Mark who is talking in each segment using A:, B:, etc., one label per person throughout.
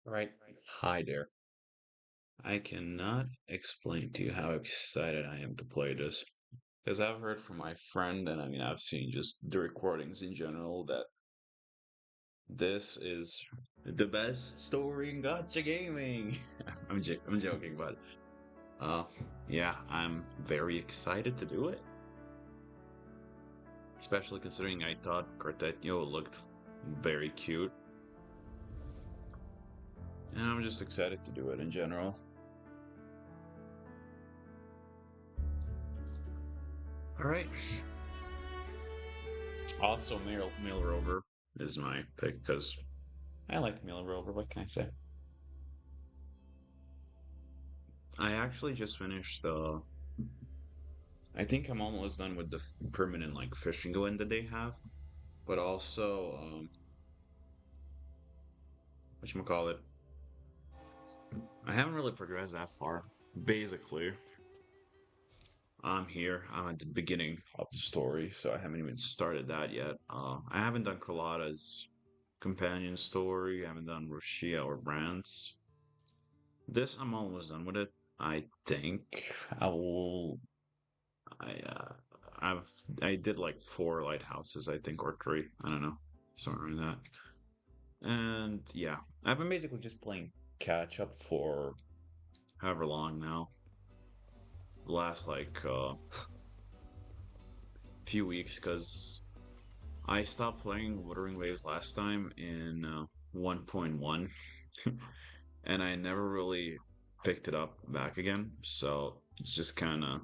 A: Right. Hi there. I cannot explain to you how excited I am to play this. Because I've heard from my friend, and I've seen just the recordings in general, that this is the best story in Gacha gaming. I'm joking, but uh, yeah, I'm very excited to do it. Especially considering I thought Cortetio looked very cute, and I'm just excited to do it in general. All right. Also, Mail Rover is my pick because I like Mail Rover. What can I say? I actually just finished. I think I'm almost done with the permanent like fishing one that they have, but also what call it? I haven't really progressed that far. Basically, I'm here. I'm at the beginning of the story, so I haven't even started that yet. I haven't done Colada's companion story. I haven't done Roshia or Brand's. This I'm almost done with it. I think I will. I I've I did like four lighthouses, I think, or three. I don't know, something like that. And yeah, I've been basically just playing catch up for however long now. The last like few weeks, because I stopped playing Wuthering Waves last time in 1.1, and I never really picked it up back again. So it's just kind of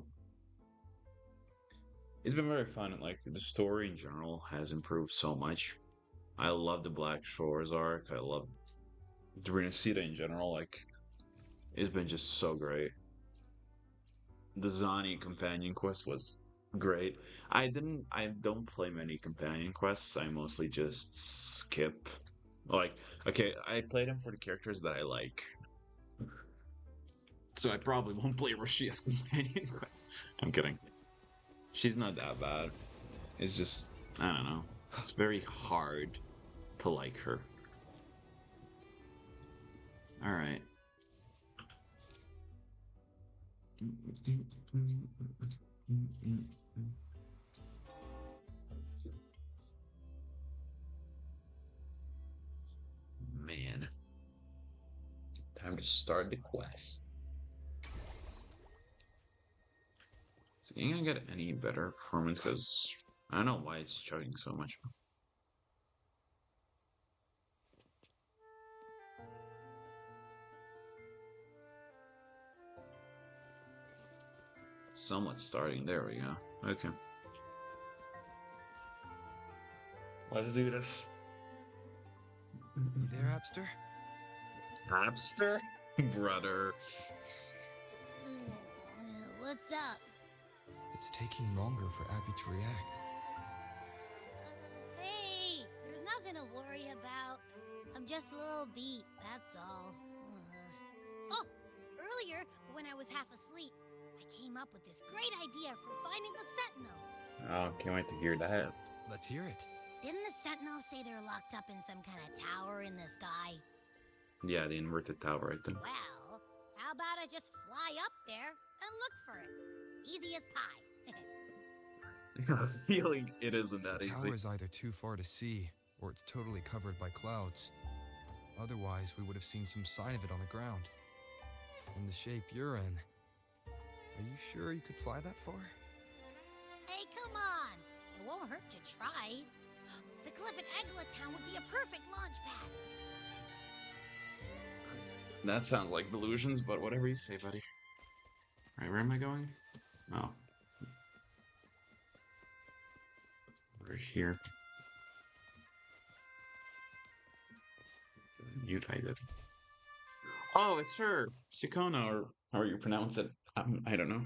A: it's been very fun. Like the story in general has improved so much. I love the Black Shores arc. I love the Renacida in general. Like it's been just so great. The Zani companion quest was great. I don't play many companion quests. I mostly just skip. Like, okay, I play them for the characters that I like. So I probably won't play Rashia's companion quest. I'm kidding. She's not that bad. It's just I don't know. It's very hard to like her. All right. Man, time to start the quest. Is it gonna get any better performance? Because I don't know why it's chugging so much. Somewhat starting. There we go. Okay. Let's do this.
B: You there, Abster?
A: Hamster? Brother.
C: What's up?
B: It's taking longer for Abby to react.
C: Hey, there's nothing to worry about. I'm just a little beat, that's all. Oh, earlier, when I was half asleep, I came up with this great idea for finding the Sentinel.
A: Oh, can't wait to hear that.
B: Let's hear it.
C: Didn't the Sentinel say they're locked up in some kind of tower in the sky?
A: Yeah, the inverted tower, I think.
C: Well, how about I just fly up there and look for it? Easy as pie.
A: I have a feeling it isn't
B: The
A: that
B: tower
A: easy.
B: is either too far to see, or it's totally covered by clouds. Otherwise, we would have seen some sign of it on the ground. In the shape you're in, are you sure you could fly that far?
C: Hey, come on! It won't hurt to try. The cliff at Egla Town would be a perfect launch pad.
A: That sounds like delusions, but whatever you say, buddy. Right, where am I going? Oh, we're here. Mutate it. Oh, it's her, Sikona, or however you pronounce it. I don't know.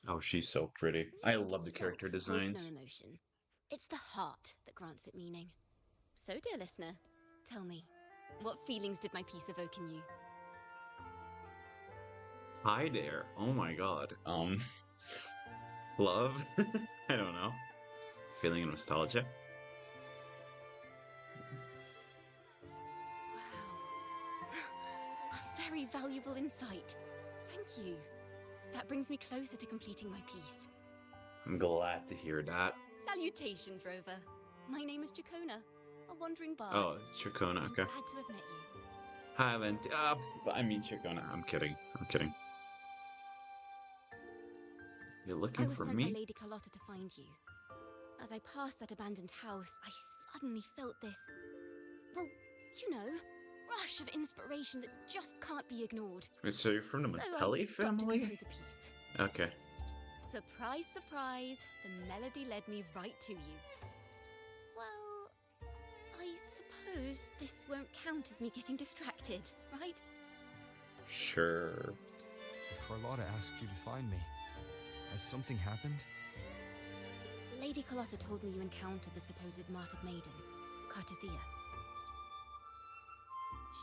A: Oh, she's so pretty. I
D: Music
A: love the character
D: itself holds no
A: designs.
D: emotion. It's the heart that grants it meaning. So, dear listener, tell me, what feelings did my piece evoke in you?
A: Hi there. Oh my god. Love? I don't know. Feeling nostalgia?
D: Wow. A very valuable insight. Thank you. That brings me closer to completing my piece.
A: I'm glad to hear that.
D: Salutations, Rover. My name is Jacona, a wandering bard.
A: Oh, Chacona,
D: I'm
A: okay.
D: glad to have met you.
A: Hi, Venti. I mean Chacona. I'm kidding. I'm kidding. You're
D: I
A: looking
D: was
A: for
D: sent by
A: me?
D: Lady Carlotta to find you. As I passed that abandoned house, I suddenly felt this, well, you know, rush of inspiration that just can't be ignored.
A: So you're from the
D: So
A: Metelli
D: I stopped to
A: family?
D: compose a piece.
A: Okay.
D: Surprise, surprise, the melody led me right to you. Well, I suppose this won't count as me getting distracted, right?
A: Sure.
B: If Carlotta asked you to find me, has something happened?
D: Lady Carlotta told me you encountered the supposed martyred maiden, Cartathea.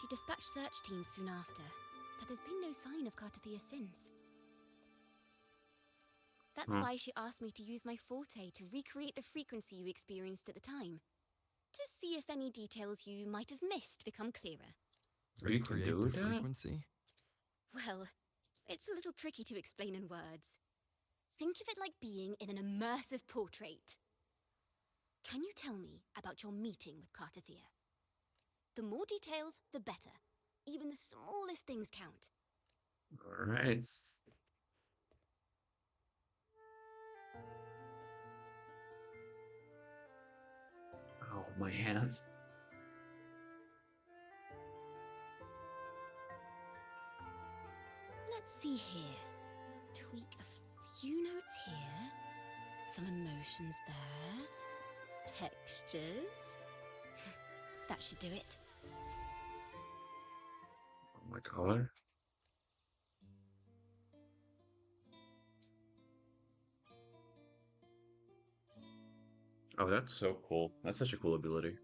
D: She dispatched search teams soon after, but there's been no sign of Cartathea since. That's
A: Hmm.
D: why she asked me to use my forte to recreate the frequency you experienced at the time, to see if any details you might have missed become clearer.
A: You can
B: Recreate
A: do
B: the
A: that?
B: frequency?
D: Well, it's a little tricky to explain in words. Think of it like being in an immersive portrait. Can you tell me about your meeting with Cartathea? The more details, the better. Even the smallest things count.
A: Alright. Oh, my hands.
D: Let's see here. Tweak a few notes here. Some emotions there. Textures. That should do it.
A: Oh, my color. Oh, that's so cool. That's such a cool ability.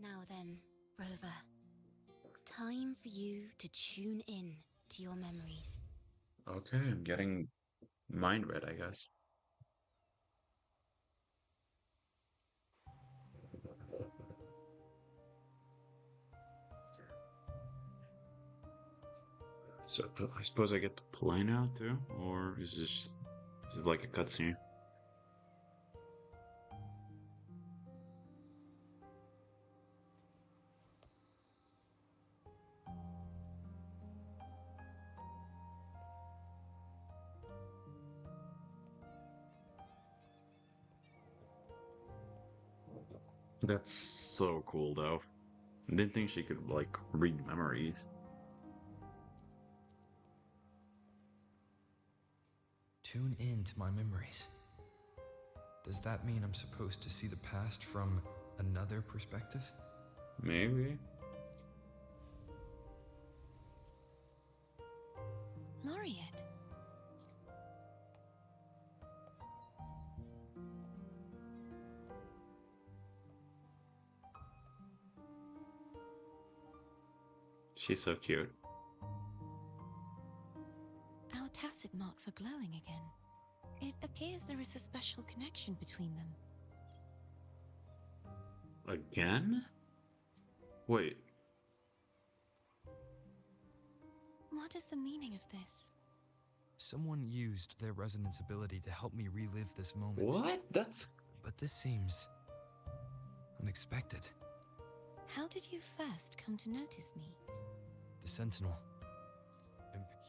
D: Now then, Rover. Time for you to tune in to your memories.
A: Okay, I'm getting mind read, I guess. So I suppose I get to play now too, or is this like a cutscene? That's so cool, though. I didn't think she could like read memories.
B: Tune in to my memories. Does that mean I'm supposed to see the past from another perspective?
A: Maybe.
D: Laureate.
A: She's so cute.
E: Our tacit marks are glowing again. It appears there is a special connection between them.
A: Again? Wait.
E: What is the meaning of this?
B: Someone used their resonance ability to help me relive this moment.
A: What? That's
B: But this seems unexpected.
E: How did you first come to notice me?
B: The Sentinel.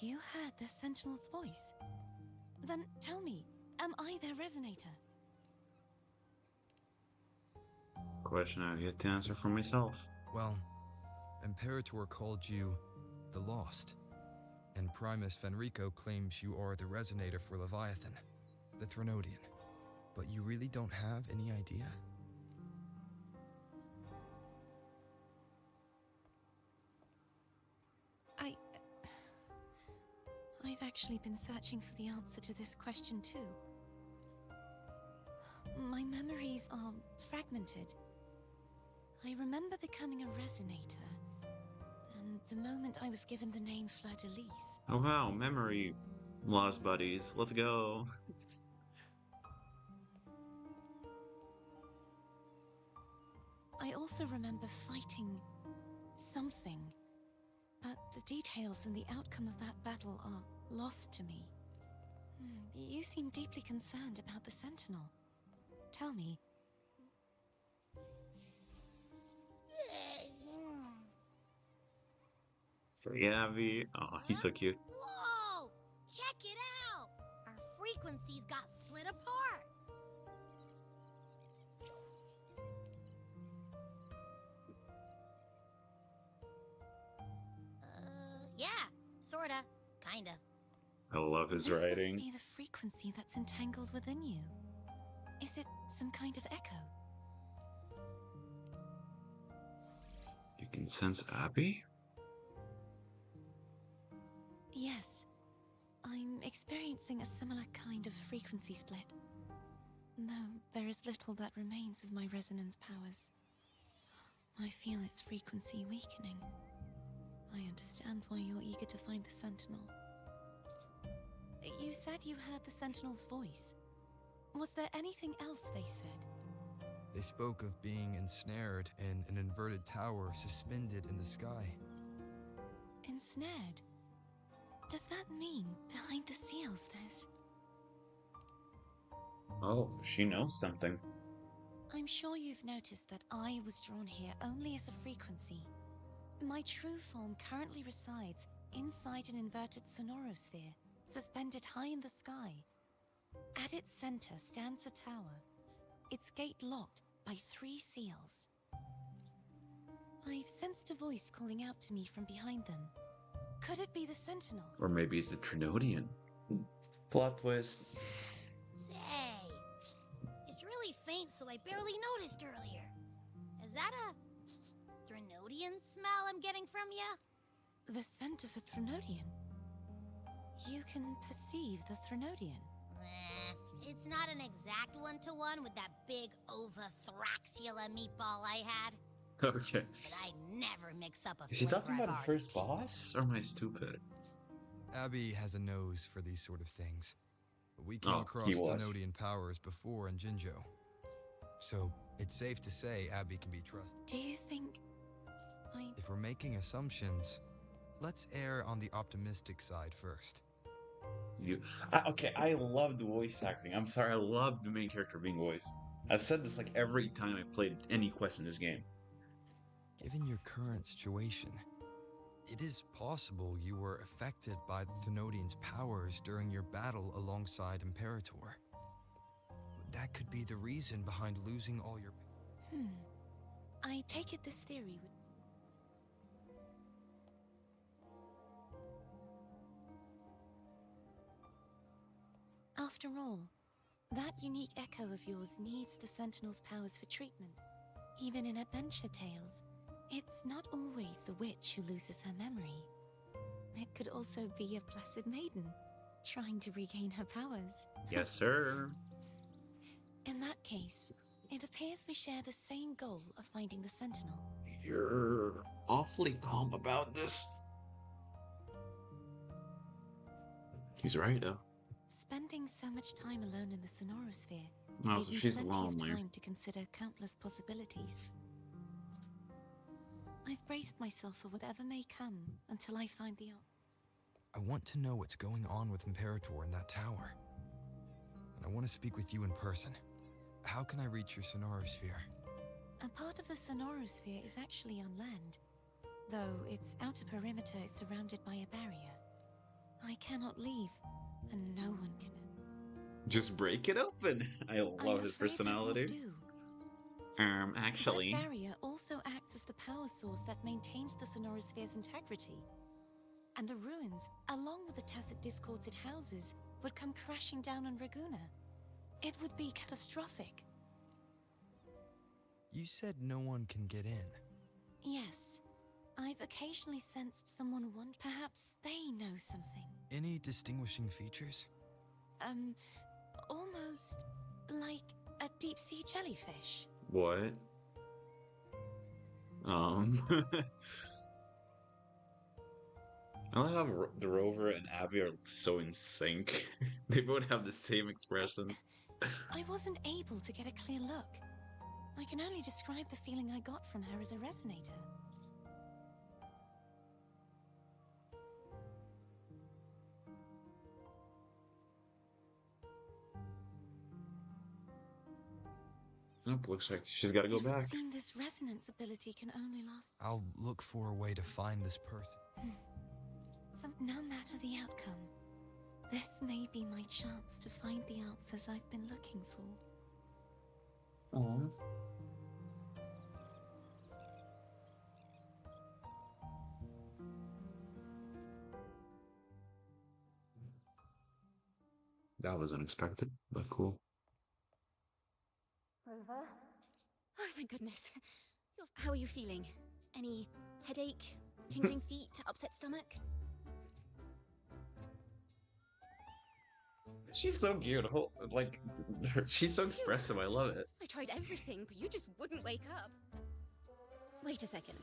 E: You heard the Sentinel's voice. Then tell me, am I their resonator?
A: question I get to answer for myself.
B: Well, Imperator called you the Lost. and Primus Fenrico claims you are the resonator for Leviathan, the Threnodian. But you really don't have any idea?
E: I've actually been searching for the answer to this question too. My memories are fragmented. I remember becoming a resonator, and the moment I was given the name Fleur-de-Lis.
A: Oh wow, memory loss buddies. Let's go.
E: I also remember fighting something, but the details and the outcome of that battle are lost to me. You seem deeply concerned about the Sentinel. Tell me.
A: Yeah, Abby. Oh, he's so cute.
C: Whoa! Check it out! Our frequencies got split apart. Yeah, sorta, kinda.
A: I love his
E: This must
A: writing.
E: be the frequency that's entangled within you. Is it some kind of echo?
A: You can sense Abby?
E: Yes. I'm experiencing a similar kind of frequency split. Though there is little that remains of my resonance powers. I feel its frequency weakening. I understand why you're eager to find the Sentinel. You said you heard the Sentinel's voice. Was there anything else they said?
B: They spoke of being ensnared in an inverted tower suspended in the sky.
E: Ensnared? Does that mean behind the seals there's...
A: Oh, she knows something.
E: I'm sure you've noticed that I was drawn here only as a frequency. My true form currently resides inside an inverted sonorosphere, suspended high in the sky. At its center stands a tower, its gate locked by 3 seals. I've sensed a voice calling out to me from behind them. Could it be the Sentinel?
A: Or maybe it's the Trinodian. Plot twist.
C: Say, it's really faint, so I barely noticed earlier. Is that a Threnodian smell I'm getting from you?
E: The scent of a Threnodian. You can perceive the Threnodian.
C: It's not an exact one-to-one with that big Ovathraxula meatball I had.
A: Okay.
C: But I never mix up a
A: Is he
C: flavor
A: talking
C: I've
A: about the
C: already
A: first
C: tasted.
A: boss? Or am I stupid?
B: Abby has a nose for these sort of things. We came
A: Oh,
B: across
A: he was.
B: Thenodian powers before in Jinjo. So it's safe to say Abby can be trusted.
E: Do you think...
B: If we're making assumptions, let's err on the optimistic side first.
A: Okay, I love the voice acting. I'm sorry, I love the main character being voiced. I've said this like every time I played any quest in this game.
B: Given your current situation, it is possible you were affected by the Thenodian's powers during your battle alongside Imperator. That could be the reason behind losing all your...
E: I take it this theory would... After all, that unique echo of yours needs the Sentinel's powers for treatment. Even in adventure tales, it's not always the witch who loses her memory. It could also be a blessed maiden, trying to regain her powers.
A: Yes, sir.
E: In that case, it appears we share the same goal of finding the Sentinel.
A: You're awfully calm about this. He's right, though.
E: Spending so much time alone in the sonorosphere
A: Oh,
E: gave
A: so
E: me
A: she's
E: plenty
A: lonely.
E: of time to consider countless possibilities. I've braced myself for whatever may come until I find the answer.
B: I want to know what's going on with Imperator in that tower. And I want to speak with you in person. How can I reach your sonorosphere?
E: A part of the sonorosphere is actually on land, though its outer perimeter is surrounded by a barrier. I cannot leave, and no one can.
A: Just break it open. I love
E: I'm
A: his
E: afraid that
A: personality.
E: won't do.
A: Actually,
E: That barrier also acts as the power source that maintains the sonorosphere's integrity. and the ruins, along with the tacit discords it houses, would come crashing down on Raguna. It would be catastrophic.
B: You said no one can get in.
E: Yes. I've occasionally sensed someone want. Perhaps they know something.
B: Any distinguishing features?
E: Almost like a deep-sea jellyfish.
A: What? I like how the Rover and Abby are so in sync. They both have the same expressions.
E: I wasn't able to get a clear look. I can only describe the feeling I got from her as a resonator.
A: Nope, looks like she's got to go
E: It would
A: back.
E: seem this resonance ability can only last.
B: I'll look for a way to find this person.
E: No matter the outcome, this may be my chance to find the answers I've been looking for.
A: Aww. That was unexpected, but cool.
D: Rover? Oh, thank goodness. How are you feeling? Any headache, tingling feet, upset stomach?
A: She's so beautiful. Like, she's so expressive. I love it.
D: I tried everything, but you just wouldn't wake up. Wait a second.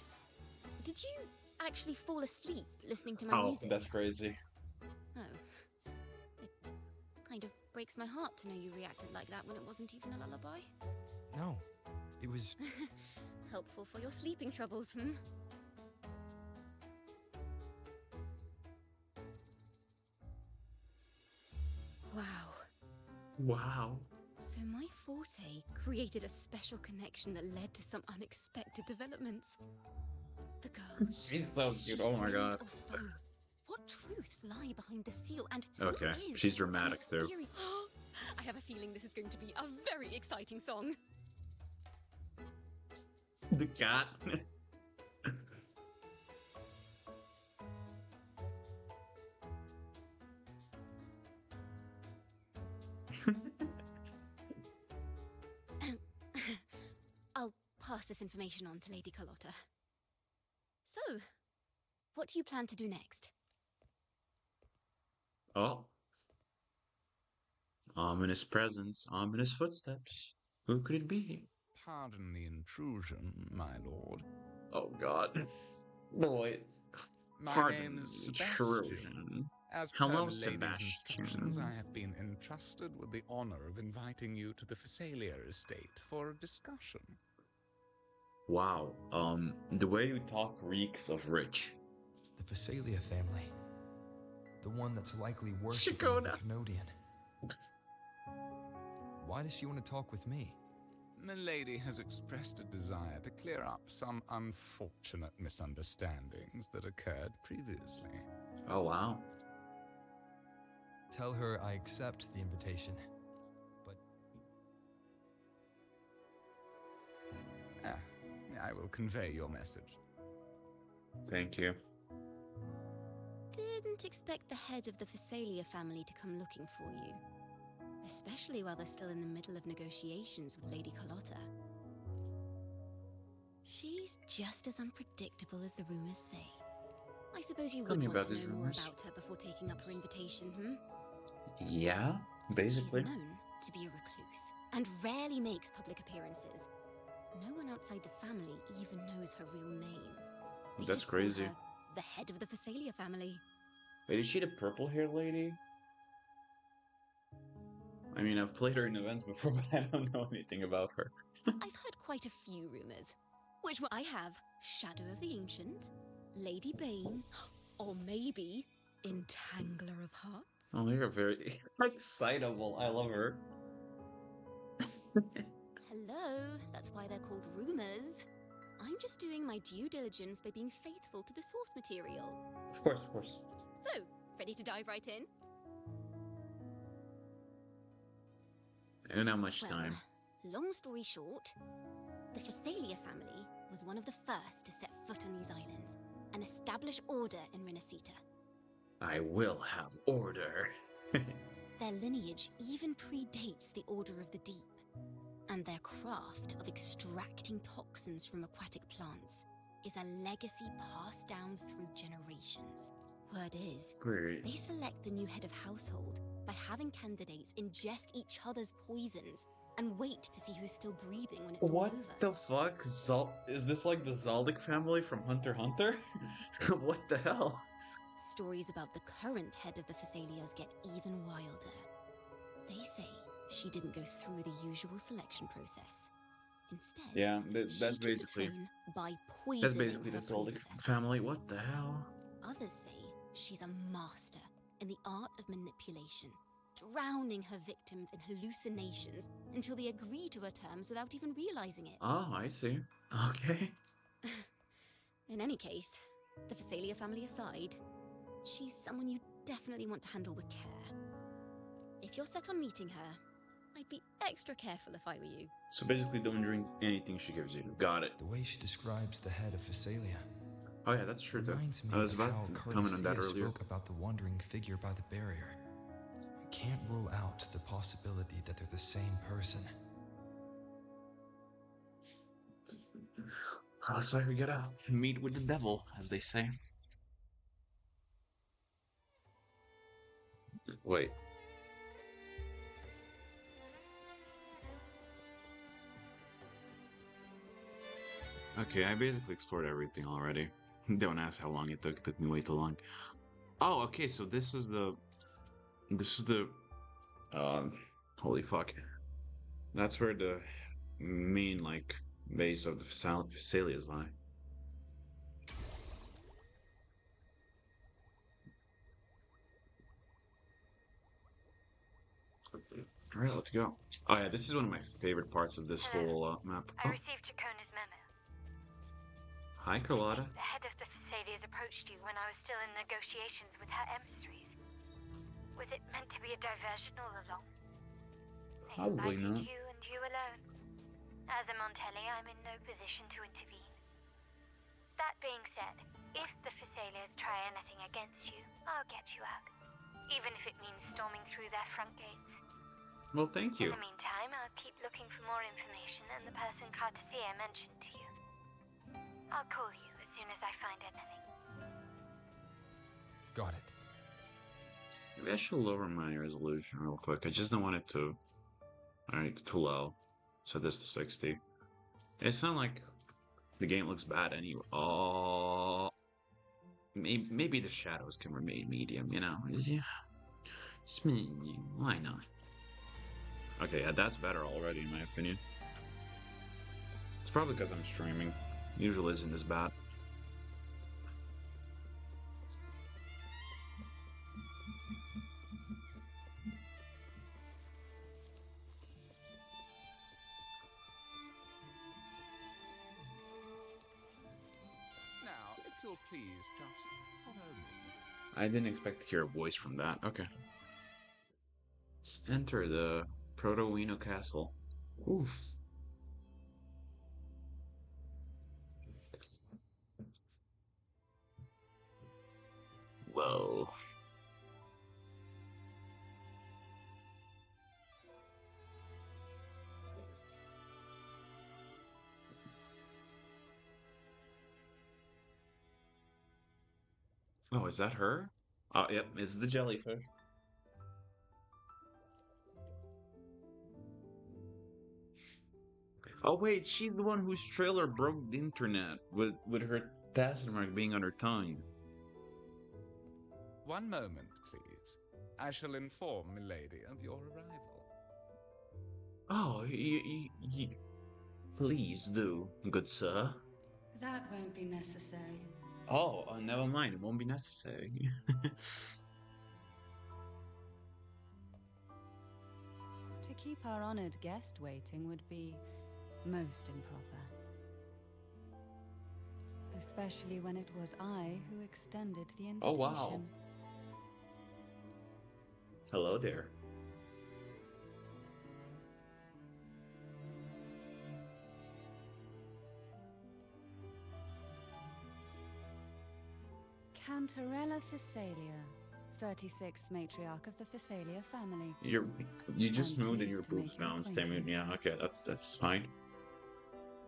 D: Did you actually fall asleep listening to my music?
A: That's crazy.
D: Oh. It kind of breaks my heart to know you reacted like that when it wasn't even a lullaby.
B: No, it was...
D: Helpful for your sleeping troubles, hmm? Wow.
A: Wow.
D: So my forte created a special connection that led to some unexpected developments. The girl.
A: She's so
D: Is she
A: cute. Oh my
D: friend
A: god.
D: or foe? What truths lie behind the seal? And
A: Okay,
D: who is
A: she's
D: that
A: dramatic, too.
D: mysterious- I have a feeling this is going to be a very exciting song.
A: The cat.
D: I'll pass this information on to Lady Carlotta. So, what do you plan to do next?
A: Oh. Ominous presence, ominous footsteps. Who could it be?
F: Pardon the intrusion, my lord.
A: Oh god. The voice.
F: My
A: Pardon
F: name is
A: the
F: Sebastian.
A: intrusion.
F: As per
A: Hello,
F: the lady's instructions,
A: Sebastian.
F: I have been entrusted with the honor of inviting you to the Phasalia estate for a discussion.
A: Wow. The way you talk reeks of rich.
B: The Phasalia family. The one that's likely worshipping the
A: Shakona.
B: Canodian. Why does she want to talk with me?
F: Milady has expressed a desire to clear up some unfortunate misunderstandings that occurred previously.
A: Oh wow.
B: Tell her I accept the invitation. But
F: I will convey your message.
A: Thank you.
D: Didn't expect the head of the Phasalia family to come looking for you. Especially while they're still in the middle of negotiations with Lady Carlotta. She's just as unpredictable as the rumors say. I suppose you
A: Tell
D: would
A: me
D: want
A: about
D: to
A: these
D: know more
A: rumors.
D: about her before taking up her invitation, hmm?
A: Yeah, basically.
D: She's known to be a recluse, and rarely makes public appearances. No one outside the family even knows her real name. They
A: That's
D: just call
A: crazy.
D: her the head of the Phasalia family.
A: Wait, is she the purple hair lady? I mean, I've played her in events before, but I don't know anything about her.
D: I've heard quite a few rumors. Which one I have? Shadow of the Ancient, Lady Bane, or maybe Entangler of Hearts?
A: Oh, you're very excitable. I love her.
D: Hello, that's why they're called rumors. I'm just doing my due diligence by being faithful to the source material.
A: Of course, of course.
D: So, ready to dive right in?
A: I don't have much
D: Well,
A: time.
D: long story short, the Phasalia family was one of the first to set foot on these islands and establish order in Renacita.
A: I will have order.
D: Their lineage even predates the Order of the Deep, and their craft of extracting toxins from aquatic plants is a legacy passed down through generations. Word is,
A: Great.
D: they select the new head of household by having candidates ingest each other's poisons and wait to see who's still breathing when it's all
A: What
D: over.
A: the fuck? Is this like the Zaldik family from Hunter x Hunter? What the hell?
D: Stories about the current head of the Phasalias get even wilder. They say she didn't go through the usual selection process. Instead,
A: Yeah,
D: she
A: that's
D: took the
A: basically
D: throne by
A: that's
D: poisoning
A: basically
D: her
A: the Zaldik
D: predecessor.
A: family. What the hell?
D: Others say she's a master in the art of manipulation, drowning her victims in hallucinations until they agree to her terms without even realizing it.
A: Oh, I see. Okay.
D: In any case, the Phasalia family aside, she's someone you definitely want to handle with care. If you're set on meeting her, I'd be extra careful if I were you.
A: So basically, don't drink anything she gives you. Got it.
B: The way she describes the head of Phasalia
A: Oh yeah, that's true too.
B: reminds me
A: I was
B: of
A: about
B: how
A: to comment on that
B: Cardathia
A: earlier.
B: spoke about the wandering figure by the barrier. I can't rule out the possibility that they're the same person.
A: Looks like we gotta meet with the devil, as they say. Wait. Okay, I basically explored everything already. Don't ask how long it took. It took me way too long. Oh, okay, so this is the... This is the... Holy fuck. That's where the main, like, base of the Phasalias lie. Alright, let's go. Oh yeah, this is one of my favorite parts of this whole map.
G: I
A: Oh,
G: received Chacona's memo.
A: hi, Carlotta.
G: The head of the Phasalias approached you when I was still in negotiations with her emissaries. Was it meant to be a diversion all along? They
A: Probably
G: invited
A: not.
G: you and you alone. As a Montelli, I'm in no position to intervene. That being said, if the Phasalias try anything against you, I'll get you out. Even if it means storming through their front gates.
A: Well, thank you.
G: In the meantime, I'll keep looking for more information and the person Cartathea mentioned to you. I'll call you as soon as I find anything.
B: Got it.
A: Maybe I should lower my resolution real quick. I just don't want it to... Alright, too low. So this to 60. It's not like the game looks bad anyway. Oh... Maybe the shadows can remain medium, you know? Yeah. Why not? Okay, yeah, that's better already, in my opinion. It's probably because I'm streaming. Usually isn't as bad.
F: Now, if you'll please just follow me.
A: I didn't expect to hear a voice from that. Okay. Let's enter the Proto-Wino Castle. Oof. Whoa. Oh, is that her? Oh, yep, it's the jellyfish. Oh wait, she's the one whose trailer broke the internet with her tacit mark being on her tongue.
F: One moment, please. I shall inform Milady of your arrival.
A: Oh, please do, good sir.
H: That won't be necessary.
A: Oh, never mind. It won't be necessary.
H: To keep our honored guest waiting would be most improper. Especially when it was I who extended the invitation.
A: Oh, wow. Hello there.
H: Cantarella Phasalia, 36th matriarch of the Phasalia family.
A: You just
H: I'm
A: moved and
H: pleased
A: your
H: to make
A: boobs
H: your
A: balanced. I mean,
H: acquaintance.
A: yeah, okay, that's fine.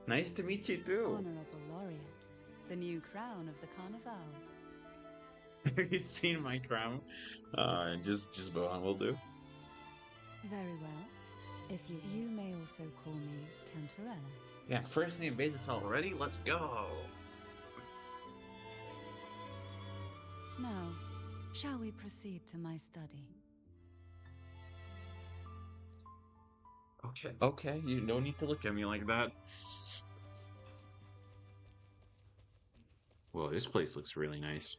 A: Nice to meet you too.
H: Honorable Laureate, the new crown of the Carnival.
A: Have you seen my crown? Just Bohan will do.
H: Very well. If you may also call me Cantarella.
A: Yeah, first name basis already. Let's go.
H: Now, shall we proceed to my study?
A: Okay, you don't need to look at me like that. Whoa, this place looks really nice.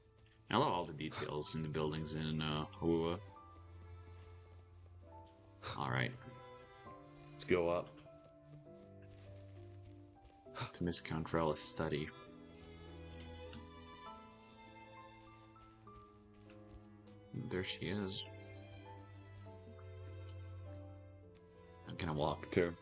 A: I love all the details in the buildings in Wuwa. Alright. Let's go up to Miss Contrella's study. There she is. I'm gonna walk too.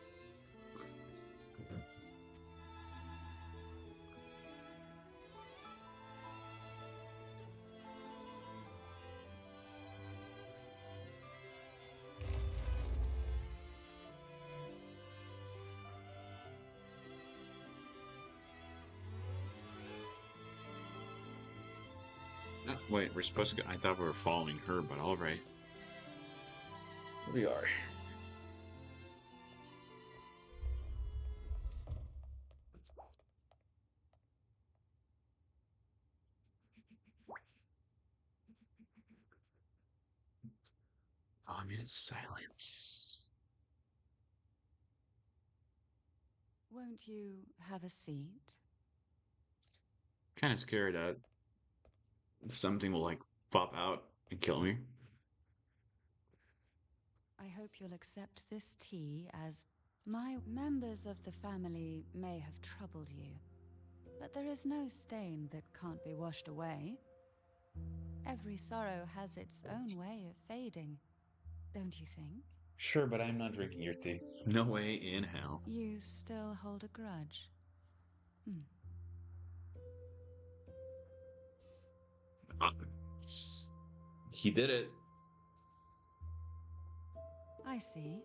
A: Wait, we're supposed to go. I thought we were following her, but alright. We are. Oh, I mean, it's silence.
H: Won't you have a seat?
A: Kind of scared that something will like pop out and kill me.
H: I hope you'll accept this tea as my members of the family may have troubled you, but there is no stain that can't be washed away. Every sorrow has its own way of fading, don't you think?
A: Sure, but I'm not drinking your tea. No way in hell.
H: You still hold a grudge?
A: Uh, he did it.
H: I see.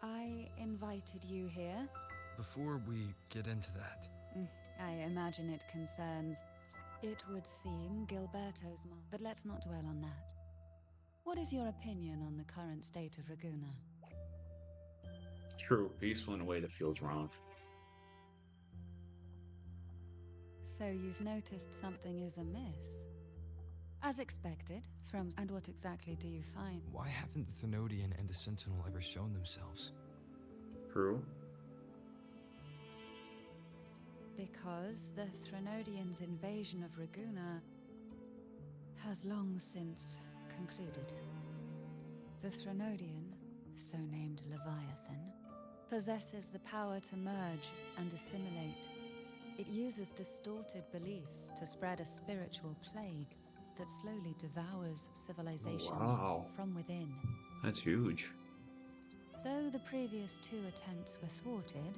H: I invited you here.
B: Before we get into that,
H: I imagine it concerns, it would seem, Gilberto's mom. But let's not dwell on that. What is your opinion on the current state of Raguna?
A: True, peaceful in a way that feels wrong.
H: So you've noticed something is amiss? As expected, and what exactly do you find?
B: why haven't the Thenodian and the Sentinel ever shown themselves?
A: True.
H: Because the Threnodians' invasion of Raguna has long since concluded. The Threnodian, so named Leviathan, possesses the power to merge and assimilate. It uses distorted beliefs to spread a spiritual plague that slowly devours civilizations
A: Wow.
H: from within.
A: That's huge.
H: Though the previous two attempts were thwarted,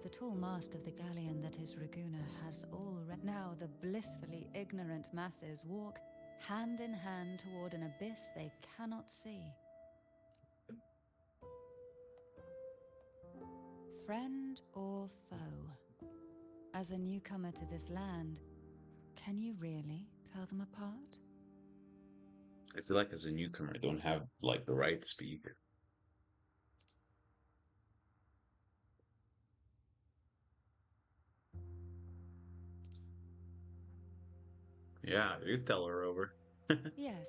H: the tall mast of the galleon that is Raguna has already. Now the blissfully ignorant masses walk hand in hand toward an abyss they cannot see. Friend or foe? As a newcomer to this land, can you really tell them apart?
A: I feel like as a newcomer, I don't have like the right to speak. Yeah, you tell her over.
H: Yes.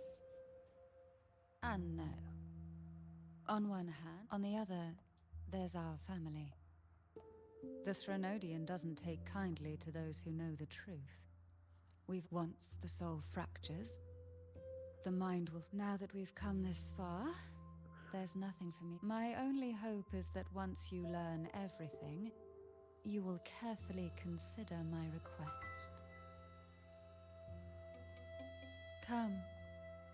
H: And no. On one hand, on the other, there's our family. The Threnodian doesn't take kindly to those who know the truth. Once the soul fractures, the mind will. Now that we've come this far, there's nothing for me. My only hope is that once you learn everything, you will carefully consider my request. Come.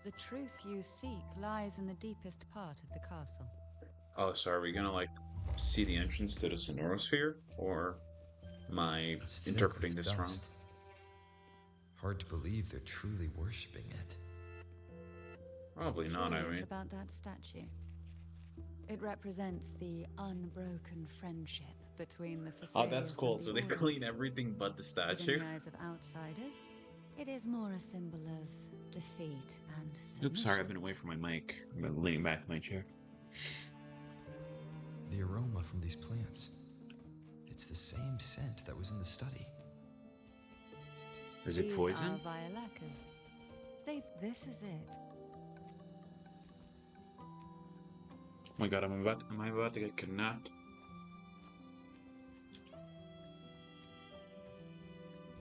H: The truth you seek lies in the deepest part of the castle.
A: Oh, so are we gonna like see the entrance to the Sonorosphere, or am I
B: It's thick
A: interpreting
B: with
A: this wrong?
B: dust. Hard to believe they're truly worshipping it.
A: Probably not,
H: Curious
A: Irene.
H: about that statue. It represents the unbroken friendship between the
A: Oh, that's
H: Phasaelius
A: cool.
H: and the
A: So they
H: Order.
A: clean everything but the
H: But in
A: statue.
H: the eyes of outsiders, it is more a symbol of defeat and
A: Oops, sorry, I've
H: submission.
A: been away from my mic. I've been leaning back in my chair.
B: The aroma from these plants. It's the same scent that was in the study.
A: Is it
H: These
A: poison?
H: are violacas. This is it.
A: Oh my god, am I about to get kidnapped?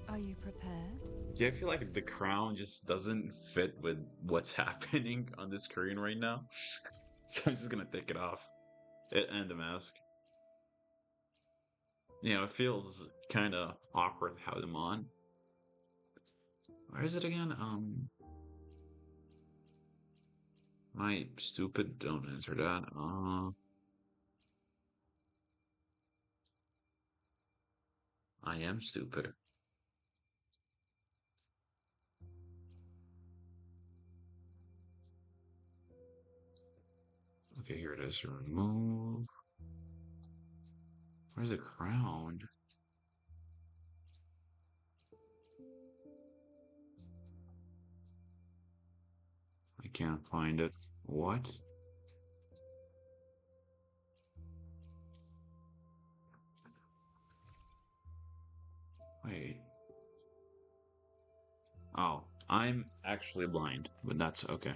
H: Are you prepared?
A: Yeah, I feel like the crown just doesn't fit with what's happening on the screen right now. So I'm just gonna take it off. It and the mask. You know, it feels kind of awkward to have them on. Where is it again? My stupid, don't answer that. I am stupid. Okay, here it is. Remove. Where's the crown? I can't find it. What? Wait. Oh, I'm actually blind, but that's okay.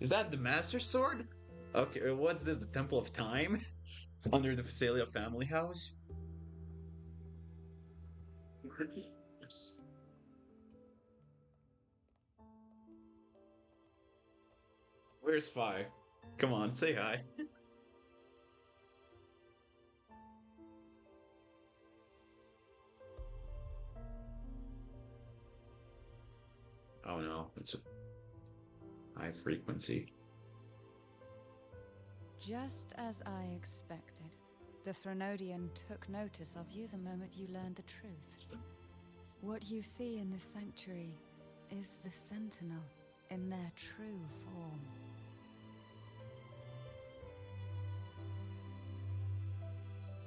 A: Is that the Master Sword? Okay, what's this? The Temple of Time? Under the Phasalia family house? Yes. Where's Fi? Come on, say hi. Oh no, it's a high frequency.
H: Just as I expected. The Threnodian took notice of you the moment you learned the truth. What you see in this sanctuary is the Sentinel in their true form.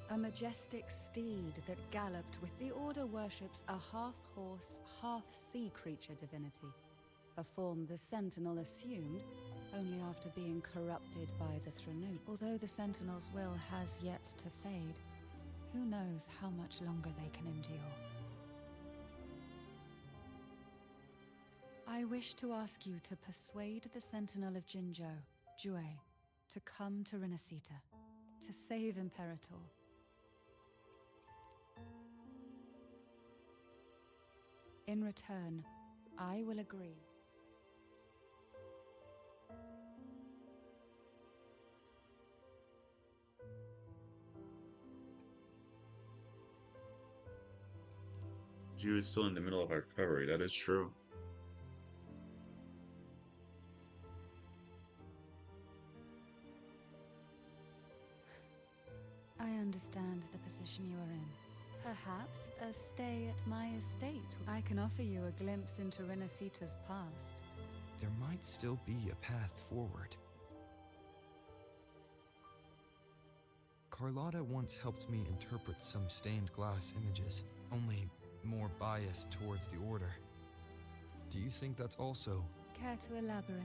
H: A majestic steed that galloped with the Order worships a half-horse, half-sea creature divinity. A form the Sentinel assumed only after being corrupted by the Threnodian. Although the Sentinel's will has yet to fade, who knows how much longer they can endure. I wish to ask you to persuade the Sentinel of Jinzhou, Jue, to come to Renacita, to save Imperator. In return, I will agree.
A: Jew is still in the middle of our recovery, that is true.
H: I understand the position you are in. Perhaps a stay at my estate. I can offer you a glimpse into Renacita's past.
B: There might still be a path forward. Carlotta once helped me interpret some stained glass images, only more biased towards the Order. Do you think that's also...
H: Care to elaborate?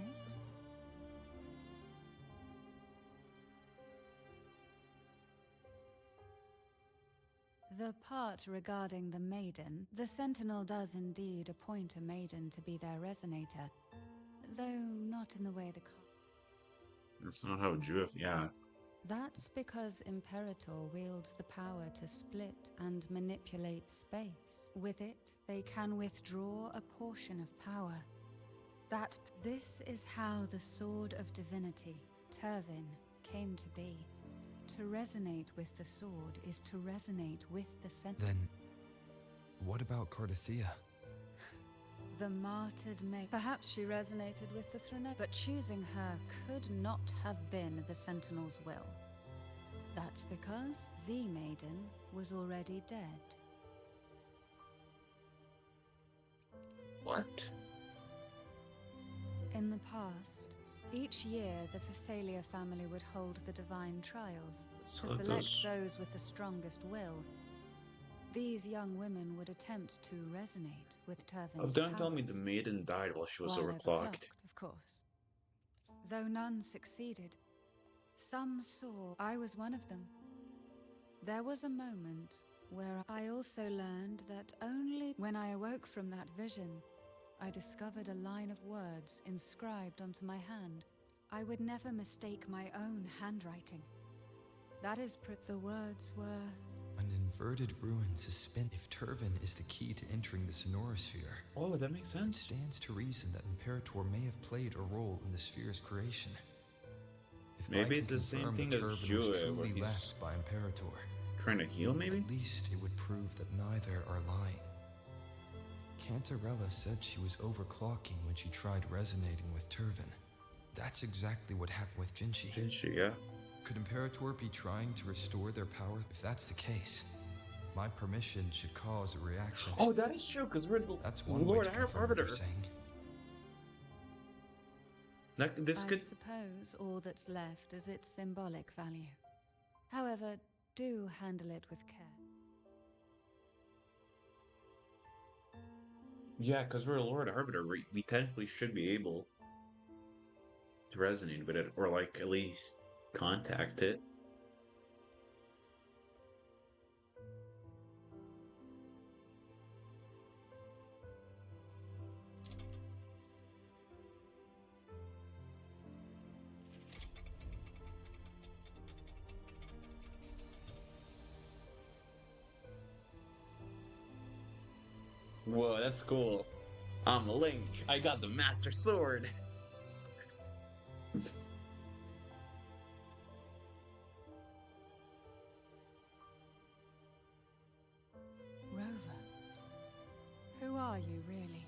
H: The part regarding the maiden, the Sentinel does indeed appoint a maiden to be their resonator, though not in the way the...
A: That's not how Jew... Yeah.
H: That's because Imperator wields the power to split and manipulate space. With it, they can withdraw a portion of power. This is how the Sword of Divinity, Turvin, came to be. To resonate with the sword is to resonate with the Sentinel.
B: Then, what about Cardathea?
H: The martyred maid. Perhaps she resonated with the Threnodian, but choosing her could not have been the Sentinel's will. That's because the maiden was already dead.
A: What?
H: In the past, each year the Phasalia family would hold the divine trials
A: So
H: to select
A: those-
H: those with the strongest will. These young women would attempt to resonate with Turvin's
A: Oh, don't tell me the
H: powers.
A: maiden died while she was
H: While
A: overclocked.
H: of course. Though none succeeded, some saw I was one of them. There was a moment where I also learned that only when I awoke from that vision, I discovered a line of words inscribed onto my hand. I would never mistake my own handwriting. That is, the words were...
B: An inverted ruin suspended. If Turvin is the key to entering the Sonorosphere,
A: Oh, that makes
B: it
A: sense.
B: stands to reason that Imperator may have played a role in the sphere's creation. If
A: Maybe
B: I
A: it's
B: can
A: the same
B: confirm
A: thing
B: that
A: as
B: Turvin was
A: Jue, where
B: truly
A: he's
B: left by Imperator,
A: trying to heal, maybe?
B: at least it would prove that neither are lying. Cantarella said she was overclocking when she tried resonating with Turvin. That's exactly what happened with Jinshi.
A: Did she? Yeah.
B: Could Imperator be trying to restore their power? If that's the case, my permission should cause a reaction.
A: Oh, that is true, because we're the
B: That's one way
A: Lord
B: to confirm what
A: Arbiter.
B: you're saying.
A: This
H: I
A: could...
H: suppose all that's left is its symbolic value. However, do handle it with care.
A: Yeah, because we're a Lord Arbiter, we technically should be able to resonate with it, or like at least contact it. Whoa, that's cool. I'm Link. I got the Master Sword.
H: Rover, who are you really?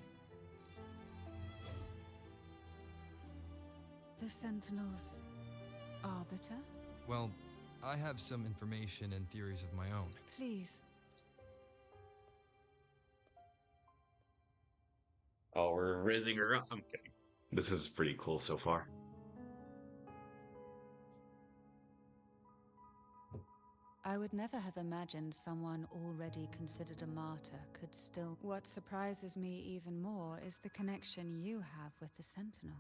H: The Sentinel's arbiter?
B: Well, I have some information and theories of my own.
H: Please.
A: Oh, we're rizzing her up. I'm kidding. This is pretty cool so far.
H: I would never have imagined someone already considered a martyr could still... What surprises me even more is the connection you have with the Sentinel.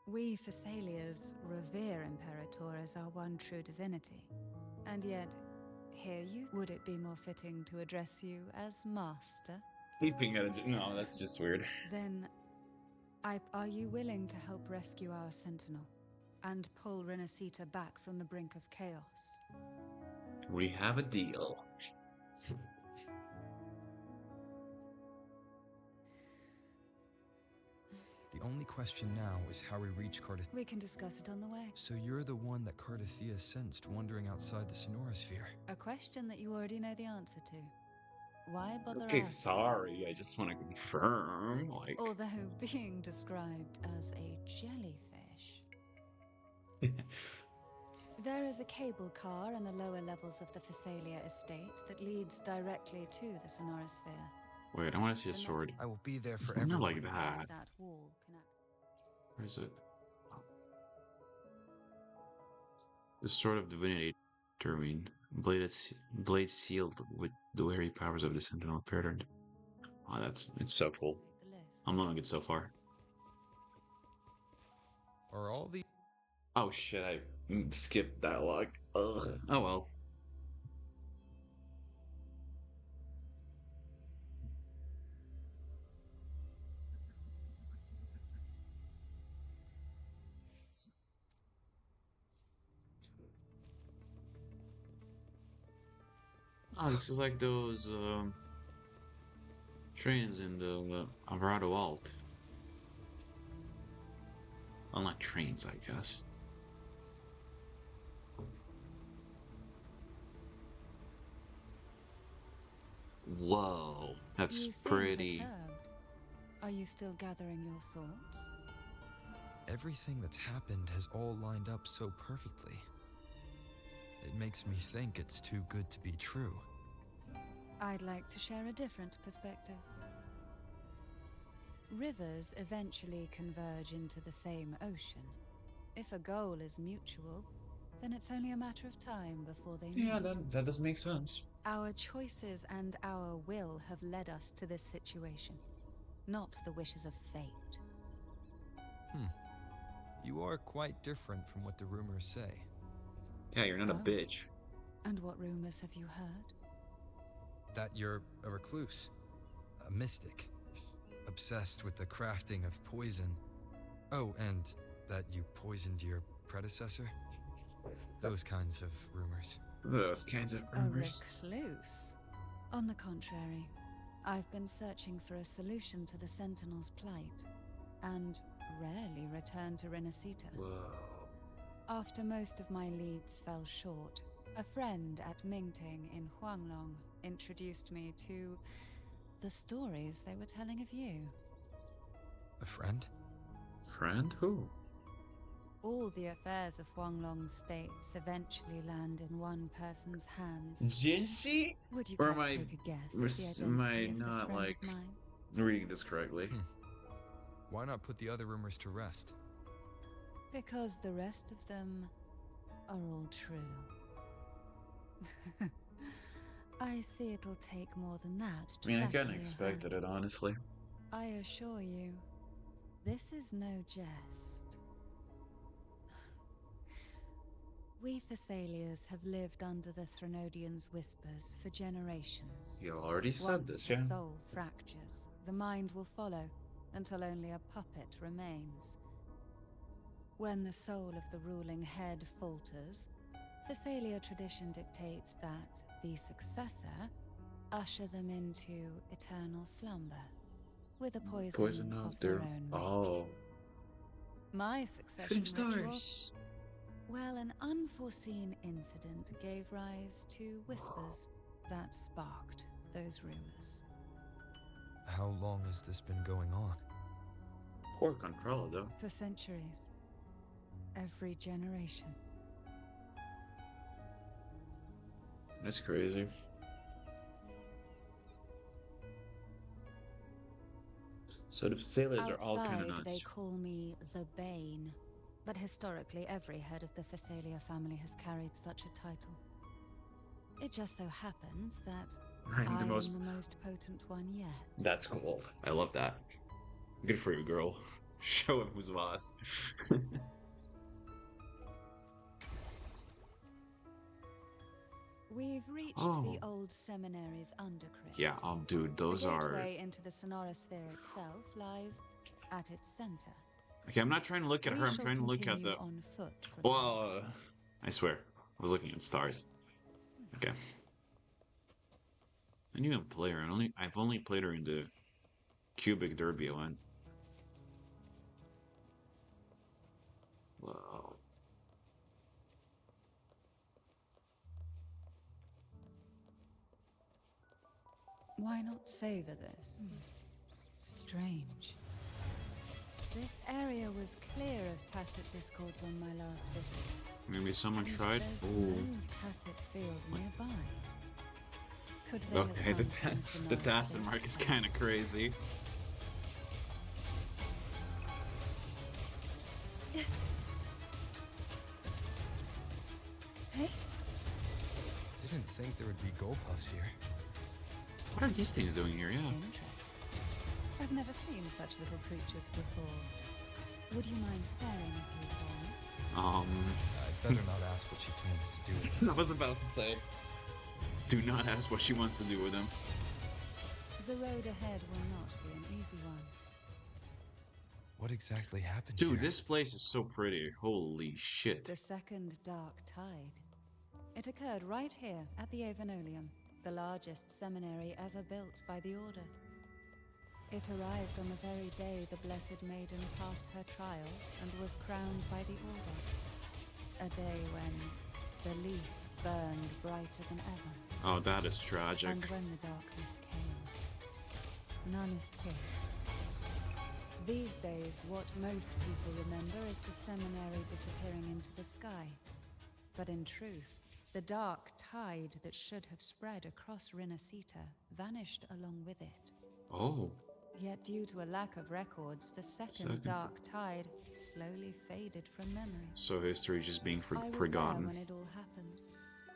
H: We Thessalians revere Imperator as our one true divinity. And yet, here you... Would it be more fitting to address you as Master?
A: Keeping at a... No, that's just weird.
H: Then, are you willing to help rescue our Sentinel? And pull Renacita back from the brink of chaos?
A: We have a deal.
B: The only question now is how we reach Cardathia.
H: We can discuss it on the way.
B: So you're the one that Cardathia sensed wandering outside the Sonorosphere.
H: A question that you already know the answer to. Why bother
A: Okay,
H: asking?
A: sorry. I just want to confirm. Like,
H: Although being described as a jellyfish. There is a cable car in the lower levels of the Phasalia estate that leads directly to the Sonorosphere.
A: wait, I want to see a sword.
B: I will be there for
A: Not
B: everyone.
A: like
H: Inside
A: that.
H: that wall connect.
A: Where is it? The Sword of Divinity, Termine. Blade sealed with the wary powers of the Sentinel Imperator. Oh, it's so cool.
H: Take the lift.
A: I'm loving it so far.
B: Are all the...
A: Oh shit, I skipped dialogue. Ugh. Oh well. Oh, this is like those trains in the Alvarado Alt. Unlike trains, I guess. Whoa, that's
H: You seem
A: pretty.
H: perturbed. Are you still gathering your thoughts?
B: Everything that's happened has all lined up so perfectly. It makes me think it's too good to be true.
H: I'd like to share a different perspective. Rivers eventually converge into the same ocean. If a goal is mutual, then it's only a matter of time before they meet.
A: Yeah, that does make sense.
H: Our choices and our will have led us to this situation, not the wishes of fate.
B: You are quite different from what the rumors say.
A: Yeah, you're not a
H: Oh.
A: bitch.
H: And what rumors have you heard?
B: That you're a recluse, a mystic, obsessed with the crafting of poison. Oh, and that you poisoned your predecessor? Those kinds of rumors.
A: Those kinds of
H: A
A: rumors.
H: recluse? On the contrary, I've been searching for a solution to the Sentinel's plight, and rarely return to Renacita.
A: Whoa.
H: After most of my leads fell short, a friend at Mingting in Huanglong introduced me to the stories they were telling of you.
B: A friend?
A: Friend? Who?
H: All the affairs of Huanglong's states eventually land in one person's hands.
A: Jinxi?
H: Would you
A: Or
H: perhaps
A: am I
H: take a guess at the
A: am I
H: identity of this
A: not,
H: friend
A: like,
H: of mine?
A: reading this correctly?
B: Why not put the other rumors to rest?
H: Because the rest of them are all true. I see it'll take more than that to
A: I mean, I
H: wrap
A: kinda
H: your
A: expected
H: hand.
A: it, honestly.
H: I assure you, this is no jest. We Thessalians have lived under the Threnodians' whispers for generations.
A: You already said
H: Once
A: this,
H: the
A: yeah?
H: soul fractures, the mind will follow, until only a puppet remains. When the soul of the ruling head falters, Thessalia tradition dictates that the successor usher them into eternal slumber, with a poison of their own making.
A: Oh.
H: My succession
A: Shooting
H: ritual,
A: stars.
H: well, an unforeseen incident gave rise to whispers that sparked those rumors.
B: How long has this been going on?
A: Poor control, though.
H: For centuries. Every generation.
A: That's crazy. So the sailors are all kind of
H: Outside,
A: nuts.
H: they call me the Bane. But historically, every head of the Thessalia family has carried such a title. It just so happens that
A: I'm
H: I
A: the
H: am
A: most.
H: the most potent one yet.
A: That's cool. I love that. Good for you, girl. Show him who's boss.
H: We've reached
A: Oh.
H: the old seminary's undercrypt.
A: Yeah, dude, those
H: the
A: are.
H: gateway into the Sonorosphere itself lies at its center.
A: Okay, I'm not trying to look at
H: We
A: her. I'm
H: shall
A: trying to look at
H: continue
A: the.
H: on foot from
A: Well, I swear, I was looking at stars. Okay. I didn't even play her. I've only played her in the Cubic Derby one. Whoa.
H: Why not savor this? Strange. This area was clear of tacit discords on my last visit.
A: Maybe someone
H: And
A: tried.
H: There's
A: Ooh.
H: no tacit field nearby. Could they have
A: Okay,
H: come from
A: the
H: Sonora's
A: tacit mark is
H: itself?
A: kind of crazy.
H: Hey,
B: Didn't think there would be gold puffs here.
A: What are these things doing here? Yeah.
H: interesting. I've never seen such little creatures before. Would you mind sparing a few for me?
B: I'd better not ask what she plans to do with them.
A: I was about to say. Do not ask what she wants to do with them.
H: The road ahead will not be an easy one.
B: What exactly happened
A: Dude,
B: here?
A: this place is so pretty. Holy shit.
H: The second dark tide. It occurred right here at the Avenolium, the largest seminary ever built by the Order. It arrived on the very day the Blessed Maiden passed her trials and was crowned by the Order. A day when belief burned brighter than ever.
A: Oh, that is tragic.
H: And when the darkness came, none escaped. These days, what most people remember is the seminary disappearing into the sky. But in truth, the dark tide that should have spread across Rinasita vanished along with it.
A: Oh,
H: Yet due to a lack of records, the second dark tide slowly faded from memory.
A: so history just being
H: I was there
A: forgotten.
H: when it all happened.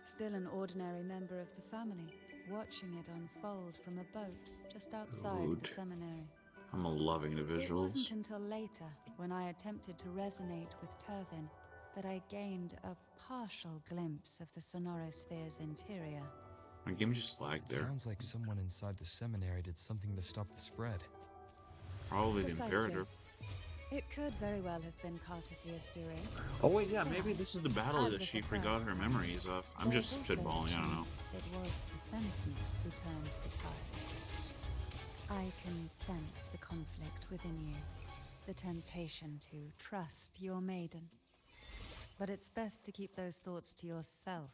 H: Still an ordinary member of the family, watching it unfold from a boat just outside
A: Good.
H: the seminary.
A: I'm loving the
H: It wasn't
A: visuals.
H: until later, when I attempted to resonate with Turvin, that I gained a partial glimpse of the Sonorosphere's interior.
A: My game just lagged
B: It
A: there.
B: sounds like someone inside the seminary did something to stop the spread.
A: Probably the
H: Precisely.
A: Imperator.
H: It could very well have been Cartophia's doing.
A: Oh wait, yeah, maybe this is the battle
H: As
A: that
H: with
A: she
H: the
A: forgot
H: first
A: her
H: time,
A: memories of. I'm
H: there's
A: just
H: also the
A: spitballing, I don't know.
H: chance it was the Sentinel who turned the tide. I can sense the conflict within you, the temptation to trust your maiden. But it's best to keep those thoughts to yourself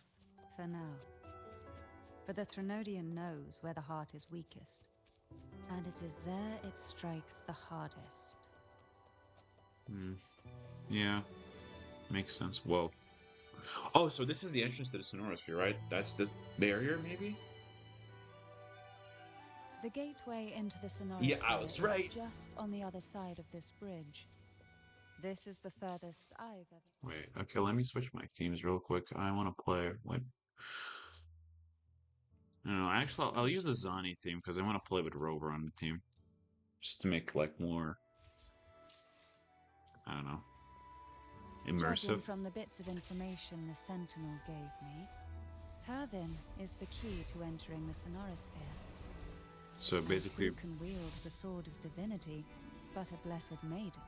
H: for now. For the Threnodian knows where the heart is weakest, and it is there it strikes the hardest.
A: Yeah, makes sense. Whoa. Oh, so this is the entrance to the Sonorosphere, right? That's the barrier, maybe?
H: The gateway into the Sonorosphere
A: Yeah, I was right.
H: is just on the other side of this bridge. This is the furthest I've ever...
A: Wait, okay, let me switch my teams real quick. I want to play, like... No, actually, I'll use the Zani team, because I want to play with Rover on the team. Just to make, like, more... I don't know.
H: Judging
A: Immersive.
H: from the bits of information the Sentinel gave me, Turvin is the key to entering the Sonorosphere.
A: So
H: And
A: basically,
H: who can wield the sword of divinity but a blessed maiden?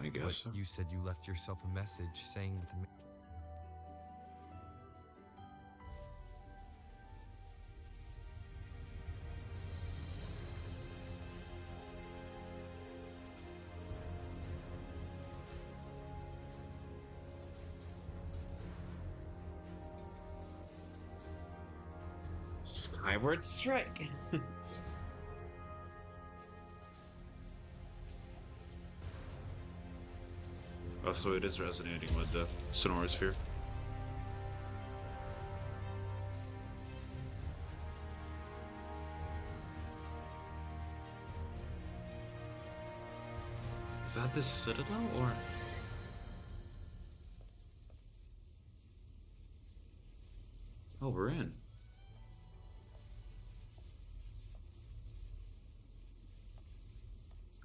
A: I guess so.
B: But you said you left yourself a message saying that the...
A: Skyward Strike! Oh, so it is resonating with the Sonorosphere. Is that the Citadel, or...? Oh, we're in.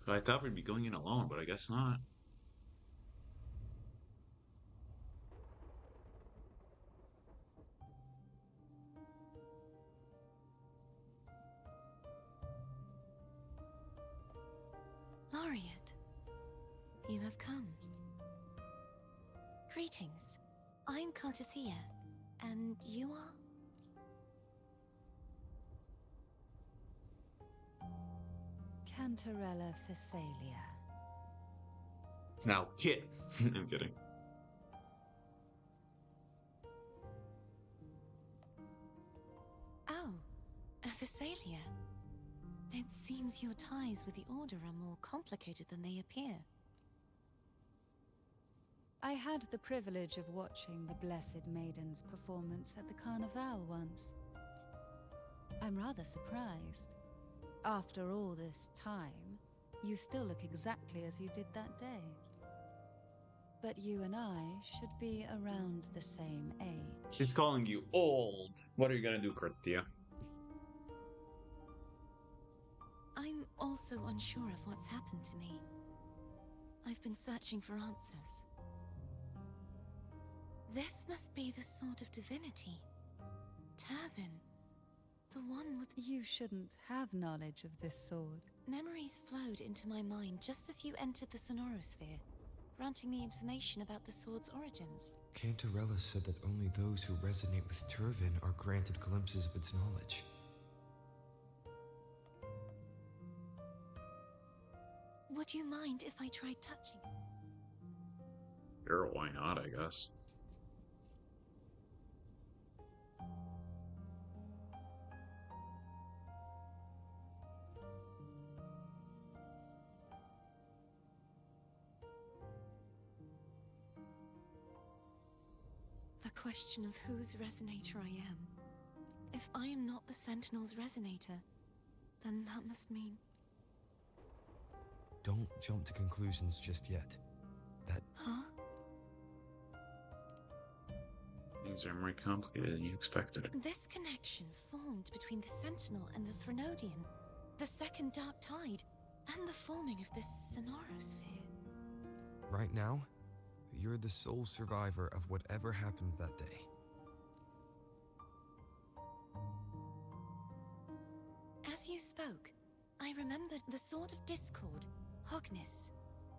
A: I thought we'd be going in alone, but I guess not.
E: Laureate, you have come. Greetings. I'm Cartothea, and you are?
H: Cantarella Phasalia.
A: Now, kid. I'm kidding.
E: Oh, a Phasalia. It seems your ties with the Order are more complicated than they appear.
H: I had the privilege of watching the Blessed Maiden's performance at the Carnival once. I'm rather surprised. After all this time, you still look exactly as you did that day. But you and I should be around the same age.
A: She's calling you old. What are you gonna do, Cartia?
E: I'm also unsure of what's happened to me. I've been searching for answers. This must be the Sword of Divinity. Turvin. The one with...
H: You shouldn't have knowledge of this sword.
E: Memories flowed into my mind just as you entered the Sonorosphere, granting me information about the sword's origins.
B: Cantarella said that only those who resonate with Turvin are granted glimpses of its knowledge.
E: Would you mind if I tried touching it?
A: Sure, why not, I guess.
E: question of whose resonator I am. If I am not the Sentinel's resonator, then that must mean...
B: Don't jump to conclusions just yet. That
E: Huh?
A: Things are more complicated than you expected.
E: This connection formed between the Sentinel and the Threnodian, the second Dark Tide, and the forming of this Sonorosphere.
B: right now, you're the sole survivor of whatever happened that day.
E: As you spoke, I remembered the Sword of Discord, Hogness,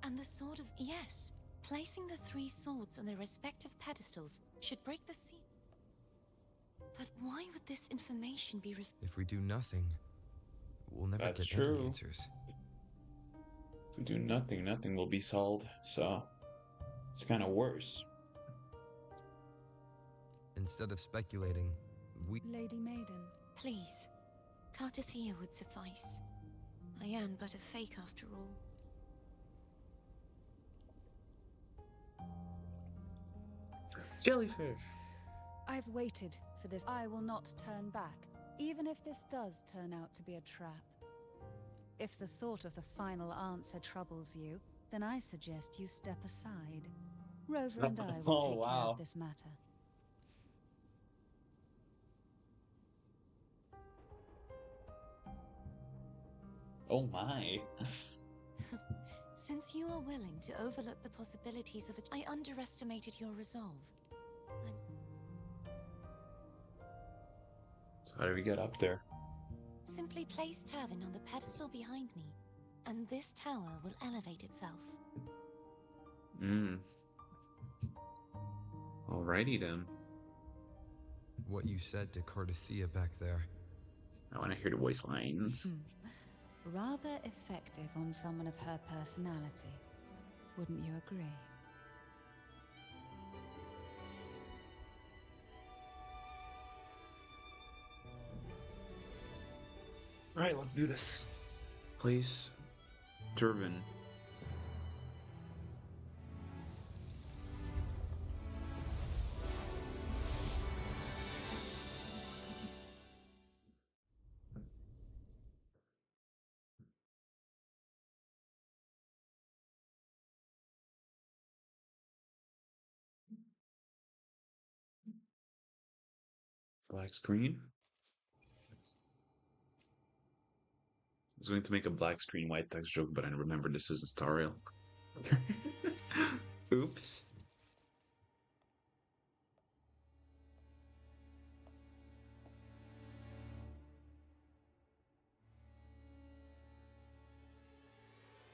E: and the Sword of... Yes, placing the three swords on their respective pedestals should break the seal. But why would this information be
B: If we do nothing, we'll never
A: That's
B: get any
A: true.
B: answers.
A: If we do nothing, nothing will be solved, so it's kind of worse.
B: Instead of speculating, we...
H: Lady Maiden,
E: Please, Cartathea would suffice. I am but a fake after all.
A: Jellyfish!
H: I've waited for this. I will not turn back, even if this does turn out to be a trap. If the thought of the final answer troubles you, then I suggest you step aside. Rover and I will
A: Oh,
H: take care
A: wow.
H: of this matter.
A: Oh my.
E: Since you are willing to overlook the possibilities of it, I underestimated your resolve.
A: So how do we get up there?
E: Simply place Turvin on the pedestal behind me, and this tower will elevate itself.
A: Alrighty then.
B: What you said to Cartathea back there.
A: I want to hear the voice lines.
H: Rather effective on someone of her personality. Wouldn't you agree?
A: Alright, let's do this. Place Turban. Black screen. I was going to make a black screen white text joke, but I remember this isn't Star Rail. Oops.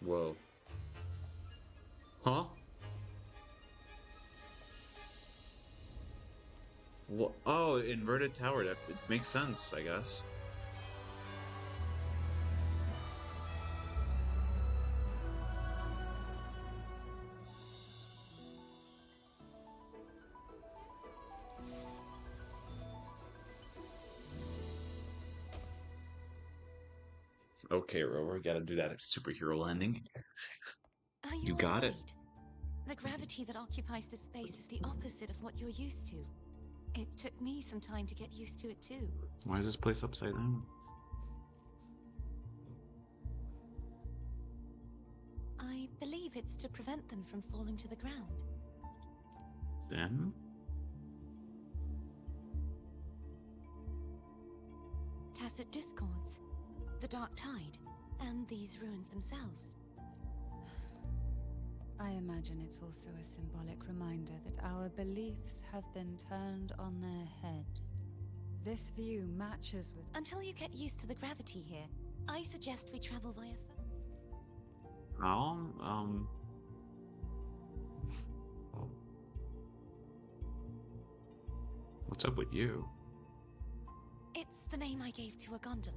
A: Whoa. Huh? What? Oh, inverted tower. That it makes sense, I guess. Okay, Rover, gotta do that superhero landing.
E: Are
A: You
E: you
A: got it.
E: worried? The gravity that occupies this space is the opposite of what you're used to. It took me some time to get used to it too.
A: Why is this place upside down?
E: I believe it's to prevent them from falling to the ground.
A: Then?
E: Tacit discords, the Dark Tide, and these ruins themselves.
H: I imagine it's also a symbolic reminder that our beliefs have been turned on their head. This view matches with...
E: Until you get used to the gravity here, I suggest we travel via
A: What's up with you?
E: It's the name I gave to a gondola.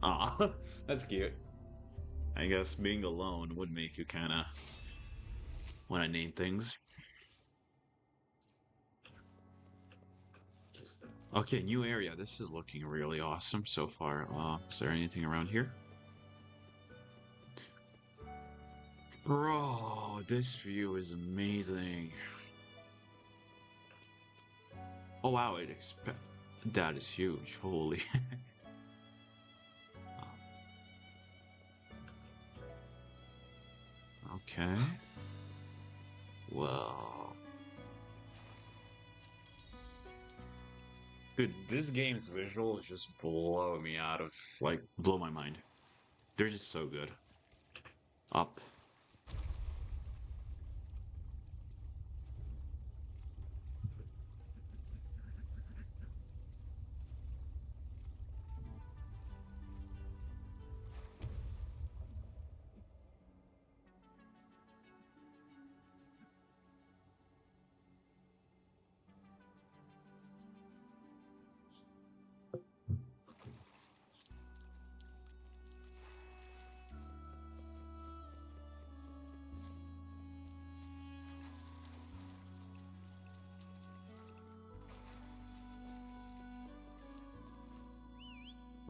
A: Aw, that's cute. I guess being alone would make you kinda want to name things. Okay, new area. This is looking really awesome so far. Is there anything around here? Bro, this view is amazing. Oh wow, that is huge. Holy. Okay. Well. Dude, this game's visuals just blow me out of, like, blow my mind. They're just so good. Up.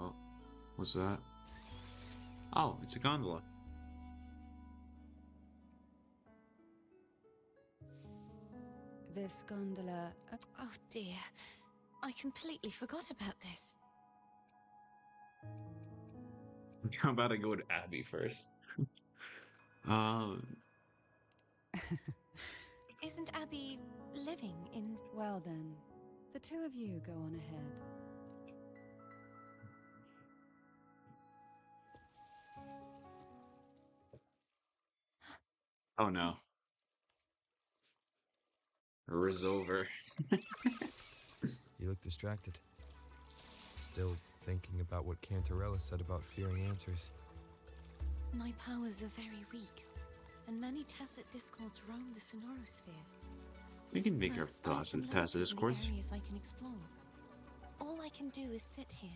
A: Oh, what's that? Oh, it's a gondola.
H: This gondola.
E: Oh dear. I completely forgot about this.
A: How about I go to Abby first? Um,
E: Isn't Abby living in...
H: Well then, the two of you go on ahead.
A: oh no. Riz over.
B: You look distracted. Still thinking about what Cantarella said about fearing answers.
E: My powers are very weak, and many tacit discords roam the Sonorosphere.
A: We can make our
E: Thus, I've
A: toss
E: been
A: and pass the
E: limited in the
A: discords.
E: areas I can explore. All I can do is sit here,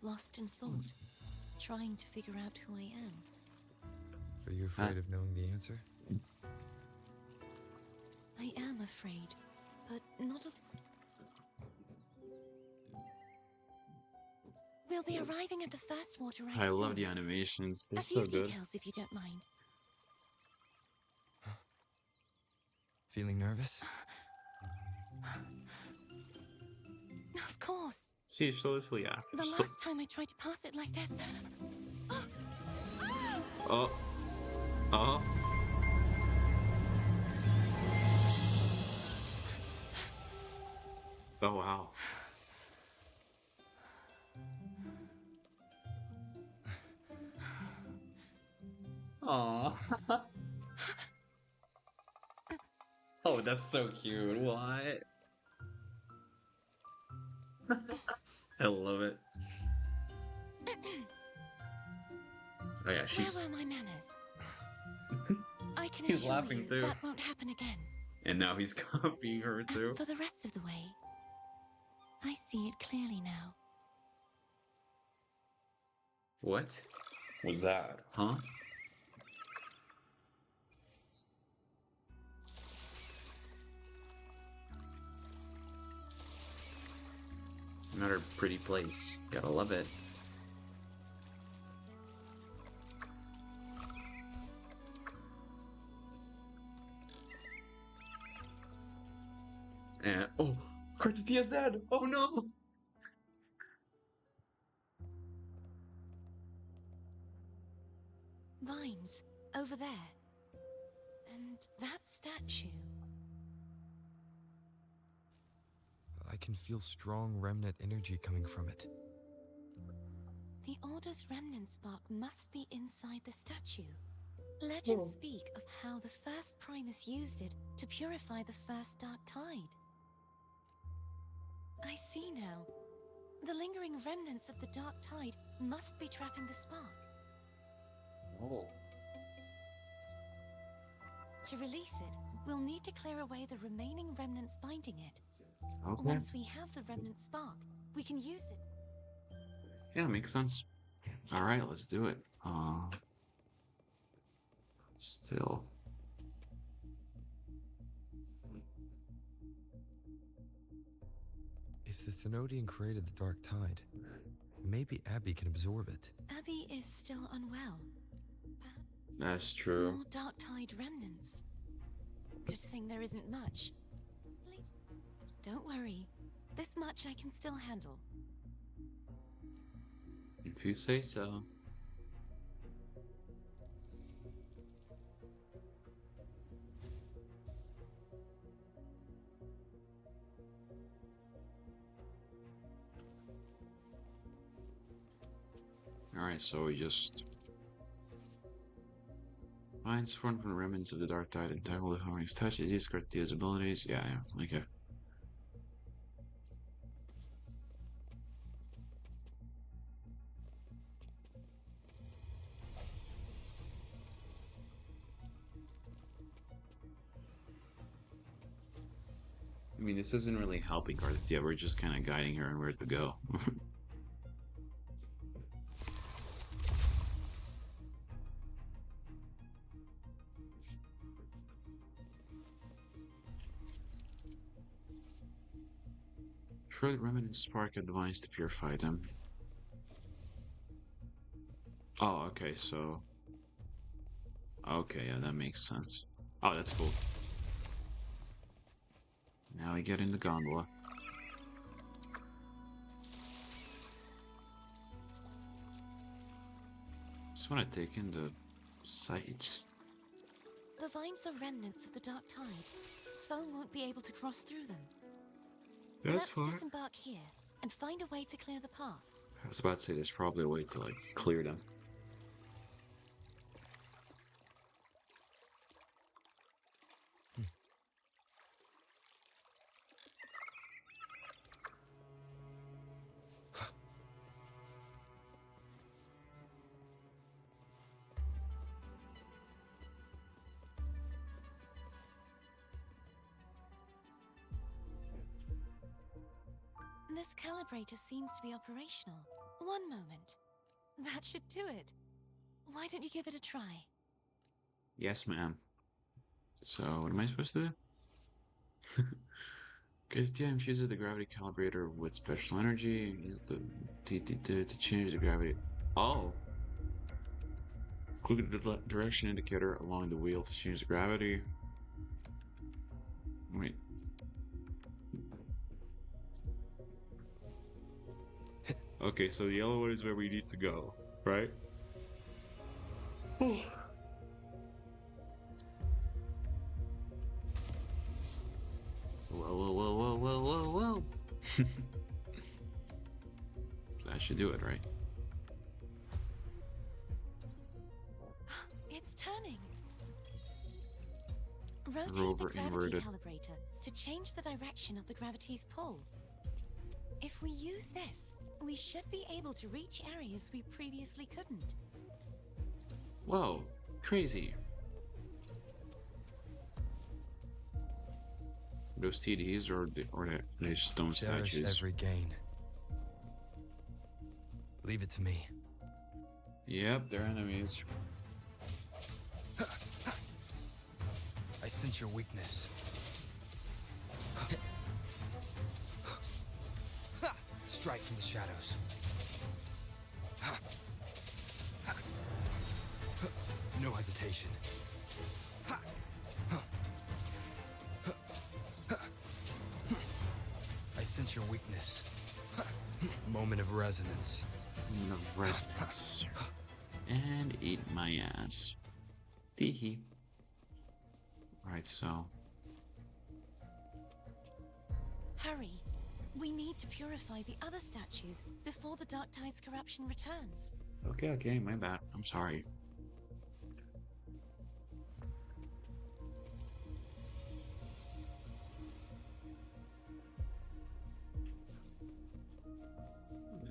E: lost in thought, trying to figure out who I am.
B: Are you afraid of knowing the answer?
E: I am afraid, but not of... We'll be arriving at the first water rise
A: I love
E: soon.
A: the animations. They're
E: A few
A: so good.
E: details, if you don't mind.
B: Feeling nervous?
E: Of course.
A: See, so this yeah.
E: The last time I tried to pass it like this...
A: Oh. Oh. Oh wow. Aw. Oh, that's so cute. What? I love it. Oh yeah, she's...
E: Where were my manners? I can
A: He's
E: assure
A: laughing
E: you
A: too.
E: that won't happen again.
A: And now he's copying her too.
E: As for the rest of the way, I see it clearly now.
A: What was that? Huh? Another pretty place. Gotta love it. And oh, Cartitia's dead. Oh no.
E: Vines, over there. And that statue.
B: I can feel strong remnant energy coming from it.
E: The Order's remnant spark must be inside the statue. Legends speak of how the first Primus used it to purify the first Dark Tide. I see now. The lingering remnants of the Dark Tide must be trapping the spark.
A: Oh.
E: To release it, we'll need to clear away the remaining remnants binding it.
A: Okay.
E: Once we have the remnant spark, we can use it.
A: Yeah, makes sense. All right, let's do it. Still.
B: If the Thenodian created the Dark Tide, maybe Abby can absorb it.
E: Abby is still unwell.
A: That's true.
E: More Dark Tide remnants. Good thing there isn't much. Don't worry. This much I can still handle.
A: If you say so. Alright, so we just finds formed from the remnants of the Dark Tide and tackle the Homering's touch. It discard Thea's abilities. Yeah, okay. I mean, this isn't really helping Carthia, we're just kind of guiding her on where to go. Surely remnant spark a device to purify them. Oh, okay, so... Okay, yeah, that makes sense. Oh, that's cool. Now we get in the gondola. Just want to take in the sights.
E: The vines are remnants of the Dark Tide. Foe won't be able to cross through them. Let's disembark here and find a way to clear the path.
A: I was about to say there's probably a way to, like, clear them.
E: This calibrator seems to be operational. One moment. That should do it. Why don't you give it a try?
A: Yes, ma'am. So, what am I supposed to do? Gravity infuses the gravity calibrator with special energy. Use the to change the gravity. Oh! Click the direction indicator along the wheel to change the gravity. Wait. Okay, so the yellow one is where we need to go, right? Whoa, whoa, whoa, whoa, whoa, whoa, whoa. That should do it, right?
E: It's turning. Rotate
A: Rover
E: the gravity
A: inverted.
E: calibrator to change the direction of the gravity's pull. If we use this, we should be able to reach areas we previously couldn't.
A: Whoa, crazy. Those TDs or they stone
B: Cherish
A: statues?
B: every gain. Leave it to me.
A: Yep, they're enemies.
B: I sense your weakness. Strike from the shadows. No hesitation. I sense your weakness. Moment of resonance.
A: No resonance. And eat my ass. Teehee. Right, so.
E: Hurry. We need to purify the other statues before the Dark Tide's corruption returns.
A: Okay, my bad. I'm sorry.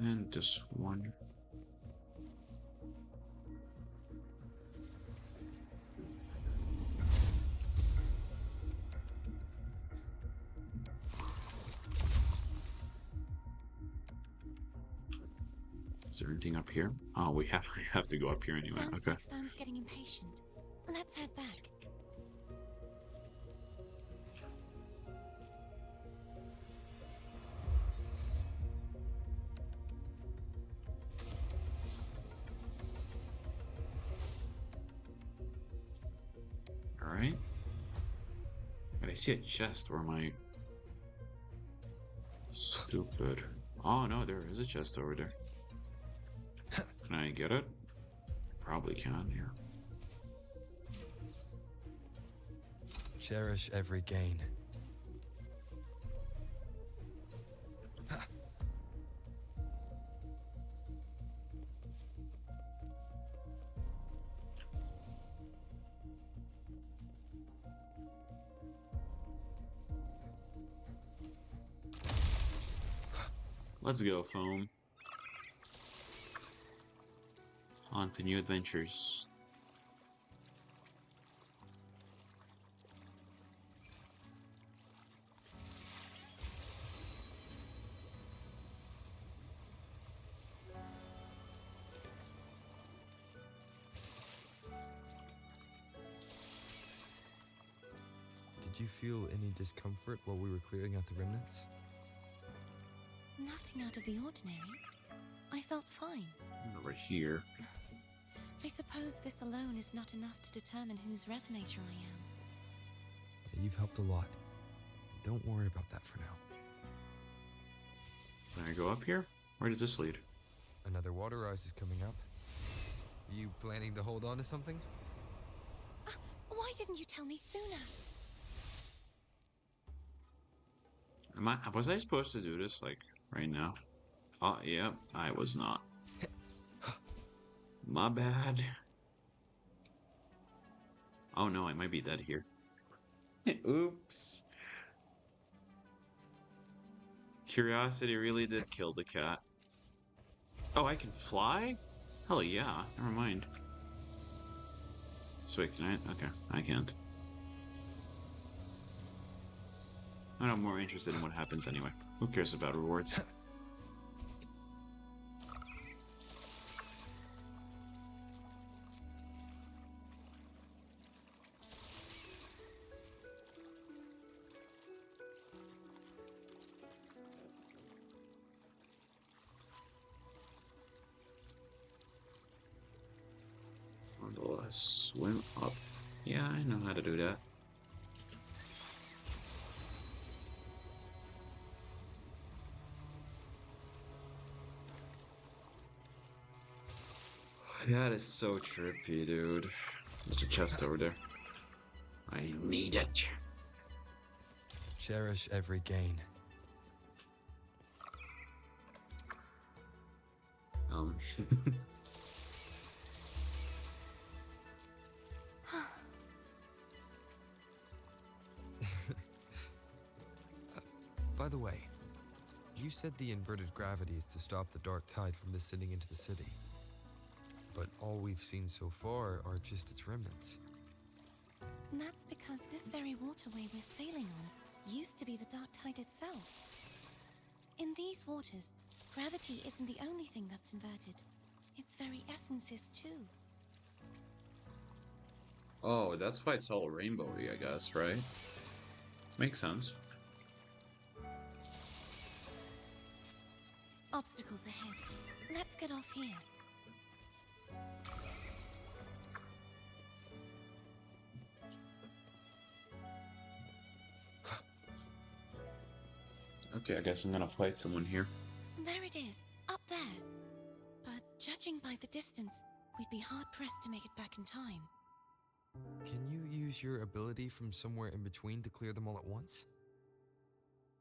A: And this one. Is there anything up here? Oh, we have to go up here anyway.
E: Sounds
A: Okay.
E: like Foam's getting impatient. Let's head back.
A: All right. But I see a chest. Where am I Stupid. Oh no, there is a chest over there. Can I get it? Probably can, yeah.
B: Cherish every gain.
A: Let's go, Foam. On to new adventures.
B: Did you feel any discomfort while we were clearing out the remnants?
E: Nothing out of the ordinary. I felt fine.
A: Over here.
E: I suppose this alone is not enough to determine whose resonator I am.
B: Yeah, you've helped a lot. Don't worry about that for now.
A: Can I go up here? Where does this lead?
B: Another water rise is coming up. You planning to hold on to something?
E: Why didn't you tell me sooner?
A: Was I supposed to do this, like, right now? Oh, yeah, I was not. My bad. Oh no, I might be dead here. Oops. Curiosity really did kill the cat. Oh, I can fly? Hell yeah, never mind. So wait, can I? Okay, I can't. I'm more interested in what happens anyway. Who cares about rewards? Swim up. Yeah, I know how to do that. That is so trippy, dude. There's a chest over there. I need it.
B: Cherish every gain. By the way, you said the inverted gravity is to stop the dark tide from descending into the city. But all we've seen so far are just its remnants.
E: And that's because this very waterway we're sailing on used to be the dark tide itself. In these waters, gravity isn't the only thing that's inverted. Its very essence is too.
A: Oh, that's why it's all rainbowy, I guess, right? Makes sense.
E: Obstacles ahead. Let's get off here.
A: Okay, I guess I'm gonna fight someone here.
E: There it is, up there. But judging by the distance, we'd be hard-pressed to make it back in time.
B: Can you use your ability from somewhere in between to clear them all at once?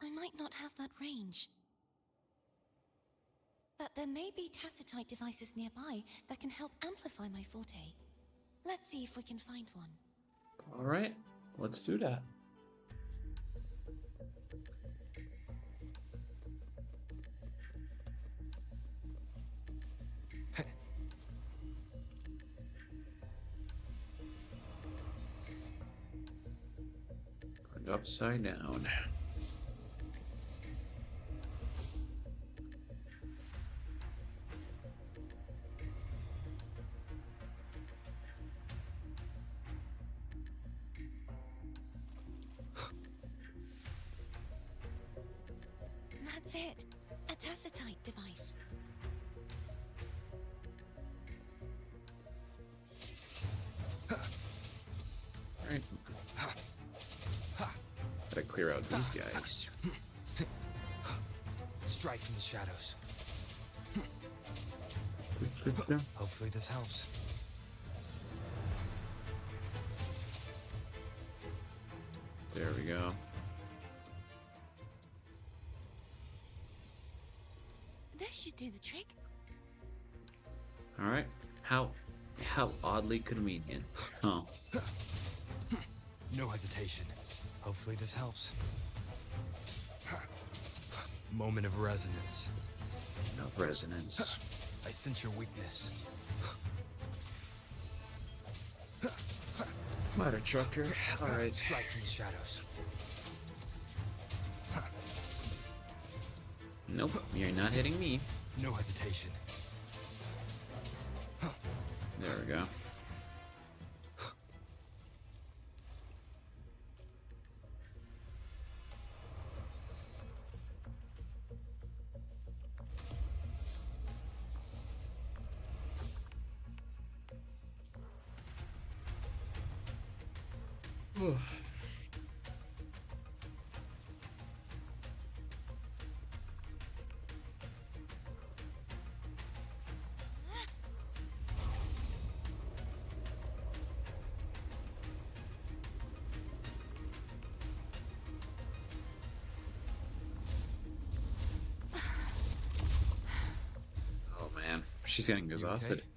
E: I might not have that range. But there may be tacitite devices nearby that can help amplify my forte. Let's see if we can find one.
A: Alright, let's do that. Upside down.
E: That's it. A tacitite device.
A: Alright. Gotta clear out these guys.
B: Strike from the shadows. Hopefully this helps.
A: There we go.
E: This should do the trick.
A: All right. How oddly convenient. Huh.
B: No hesitation. Hopefully this helps. Moment of resonance.
A: No resonance.
B: I sense your weakness.
A: Miter trucker. All right.
B: Strike from the shadows.
A: Nope, you're not hitting me.
B: No hesitation.
A: There we go. Oh man, she's getting
B: You
A: exhausted.
B: okay?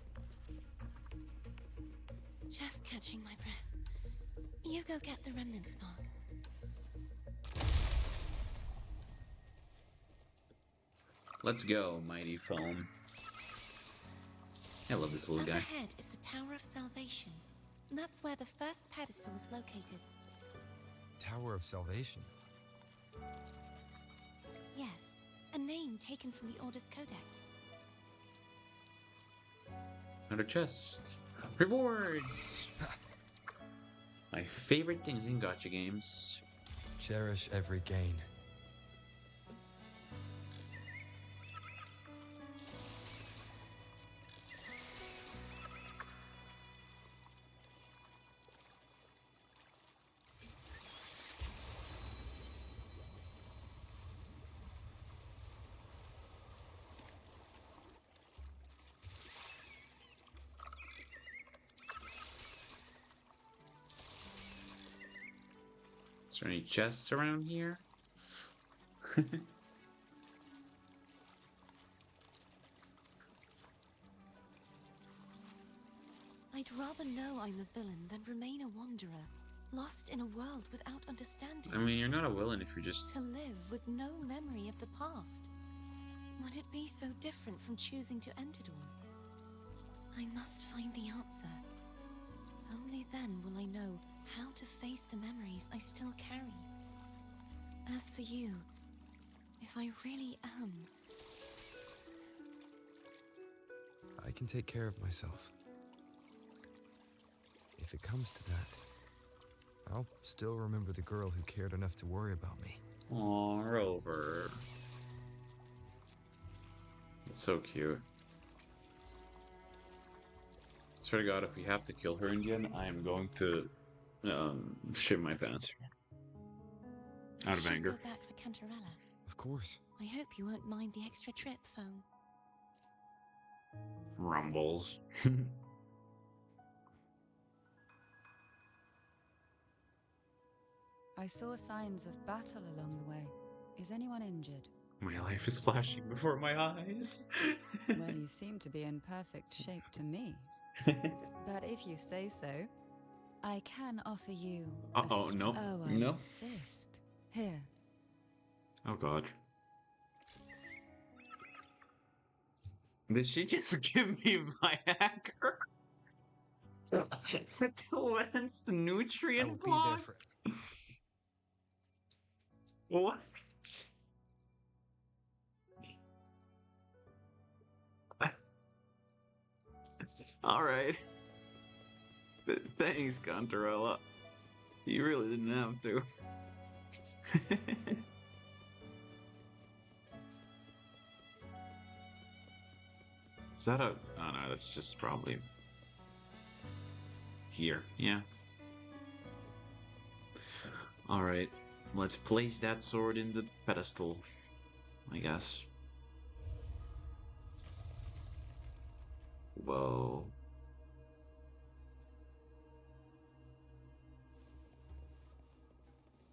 E: Just catching my breath. You go get the remnant spark.
A: Let's go, mighty foam. I love this little
E: Up
A: guy.
E: ahead is the Tower of Salvation. That's where the first pedestal is located.
B: Tower of Salvation.
E: Yes, a name taken from the Order's Codex.
A: Another chest. Rewards! My favorite things in gacha games.
B: Cherish every gain.
A: Is there any chests around here?
E: I'd rather know I'm a villain than remain a wanderer, lost in a world without understanding.
A: I mean, you're not a villain if you're just...
E: To live with no memory of the past. Would it be so different from choosing to end it all? I must find the answer. Only then will I know how to face the memories I still carry. As for you, if I really am...
B: I can take care of myself. If it comes to that, I'll still remember the girl who cared enough to worry about me.
A: Aw, Rover. It's so cute. Swear to God, if we have to kill her in the end, I am going to shit my pants. Out of
E: Should
A: anger.
E: go back for Cantarella.
B: Of course.
E: I hope you won't mind the extra trip, Foam.
A: Rumbles.
H: I saw signs of battle along the way. Is anyone injured?
A: My life is flashing before my eyes.
H: Well, you seem to be in perfect shape to me. But if you say so, I can offer you.
A: Uh-oh, no.
H: Oh, I
A: No.
H: insist. Here.
A: Oh God. Did she just give me Viagra? With the enhanced
B: I will
A: nutrient
B: be there
A: block?
B: for...
A: What? Alright. Thanks, Contarella. You really didn't have to. Is that a... Oh no, that's just probably... Here, yeah. Alright, let's place that sword in the pedestal, I guess. Whoa.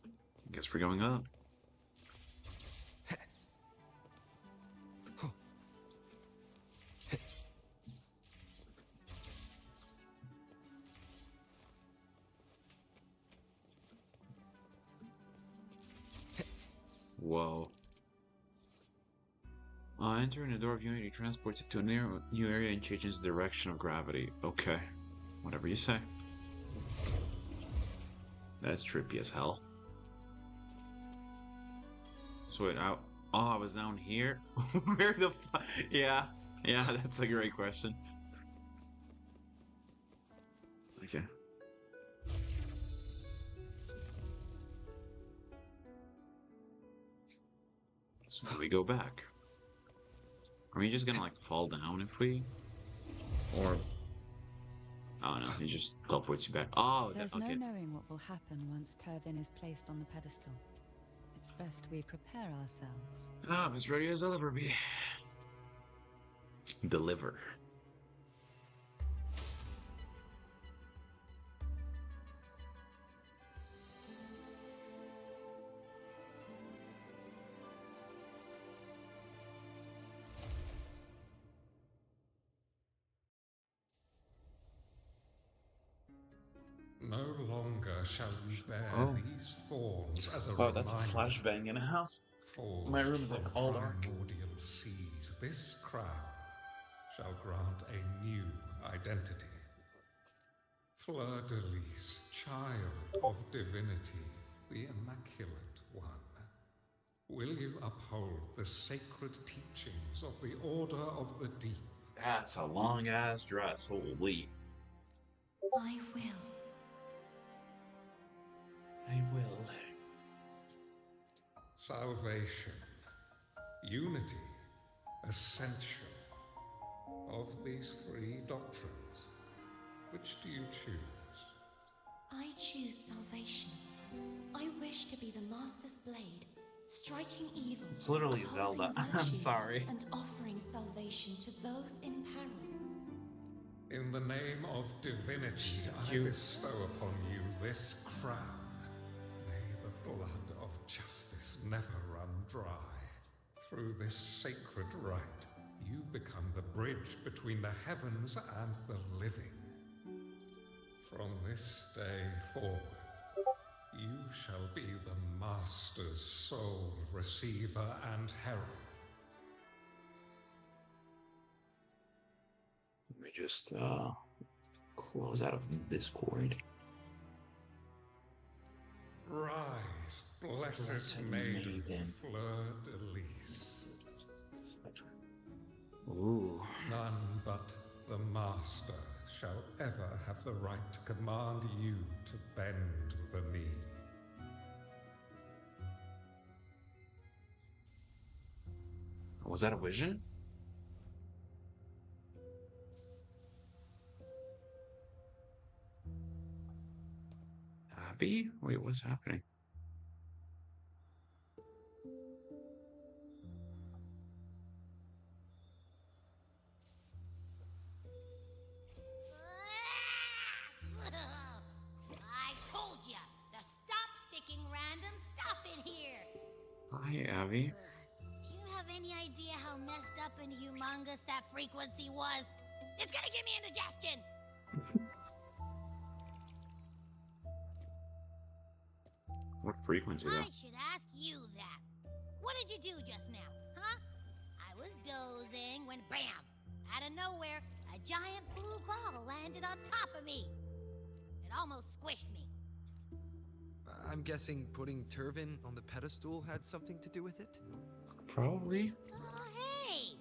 A: I guess we're going up. Whoa. Entering the door of Unity transports you to a new area and changes the direction of gravity. Okay. Whatever you say. That's trippy as hell. So wait, I was down here? Where the fuck? Yeah, that's a great question. Okay. So do we go back? Are we just gonna like fall down if we? Or oh no, he just teleports you back. Oh,
H: There's
A: okay.
H: no knowing what will happen once Turvin is placed on the pedestal. It's best we prepare ourselves.
A: I'm as ready as I'll ever be. Deliver.
I: No longer shall you bear
A: Oh.
I: these thorns as a
A: Oh,
I: reminder.
A: that's a flashbang and a half.
I: Forged
A: My room is like
I: from
A: all dark.
I: primordial seas, this crown shall grant a new identity. Fleur de Lis, child of divinity, the Immaculate One. Will you uphold the sacred teachings of the Order of the Deep?
A: That's a long ass dress. Holy.
E: I will.
A: I will.
I: Salvation, unity, ascension. Of these three doctrines, which do you choose?
E: I choose salvation. I wish to be the Master's blade, striking evil.
A: It's literally
E: upholding
A: Zelda. I'm
E: virtue,
A: sorry.
E: And offering salvation to those in peril.
I: In the name of divinity,
A: So
I: I
A: cute.
I: bestow upon you this crown. May the blood of justice never run dry. Through this sacred rite, you become the bridge between the heavens and the living. From this day forward, you shall be the Master's sole receiver and herald.
A: Let me just close out of Discord.
I: Rise, blessed
A: Blessed
I: maiden,
A: maiden.
I: Fleur de Lis.
A: Ooh.
I: None but the Master shall ever have the right to command you to bend the knee.
A: Was that a vision? Abby? Wait, what's happening?
C: I told ya to stop sticking random stuff in here.
A: Hi, Abby.
C: Do you have any idea how messed up and humongous that frequency was? It's gonna give me indigestion.
A: What frequency, though?
C: I should ask you that. What did you do just now, huh? I was dozing when bam! Out of nowhere, a giant blue ball landed on top of me. It almost squished me.
B: I'm guessing putting Turvin on the pedestal had something to do with it?
A: Probably.
C: Oh, hey!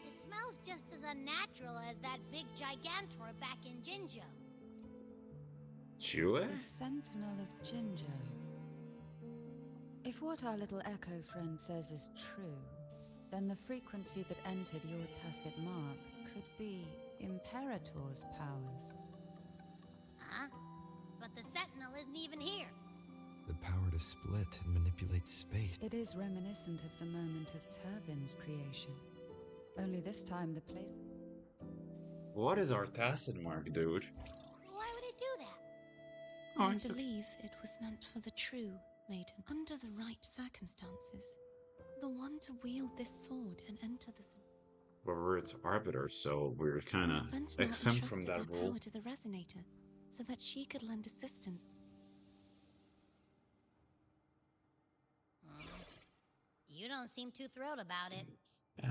C: It smells just as unnatural as that big gigantor back in Jinjo.
A: Chue?
H: The Sentinel of Jinjo. If what our little Echo friend says is true, then the frequency that entered your tacit mark could be Imperator's powers.
C: Huh? But the Sentinel isn't even here.
B: The power to split and manipulate space.
H: It is reminiscent of the moment of Turvin's creation. Only this time the place...
A: What is our tacit mark, dude?
C: Why would it do that?
A: Oh,
E: I
A: it's okay.
E: believe it was meant for the true maiden, under the right circumstances. The one to wield this sword and enter the...
A: But we're its arbiter, so we're kind
E: The
A: of
E: Sentinel
A: exempt from
E: entrusted
A: that
E: that
A: rule.
E: power to the Resonator, so that she could lend assistance.
C: You don't seem too thrilled about it.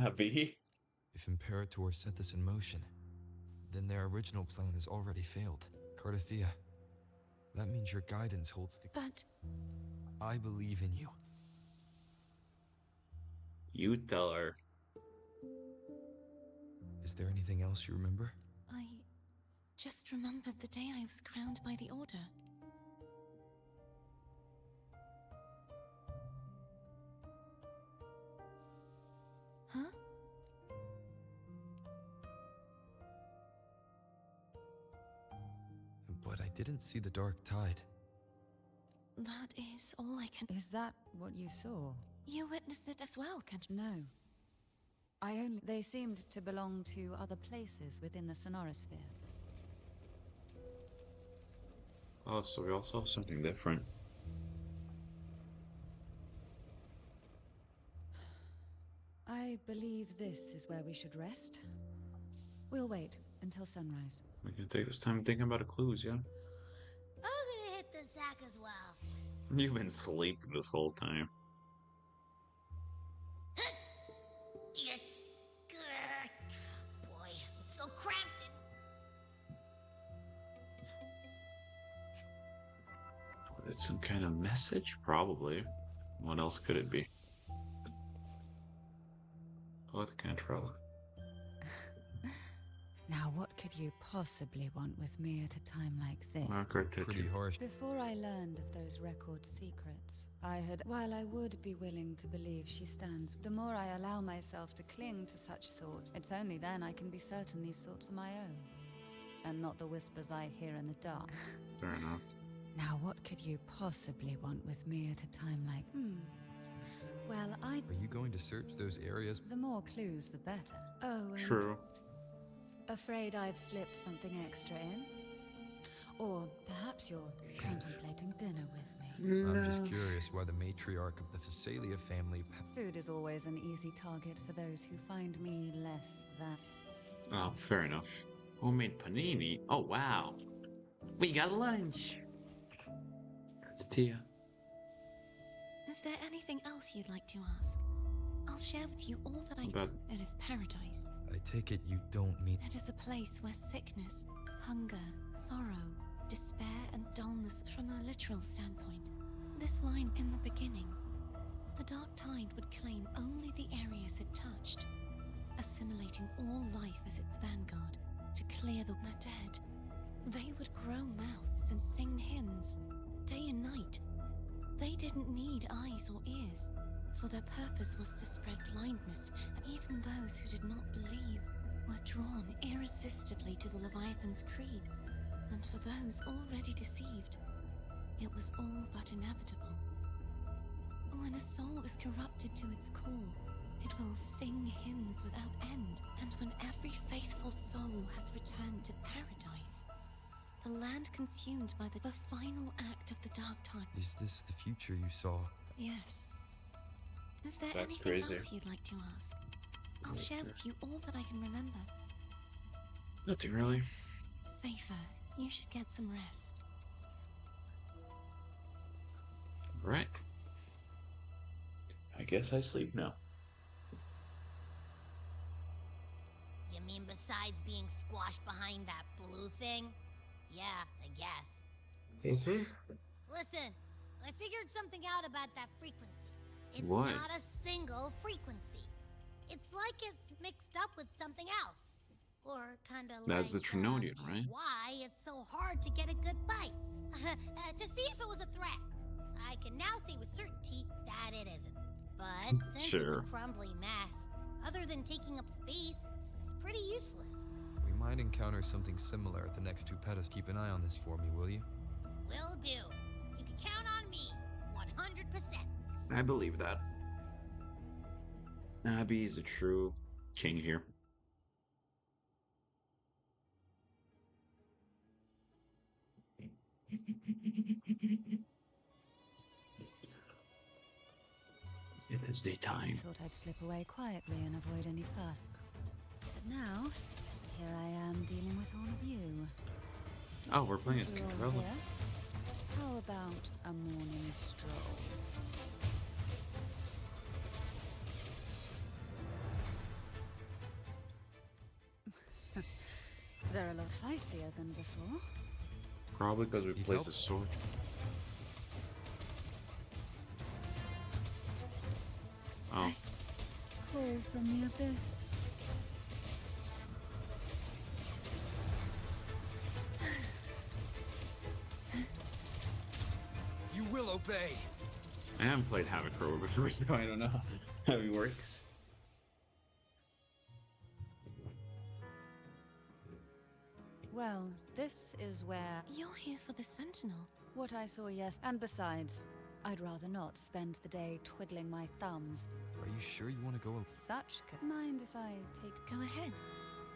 A: Abby?
B: If Imperator set this in motion, then their original plan has already failed. Cardathea, that means your guidance holds the...
E: But
B: I believe in you.
A: You tell her.
B: Is there anything else you remember?
E: I just remembered the day I was crowned by the Order. Huh?
B: But I didn't see the dark tide.
E: That is all I can...
H: Is that what you saw?
E: You witnessed it as well, can't you?
H: No. I only... They seemed to belong to other places within the Sonorosphere.
A: Oh, so we all saw something different.
H: I believe this is where we should rest. We'll wait until sunrise.
A: We can take this time thinking about the clues, yeah?
C: I'm gonna hit the sack as well.
A: You've been sleeping this whole time.
C: Boy, it's so cramped.
A: It's some kind of message? Probably. What else could it be? Oh, the control.
H: Now, what could you possibly want with me at a time like this?
B: Pretty harsh.
H: Before I learned of those record secrets, while I would be willing to believe she stands, the more I allow myself to cling to such thoughts, it's only then I can be certain these thoughts are my own, and not the whispers I hear in the dark.
A: Fair enough.
H: Now, what could you possibly want with me at a time like... Well,
B: Are you going to search those areas?
H: The more clues, the better. Oh, and...
A: True.
H: Afraid I've slipped something extra in? Or perhaps you're contemplating dinner with me.
B: I'm just curious why the matriarch of the Phasalia family...
H: Food is always an easy target for those who find me less than...
A: Oh, fair enough. Homemade panini? Oh, wow. We got lunch. Tia.
E: Is there anything else you'd like to ask? I'll share with you all that I...
A: But-
E: It is paradise.
B: I take it you don't mean...
E: It is a place where sickness, hunger, sorrow, despair, and dullness from a literal standpoint. This line in the beginning. The dark tide would claim only the areas it touched, assimilating all life as its vanguard to clear the dead. They would grow mouths and sing hymns, day and night. They didn't need eyes or ears, for their purpose was to spread blindness, and even those who did not believe were drawn irresistibly to the Leviathan's creed. And for those already deceived, it was all but inevitable. When a soul is corrupted to its core, it will sing hymns without end, and when every faithful soul has returned to paradise, the land consumed by the final act of the dark tide.
B: Is this the future you saw?
E: Yes. Is there
A: That's
E: anything
A: crazy.
E: else you'd like to ask? I'll share with you all that I can remember.
A: Nothing really.
E: It's safer. You should get some rest.
A: Right. I guess I sleep now.
C: You mean besides being squashed behind that blue thing? Yeah, I guess.
A: Mm-hmm.
C: Listen, I figured something out about that frequency. It's
A: What?
C: not a single frequency. It's like it's mixed up with something else. Or kinda like...
A: That's the Trinodian,
C: which is
A: right?
C: why it's so hard to get a good bite. To see if it was a threat. I can now say with certainty that it isn't. But since it's
A: Sure.
C: a crumbly mess, other than taking up space, it's pretty useless.
B: We might encounter something similar at the next two pedals. Keep an eye on this for me, will you?
C: Will do. You can count on me. 100%.
A: I believe that. Abby is a true king here. It is
H: I
A: daytime.
H: thought I'd slip away quietly and avoid any fuss. But now, here I am dealing with all of you.
A: Oh, we're playing
H: Since
A: as
H: you're all
A: Controller.
H: here, how about a morning stroll? They're a lot feistier than before.
A: Probably because we
B: Need
A: played
B: help?
A: the sword. Oh,
H: Call from the abyss.
B: You will obey.
A: I haven't played Havoc Road before, so I don't know how he works.
H: Well, this is where
E: You're here for the Sentinel.
H: what I saw, yes. And besides, I'd rather not spend the day twiddling my thumbs.
B: Are you sure you want to go?
H: Such mind if I take.
E: Go ahead.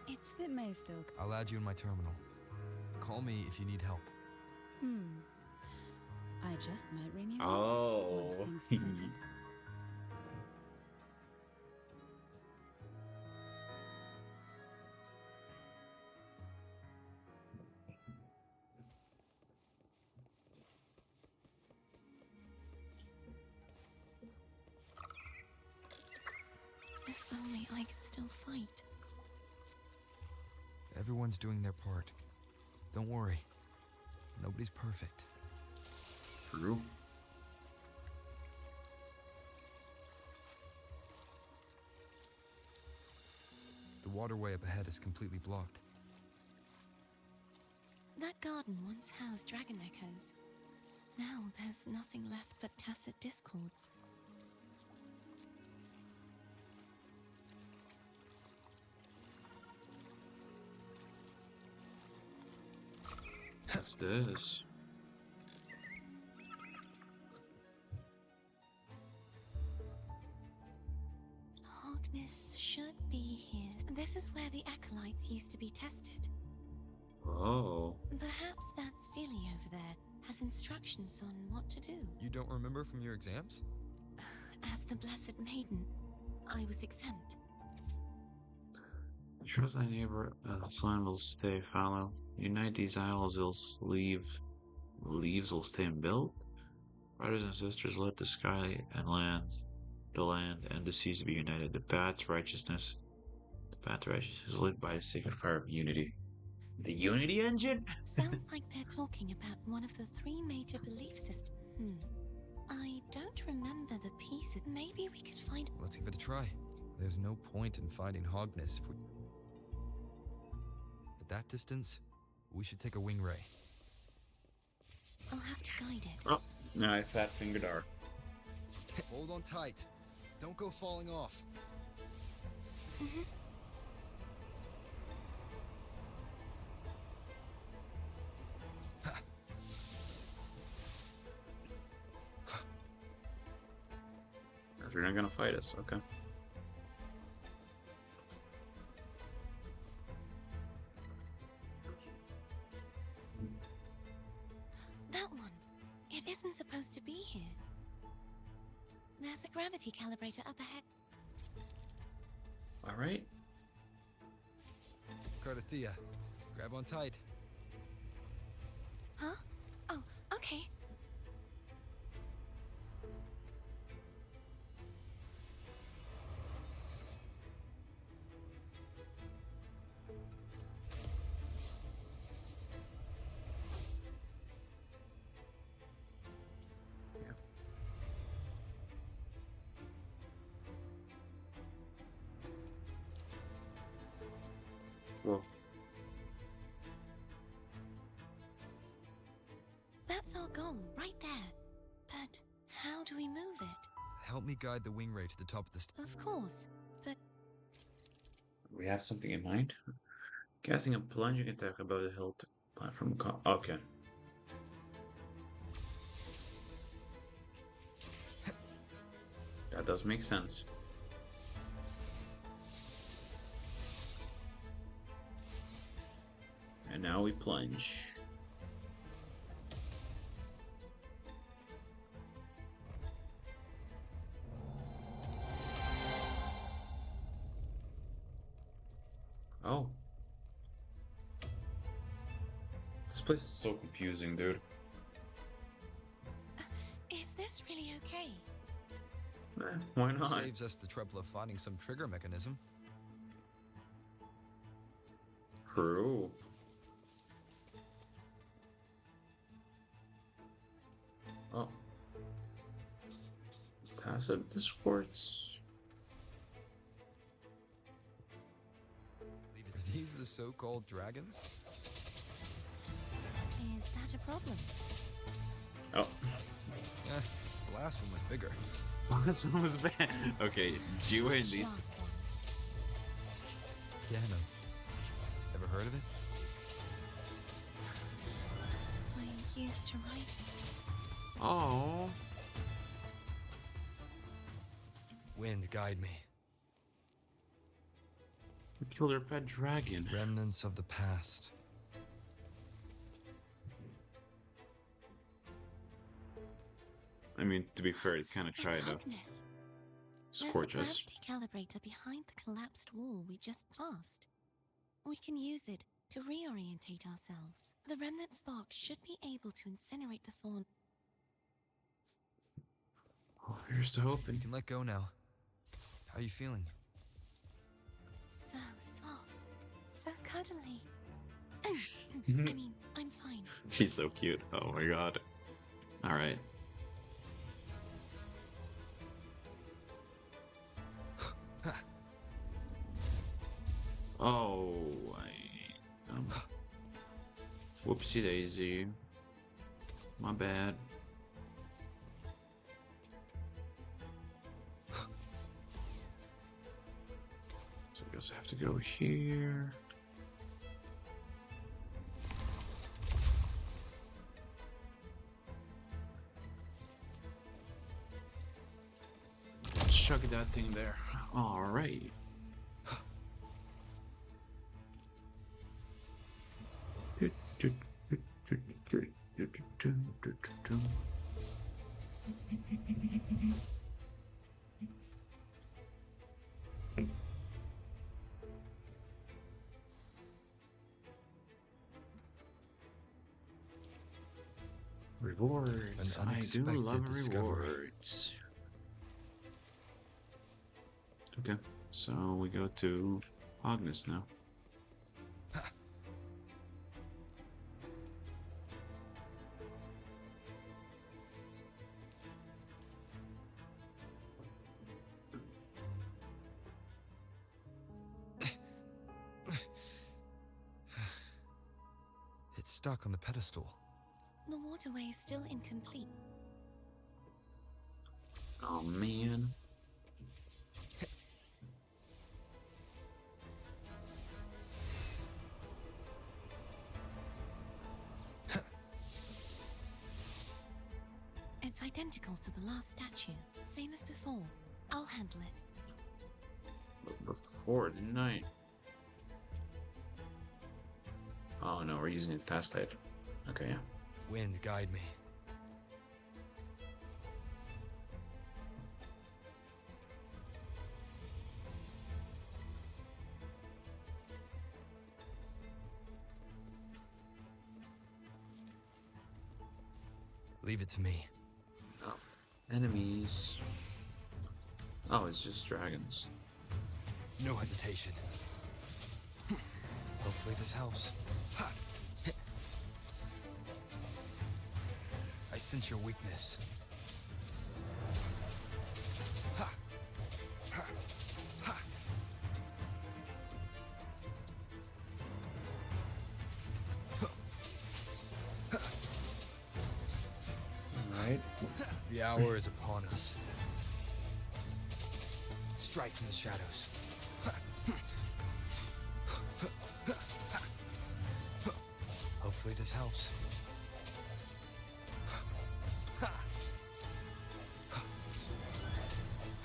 H: It may still.
B: I'll add you in my terminal. Call me if you need help.
H: I just might ring you up
A: Oh.
H: once things are settled.
E: If only I could still fight.
B: Everyone's doing their part. Don't worry. Nobody's perfect.
A: True.
B: The waterway up ahead is completely blocked.
E: That garden once housed dragon echoes. Now there's nothing left but tacit discords.
A: What's this?
E: Harkness should be here. This is where the acolytes used to be tested.
A: Oh.
E: Perhaps that Steely over there has instructions on what to do.
B: You don't remember from your exams?
E: As the Blessed Maiden, I was exempt.
A: Trust thy neighbor, slime will stay fallow. Unite these isles, leaves will stay and build. Brothers and sisters, let the sky and the land and the seas be united. The path to righteousness is lit by the sacred fire of unity. The Unity Engine?
E: Sounds like they're talking about one of the three major belief systems. I don't remember the pieces. Maybe we could find.
B: Let's give it a try. There's no point in finding Hogness if we... At that distance, we should take a wing ray.
E: I'll have to guide it.
A: Oh, no, I fat fingered R.
B: Hold on tight. Don't go falling off.
A: If you're not gonna fight us, okay.
E: That one. It isn't supposed to be here. There's a gravity calibrator up ahead.
A: Alright.
B: Cardathea, grab on tight.
E: Huh? Oh, okay.
A: Well,
E: That's our goal, right there. But how do we move it?
B: Help me guide the wing ray to the top of the
E: Of course, but
A: we have something in mind. Casting a plunging attack above the hilt from okay. That does make sense. And now we plunge. place is so confusing, dude.
E: Is this really okay?
A: Why not?
B: Saves us the trouble of finding some trigger mechanism.
A: True. Oh. Tacit discords.
B: Are these the so-called dragons?
E: Is that a problem?
A: Oh.
B: The last one was bigger.
A: This one was bad. Okay, Jiwa and
E: Which
A: these.
E: last one?
B: Ganon. Ever heard of it?
E: I used to write.
A: Oh.
B: Wind, guide me.
A: We killed our pet dragon.
B: Remnants of the past.
A: I mean, to be fair, it kind of tried
E: It's
A: to
E: Agnes.
A: scorch
E: There's a
A: us.
E: gravity calibrator behind the collapsed wall we just passed. We can use it to reorientate ourselves. The remnant spark should be able to incinerate the thorn.
A: Oh, here's to
B: You
A: hoping.
B: can let go now. How are you feeling?
E: So soft, so cuddly. I mean, I'm fine.
A: She's so cute. Oh my god. Alright. Oh, whoopsie daisy. My bad. So I guess I have to go here. Chuck that thing there. All right. Rewards.
B: An
A: I do
B: unexpected
A: love
B: discovery.
A: rewards. Okay, so we go to Agnes now.
B: It's stuck on the pedestal.
E: The waterway is still incomplete.
A: Oh man.
E: It's identical to the last statue, same as before. I'll handle it.
A: But before night. Oh no, we're using it past that. Okay, yeah.
B: Wind, guide me. Leave it to me.
A: Oh. Enemies. Oh, it's just dragons.
B: No hesitation. Hopefully this helps. I sense your weakness.
A: Alright.
B: The hour is upon us. Strike from the shadows. Hopefully this helps.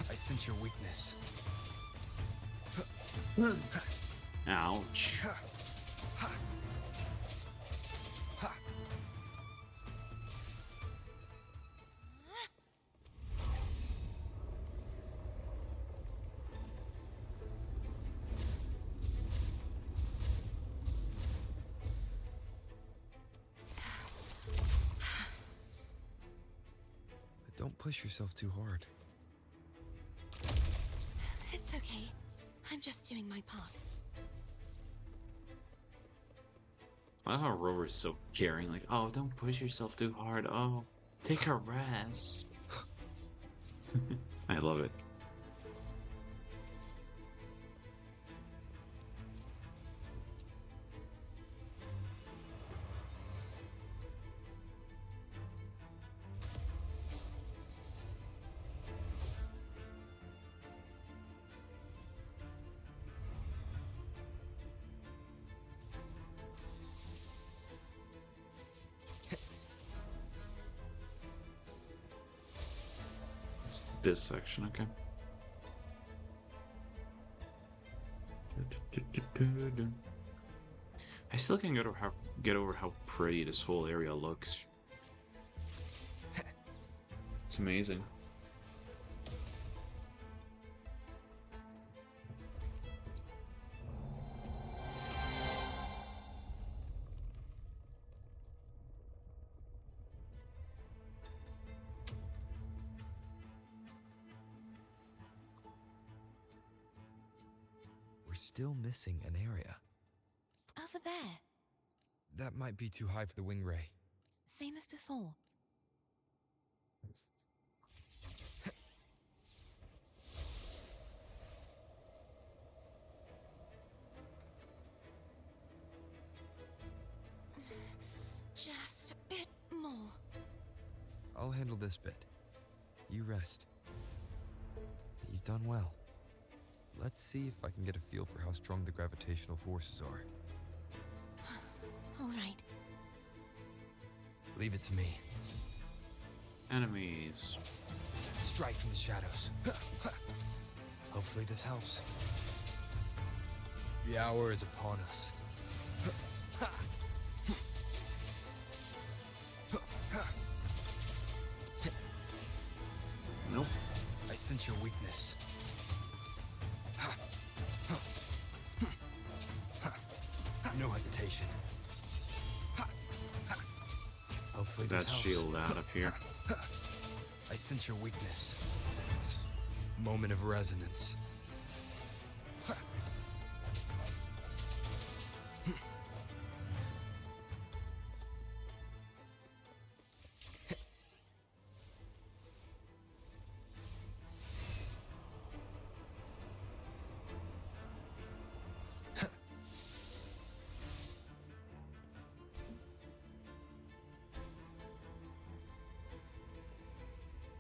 B: I sense your weakness.
A: Ouch.
B: Don't push yourself too hard.
E: It's okay. I'm just doing my part.
A: I love how Rover's so caring, like, oh, don't push yourself too hard. Oh, take a rest. I love it. It's this section, okay. I still can't get over how pretty this whole area looks. It's amazing.
B: We're still missing an area.
E: Over there.
B: That might be too high for the wing ray.
E: Same as before. Just a bit more.
B: I'll handle this bit. You rest. You've done well. Let's see if I can get a feel for how strong the gravitational forces are.
E: All right.
B: Leave it to me.
A: Enemies.
B: Strike from the shadows. Hopefully this helps. The hour is upon us.
A: Nope.
B: I sense your weakness. No hesitation. Hopefully this
A: That
B: helps.
A: shield out of here.
B: I sense your weakness. Moment of resonance.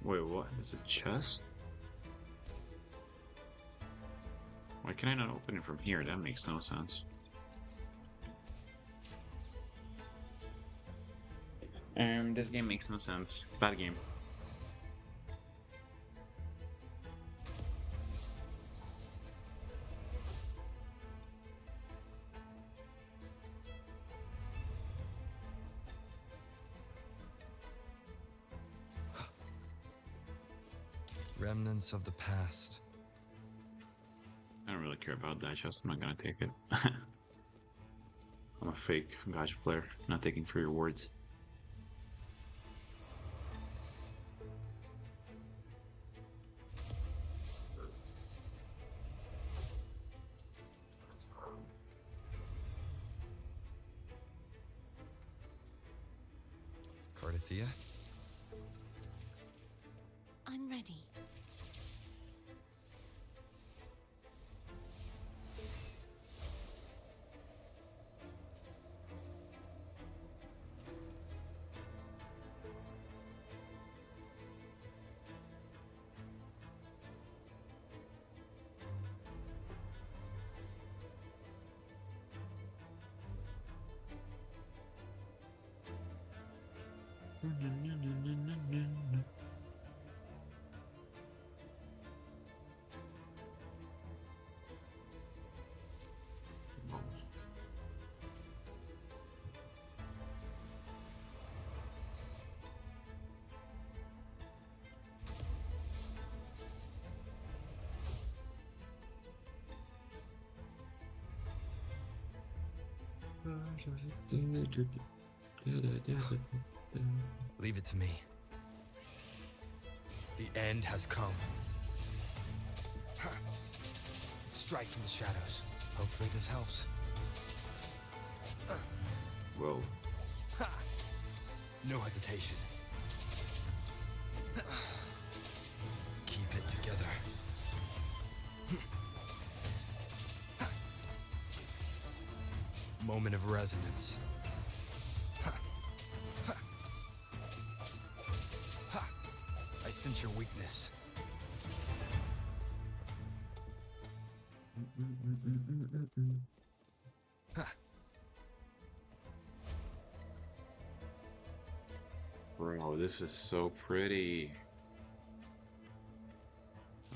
A: Wait, what? Is it chest? Why can I not open it from here? That makes no sense. This game makes no sense. Bad game.
B: Remnants of the past.
A: I don't really care about that chest. I'm not gonna take it. I'm a fake gacha player. Not taking for your words.
B: Cardathea?
E: I'm ready.
B: Leave it to me. The end has come. Strike from the shadows. Hopefully this helps.
A: Whoa.
B: No hesitation. Keep it together. Moment of resonance. I sense your weakness.
A: Bro, this is so pretty.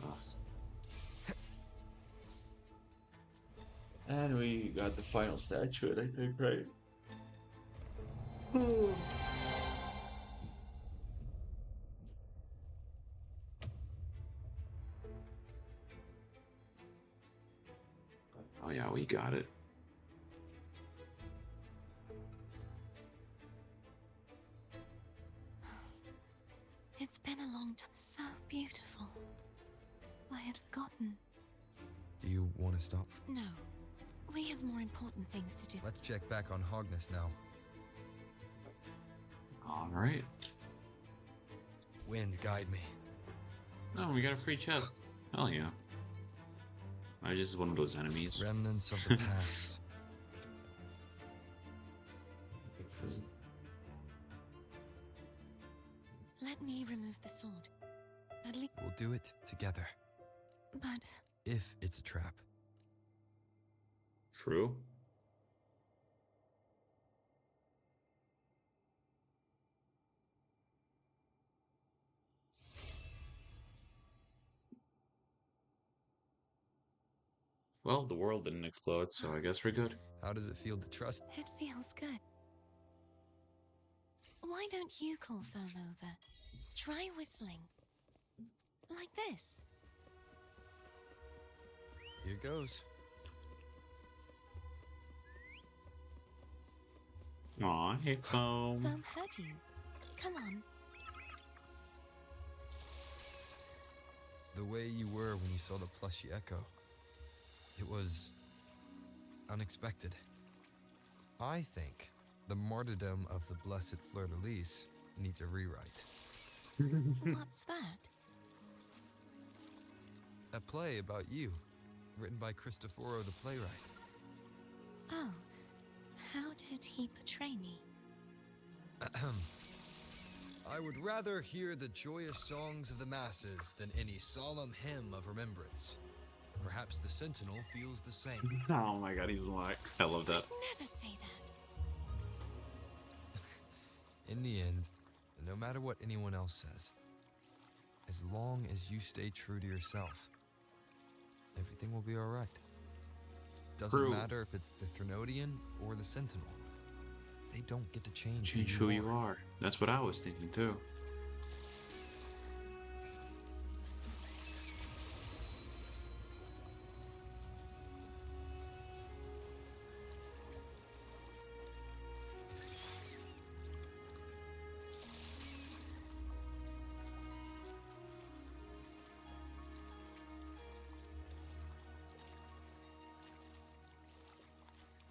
A: Ugh. And we got the final statue, I think, right? Oh yeah, we got it.
E: It's been a long time. So beautiful. I had forgotten.
B: Do you want to stop?
E: No. We have more important things to do.
B: Let's check back on Hogness now.
A: All right.
B: Wind, guide me.
A: Oh, we got a free chest. Hell yeah. I just one of those enemies.
B: Remnants of the past.
E: Let me remove the sword. At least.
B: We'll do it together.
E: But
B: If it's a trap.
A: True. Well, the world didn't explode, so I guess we're good.
B: How does it feel to trust?
E: it feels good. Why don't you call Foam over? Try whistling. Like this.
B: Here goes.
A: Aw, hey, Foam.
E: Foam heard you. Come on.
B: The way you were when you saw the plushy echo. It was unexpected. I think the martyrdom of the blessed fleur-de-lis needs a rewrite.
E: What's that?
B: A play about you, written by Cristoforo the playwright.
E: Oh, how did he portray me?
B: I would rather hear the joyous songs of the masses than any solemn hymn of remembrance. Perhaps the Sentinel feels the same.
A: Oh my god, he's black. I love that.
E: Never say that.
B: In the end, no matter what anyone else says, as long as you stay true to yourself, everything will be alright. Doesn't
A: True.
B: matter if it's the Threnodian or the Sentinel. They don't get to change
A: Change who you are. That's what I was thinking too.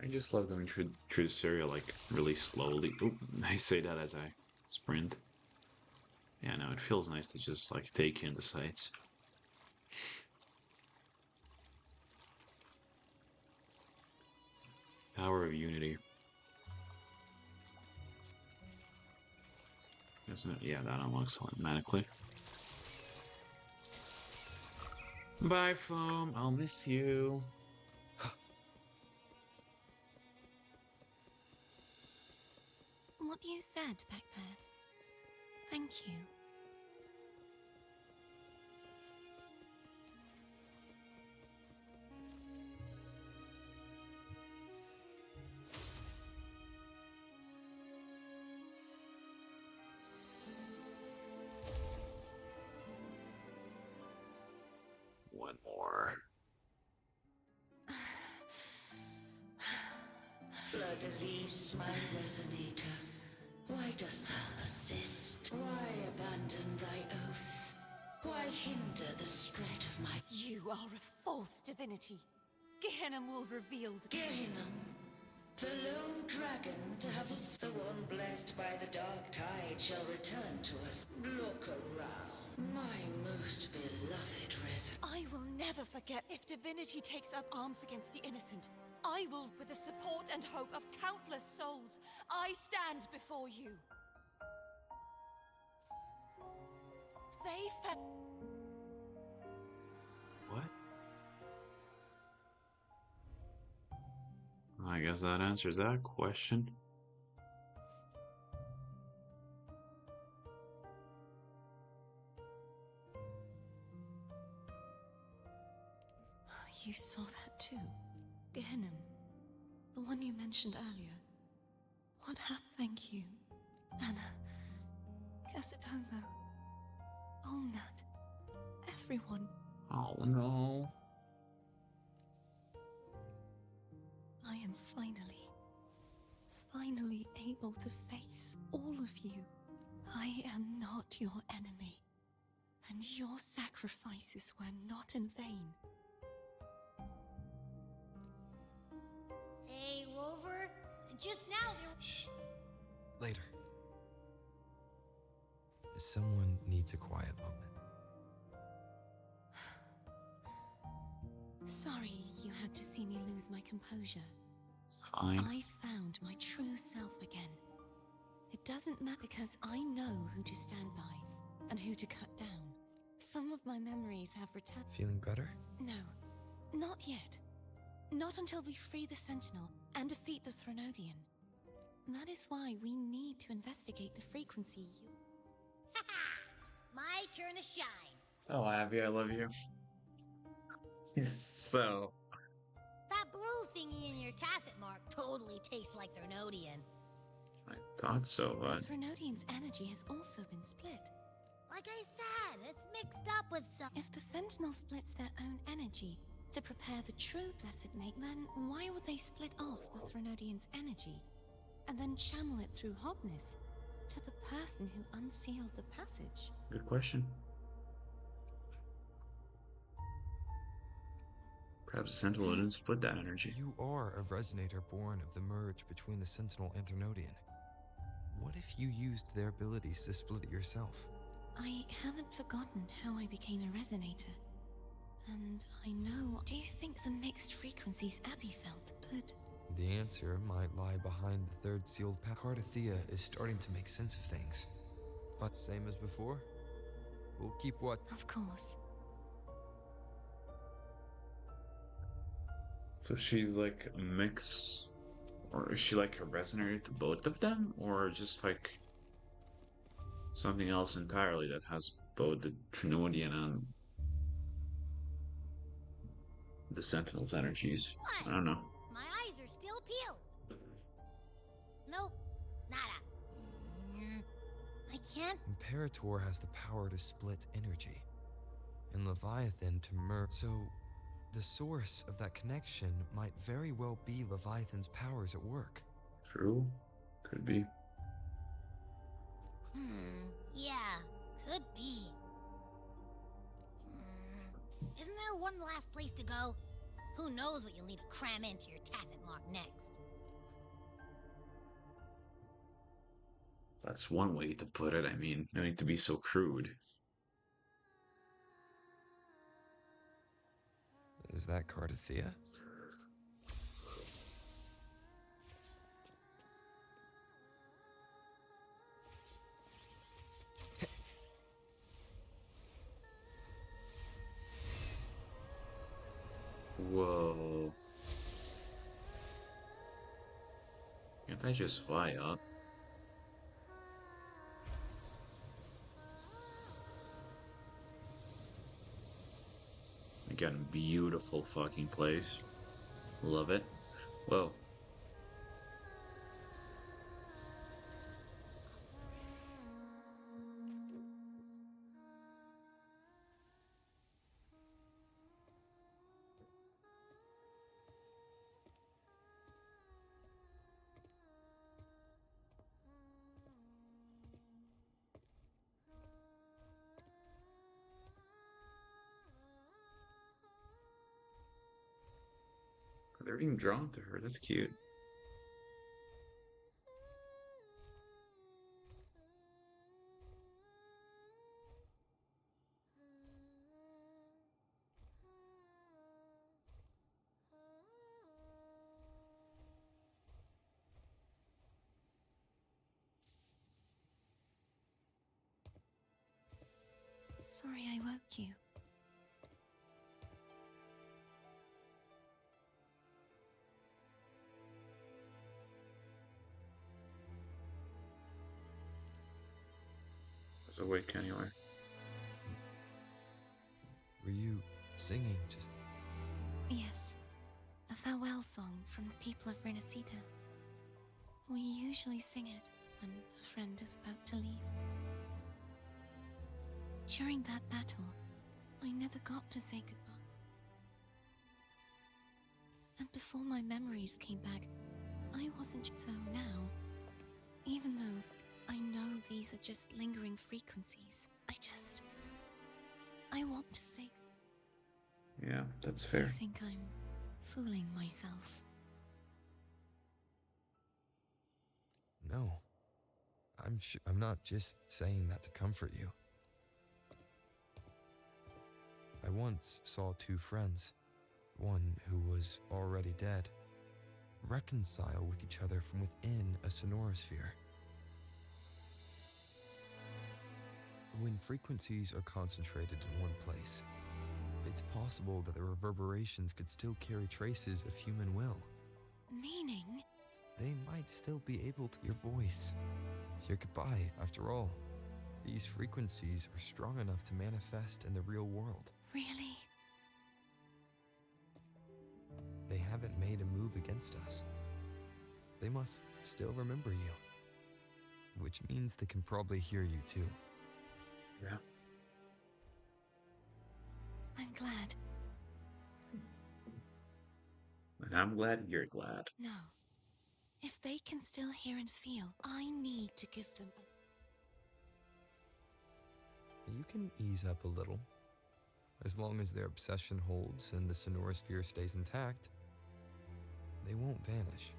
A: I just love going through the cereal like really slowly. Oop, I say that as I sprint. Yeah, no, it feels nice to just like take in the sights. Power of Unity. Isn't it? Yeah, that unlocks automatically. Bye, Foam. I'll miss you.
E: What you said back there. Thank you.
A: One more.
J: Fleur-de-lis, my resonator, why dost thou persist? Why abandon thy oath? Why hinder the spread of my
E: You are a false divinity. Gehenna will reveal the
J: Gehenna? The lone dragon to have the one blessed by the dark tide shall return to us. Look around, my most beloved resident.
E: I will never forget if divinity takes up arms against the innocent. I will, with the support and hope of countless souls, I stand before you. They fed.
A: What? I guess that answers that question.
E: You saw that too? Gehenna, the one you mentioned earlier. What happened? Thank you. Anna. Yasutomo. Olnat. Everyone.
A: Oh no.
E: I am finally able to face all of you. I am not your enemy, and your sacrifices were not in vain.
C: Hey, Rover. Just now there.
B: Shh. Later. Someone needs a quiet moment.
E: Sorry you had to see me lose my composure.
A: It's fine.
E: I found my true self again. It doesn't matter because I know who to stand by and who to cut down. Some of my memories have returned.
B: Feeling better?
E: No, not yet. Not until we free the Sentinel and defeat the Threnodian. That is why we need to investigate the frequency you...
C: My turn to shine.
A: Oh, Abby, I love you. So,
C: That blue thingy in your tacit mark totally tastes like Threnodian.
A: I thought so, but
E: The Threnodian's energy has also been split.
C: Like I said, it's mixed up with some.
E: If the Sentinel splits their own energy to prepare the true Blessed Mate, then why would they split off the Threnodian's energy and then channel it through Hognis to the person who unsealed the passage?
A: good question. Perhaps the Sentinel didn't split that energy.
B: You are a resonator born of the merge between the Sentinel and Threnodian. What if you used their abilities to split it yourself?
E: I haven't forgotten how I became a resonator. And I know... Do you think the mixed frequencies Abby felt? But
B: The answer might lie behind the third sealed path. Cardathea is starting to make sense of things. But same as before, we'll keep what...
E: of course.
A: So she's like a mix, or is she like a resonator to both of them, or just like something else entirely that has both the Trinodian and the Sentinel's energies?
C: What?
A: I don't know.
C: My eyes are still peeled. Nope, nada. I can't.
B: Imperator has the power to split energy, and Leviathan to merge. So, the source of that connection might very well be Leviathan's powers at work.
A: True. Could be.
C: Yeah, could be. Isn't there one last place to go? Who knows what you'll need to cram into your tacit mark next?
A: That's one way to put it. I mean, no need to be so crude.
B: Is that Cardathea?
A: Whoa. Can't I just fly up? Again, beautiful fucking place. Love it. Whoa. They're being drawn to her. That's cute.
E: Sorry I woke you.
A: I was awake anyway.
B: Were you singing just...
E: Yes, a farewell song from the people of Renacita. We usually sing it when a friend is about to leave. During that battle, I never got to say goodbye. And before my memories came back, I wasn't so now. Even though I know these are just lingering frequencies, I want to say...
A: Yeah, that's
E: I
A: fair.
E: think I'm fooling myself.
B: No. I'm not just saying that to comfort you. I once saw two friends, one who was already dead, reconcile with each other from within a sonorosphere. When frequencies are concentrated in one place, it's possible that the reverberations could still carry traces of human will.
E: Meaning?
B: They might still be able to hear your voice, your goodbye. After all, these frequencies are strong enough to manifest in the real world.
E: Really?
B: They haven't made a move against us. They must still remember you. Which means they can probably hear you too.
A: Yeah.
E: I'm glad.
A: And I'm glad you're glad.
E: No. If they can still hear and feel, I need to give them...
B: You can ease up a little. As long as their obsession holds and the sonorosphere stays intact, they won't vanish.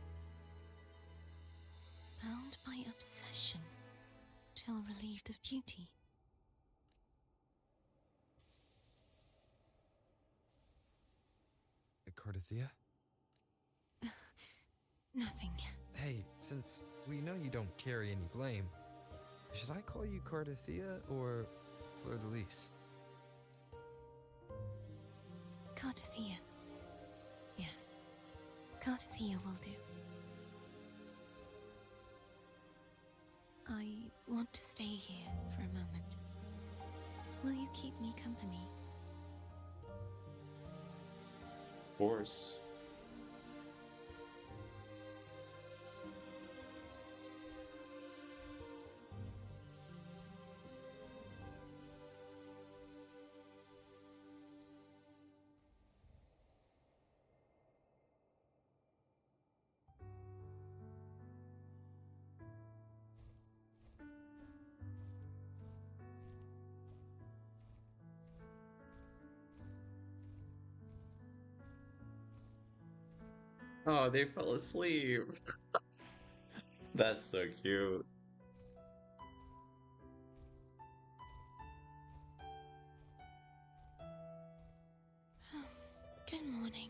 E: Bound by obsession, till relieved of duty.
B: Cardathia?
E: Nothing.
B: Hey, since we know you don't carry any blame, should I call you Cardathia or Fleur de Lis?
E: Cartathea. Yes. Cartathea will do. I want to stay here for a moment. Will you keep me company?
A: Of course. Oh, they fell asleep. That's so cute.
E: Good morning.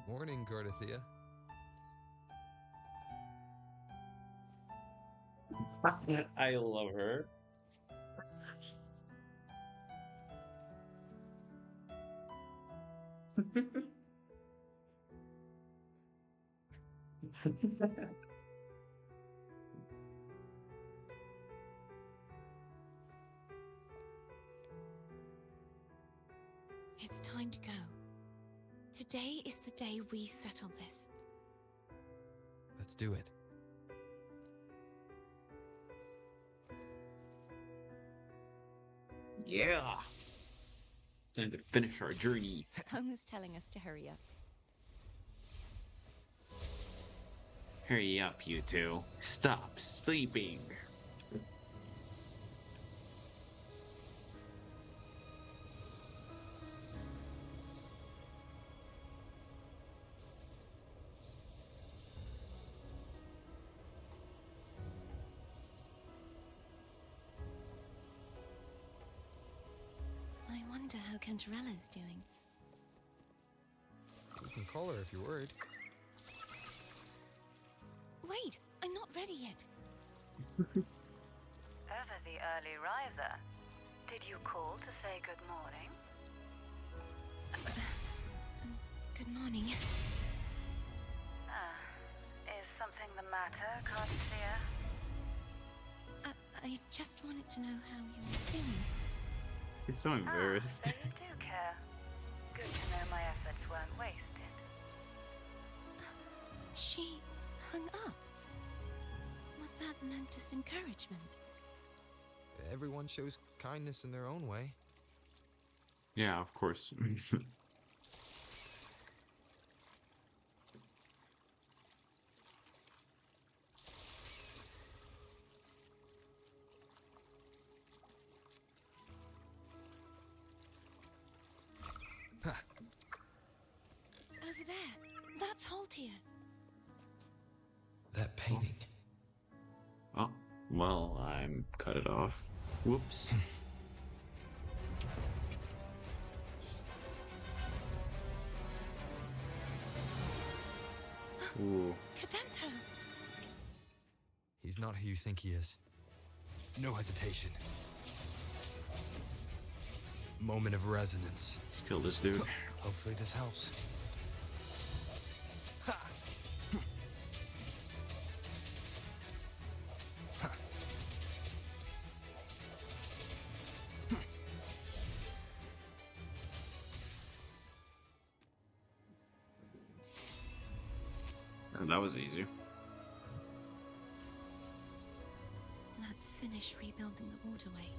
B: Morning, Cardathia.
A: I love her.
E: It's time to go. Today is the day we settle this.
B: Let's do it.
A: Yeah. It's time to finish our journey.
E: Homer's telling us to hurry up.
A: Hurry up, you two. Stop sleeping.
E: I wonder how Cantarella's doing.
B: You can call her if you're worried.
E: Wait, I'm not ready yet.
K: Ever the early riser. Did you call to say good morning?
E: Good morning.
K: Is something the matter, Cartier?
E: I just wanted to know how you were feeling.
A: He's so embarrassed.
K: So you do care. Good to know my efforts weren't wasted.
E: She hung up. Was that meant as encouragement?
B: Everyone shows kindness in their own way.
A: Yeah, of course.
E: Over there. That's Haltier.
B: That painting.
A: Oh, well, I'm cut it off. Whoops. Ooh.
E: Cadento!
B: He's not who you think he is. No hesitation. Moment of resonance.
A: Let's kill this dude.
B: Hopefully this helps.
A: That was easy.
E: Let's finish rebuilding the waterway.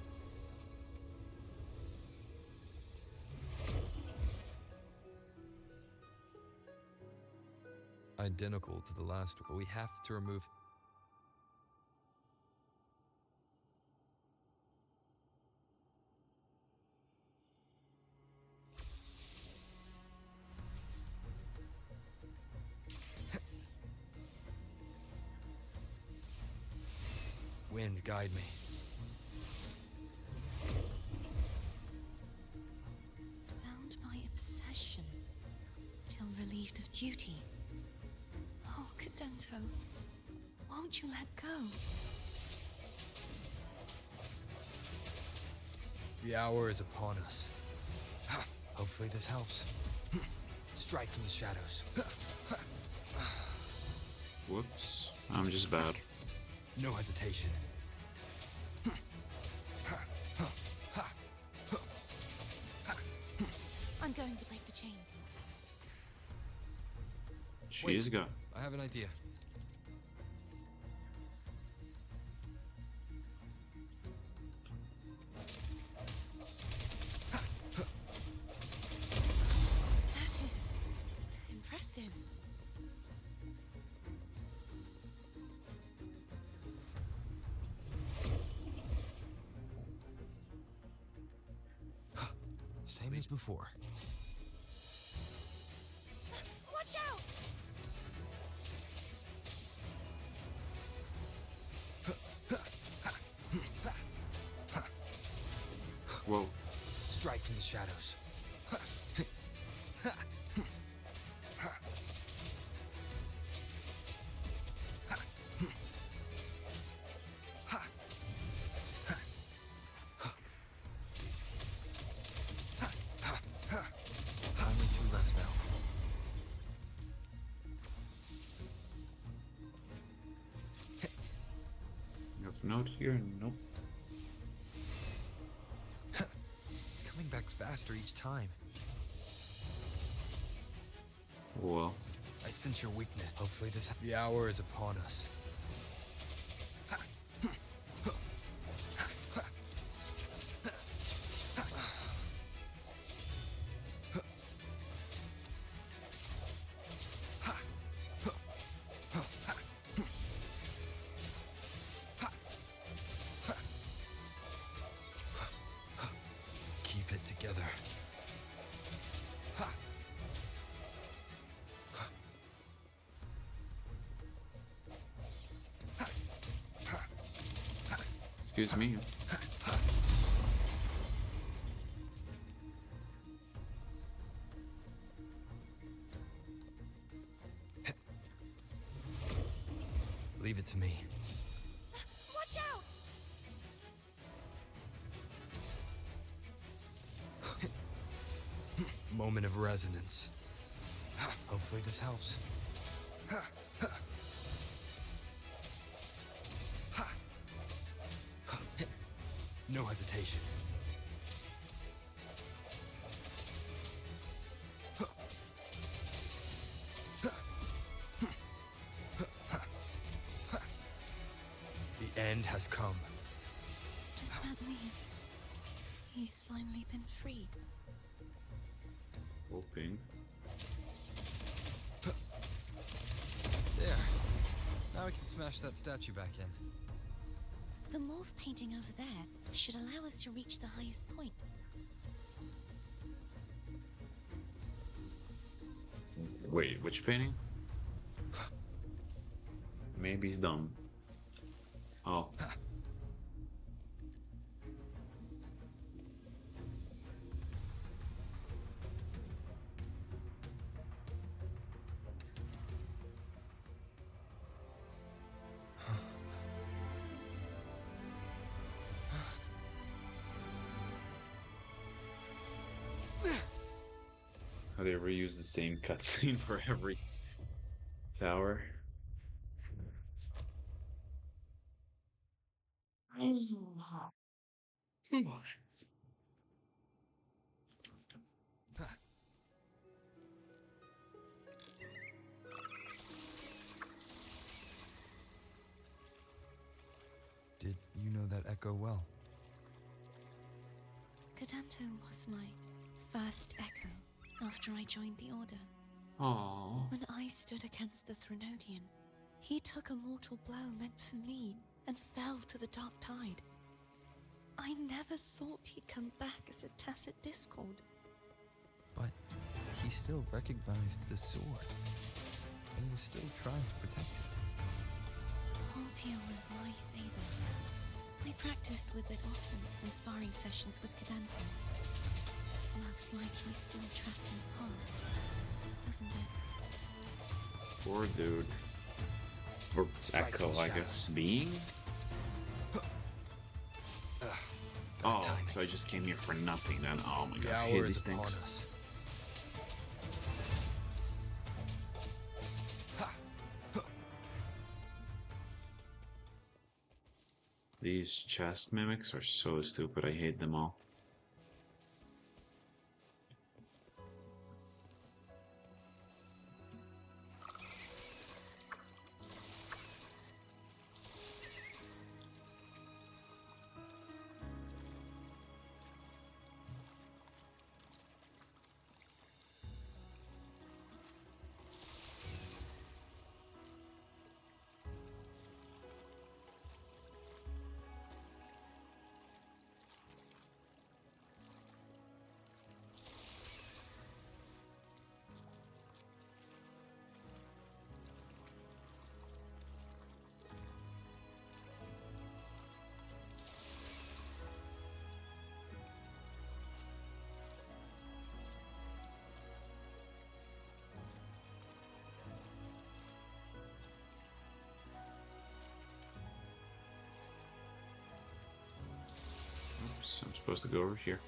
B: Identical to the last, but we have to remove. Wind, guide me.
E: Bound by obsession, till relieved of duty. Oh, Cadento, won't you let go?
B: The hour is upon us. Hopefully this helps. Strike from the shadows.
A: Whoops. I'm just bad.
B: No hesitation.
E: I'm going to break the chains.
A: She
B: Wait.
A: is gone.
B: I have an idea.
E: That is impressive.
B: Same as before.
E: Watch out!
A: Whoa.
B: Strike from the shadows. Only two left now.
A: You have a note here? Nope.
B: It's coming back faster each time.
A: Well.
B: I sense your weakness. Hopefully this. The hour is upon us.
A: Excuse me.
B: Leave it to me.
E: Watch out!
B: Moment of resonance. Hopefully this helps. No hesitation. The end has come.
E: Does that mean he's finally been freed?
A: Hoping.
B: There. Now we can smash that statue back in.
E: The morph painting over there should allow us to reach the highest point.
A: Wait, which painting? Maybe he's dumb. Oh. How they reuse the same cutscene for every tower.
B: Did you know that echo well?
E: Cadanto was my first echo after I joined the Order.
A: Aww.
E: When I stood against the Threnodian, he took a mortal blow meant for me and fell to the dark tide. I never thought he'd come back as a tacit discord.
B: But he still recognized the sword and was still trying to protect it.
E: Haltia was my saber. I practiced with it often in sparring sessions with Cadanto. Looks like he's still trapped in the past, doesn't it?
A: Poor dude. Or Echo, I guess. Being? Oh,
B: timing.
A: so I just came here for nothing then. Oh my god,
B: The
A: I hate
B: hour
A: these
B: is upon
A: things.
B: us.
A: These chest mimics are so stupid, I hate them all. Oops, I'm supposed to go over here.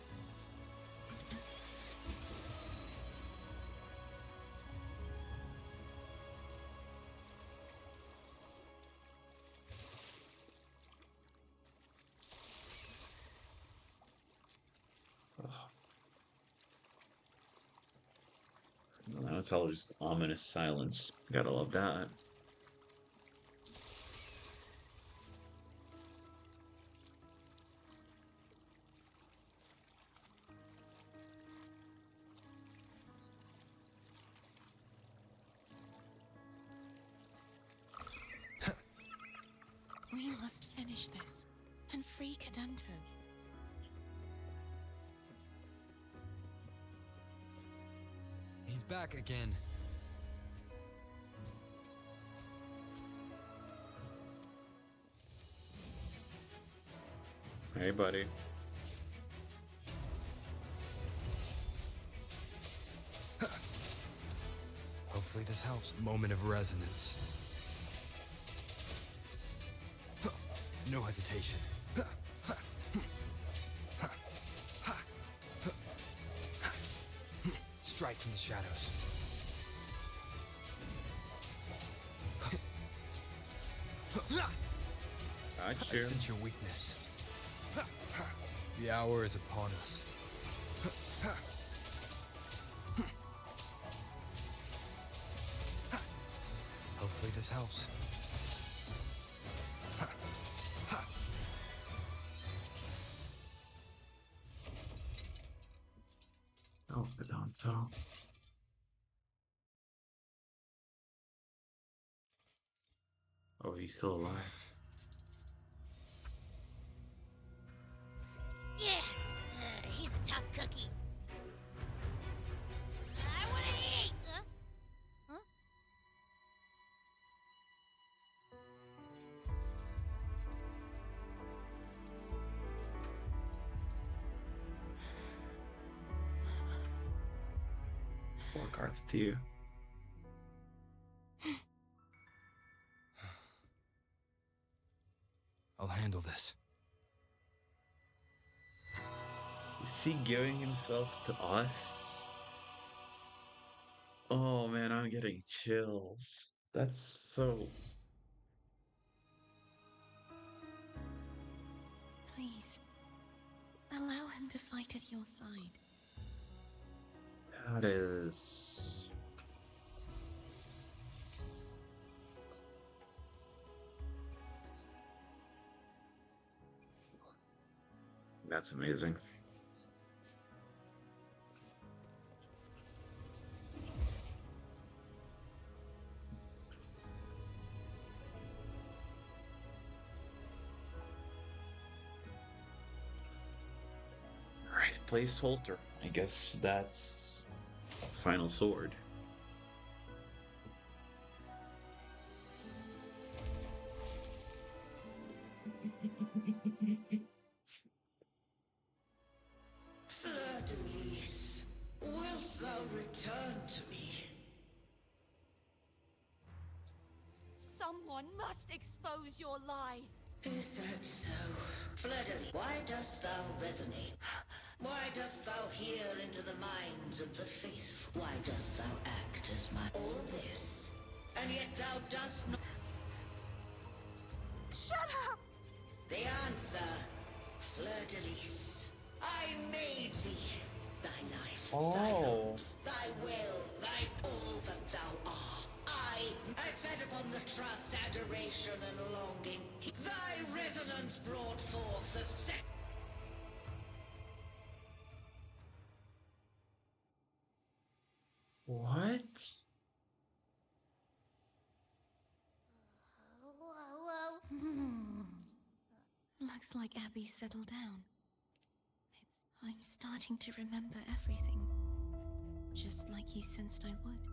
A: Now it's all just ominous silence. Gotta love that.
E: We must finish this and free Cadanto.
B: He's back again.
A: Hey, buddy.
B: Hopefully this helps. Moment of resonance. No hesitation. Strike from the shadows. I
A: Gotcha.
B: sense your weakness. The hour is upon us. Hopefully this helps.
A: Oh, but don't tell. Oh, he's still alive.
C: Yeah, he's a tough cookie. I wanna eat! Huh?
A: Poor Garthia.
B: I'll handle this.
A: Is he giving himself to us? Oh man, I'm getting chills. That's so.
E: Please, allow him to fight at your side.
A: That is. That's amazing. Alright, placeholder. I guess that's final sword.
J: Fleur-de-Lis, wilt thou return to me?
E: Someone must expose your lies.
J: Is that so? Fleur-de-Lis, why dost thou resonate? Why dost thou hear into the minds of the faithful? Why dost thou act as my all this? And yet thou dost not.
E: Shut up!
J: The answer, Fleur-de-Lis. I made thee. Thy life, thy hopes, thy will, thy all that thou art. I fed upon the trust, adoration, and longing. Thy resonance brought forth the second.
A: What?
C: Whoa.
E: Looks like Abby settled down. I'm starting to remember everything. Just like you sensed I would.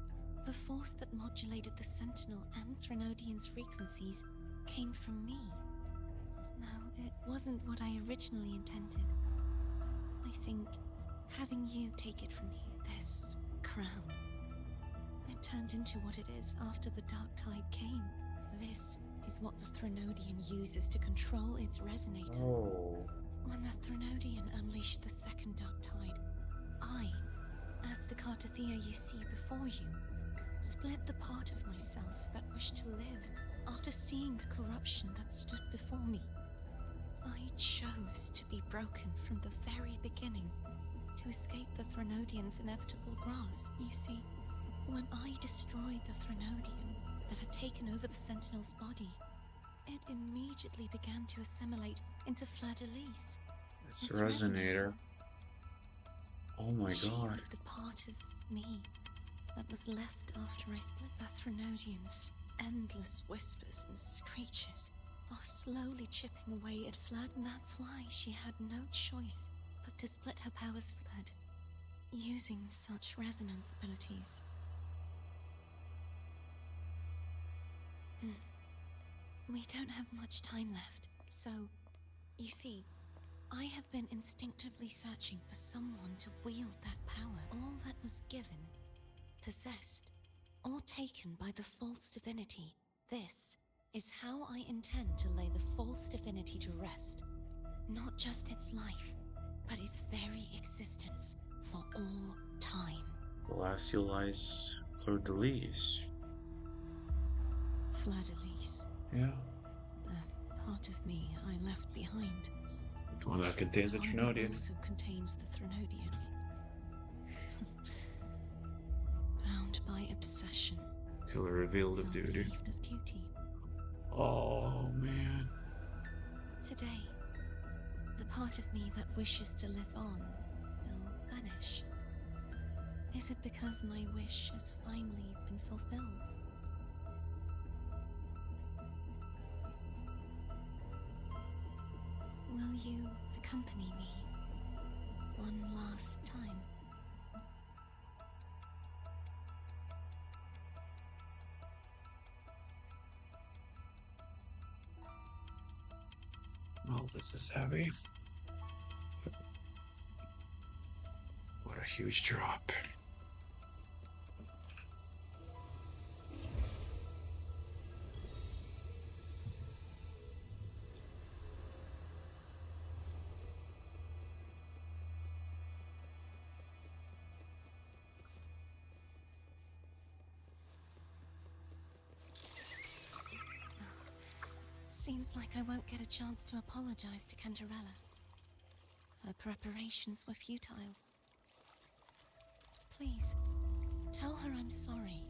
E: The force that modulated the Sentinel and Threnodian's frequencies came from me. No, it wasn't what I originally intended. I think having you take it from here, this crown, it turned into what it is after the Dark Tide came. This is what the Threnodian uses to control its resonator.
A: Oh.
E: When the Threnodian unleashed the second Dark Tide, I, as the Cartathea you see before you, split the part of myself that wished to live after seeing the corruption that stood before me. I chose to be broken from the very beginning, to escape the Threnodian's inevitable grasp. You see, when I destroyed the Threnodian that had taken over the Sentinel's body, it immediately began to assimilate into Fleur-de-Lis.
A: It's a resonator. Oh my
E: She
A: god.
E: was the part of me that was left after I split the Threnodian's endless whispers and screeches are slowly chipping away at Fleur. That's why she had no choice but to split her powers for blood, using such resonance abilities. We don't have much time left, so, you see, I have been instinctively searching for someone to wield that power. All that was given, possessed, or taken by the false divinity. This is how I intend to lay the false divinity to rest. Not just its life, but its very existence for all time.
A: The last seal lies Fleur de Lis.
E: Fleur-de-Lis.
A: Yeah.
E: The part of me I left behind.
A: The one that contains the
E: The one that
A: Trinodian.
E: also contains the Threnodian. Bound by obsession.
A: Till revealed of duty.
E: Relieved of duty.
A: Oh, man.
E: Today, the part of me that wishes to live on will vanish. Is it because my wish has finally been fulfilled? Will you accompany me one last time?
A: Oh, this is heavy. What a huge drop.
E: Seems like I won't get a chance to apologize to Cantarella. Her preparations were futile. Please, tell her I'm sorry.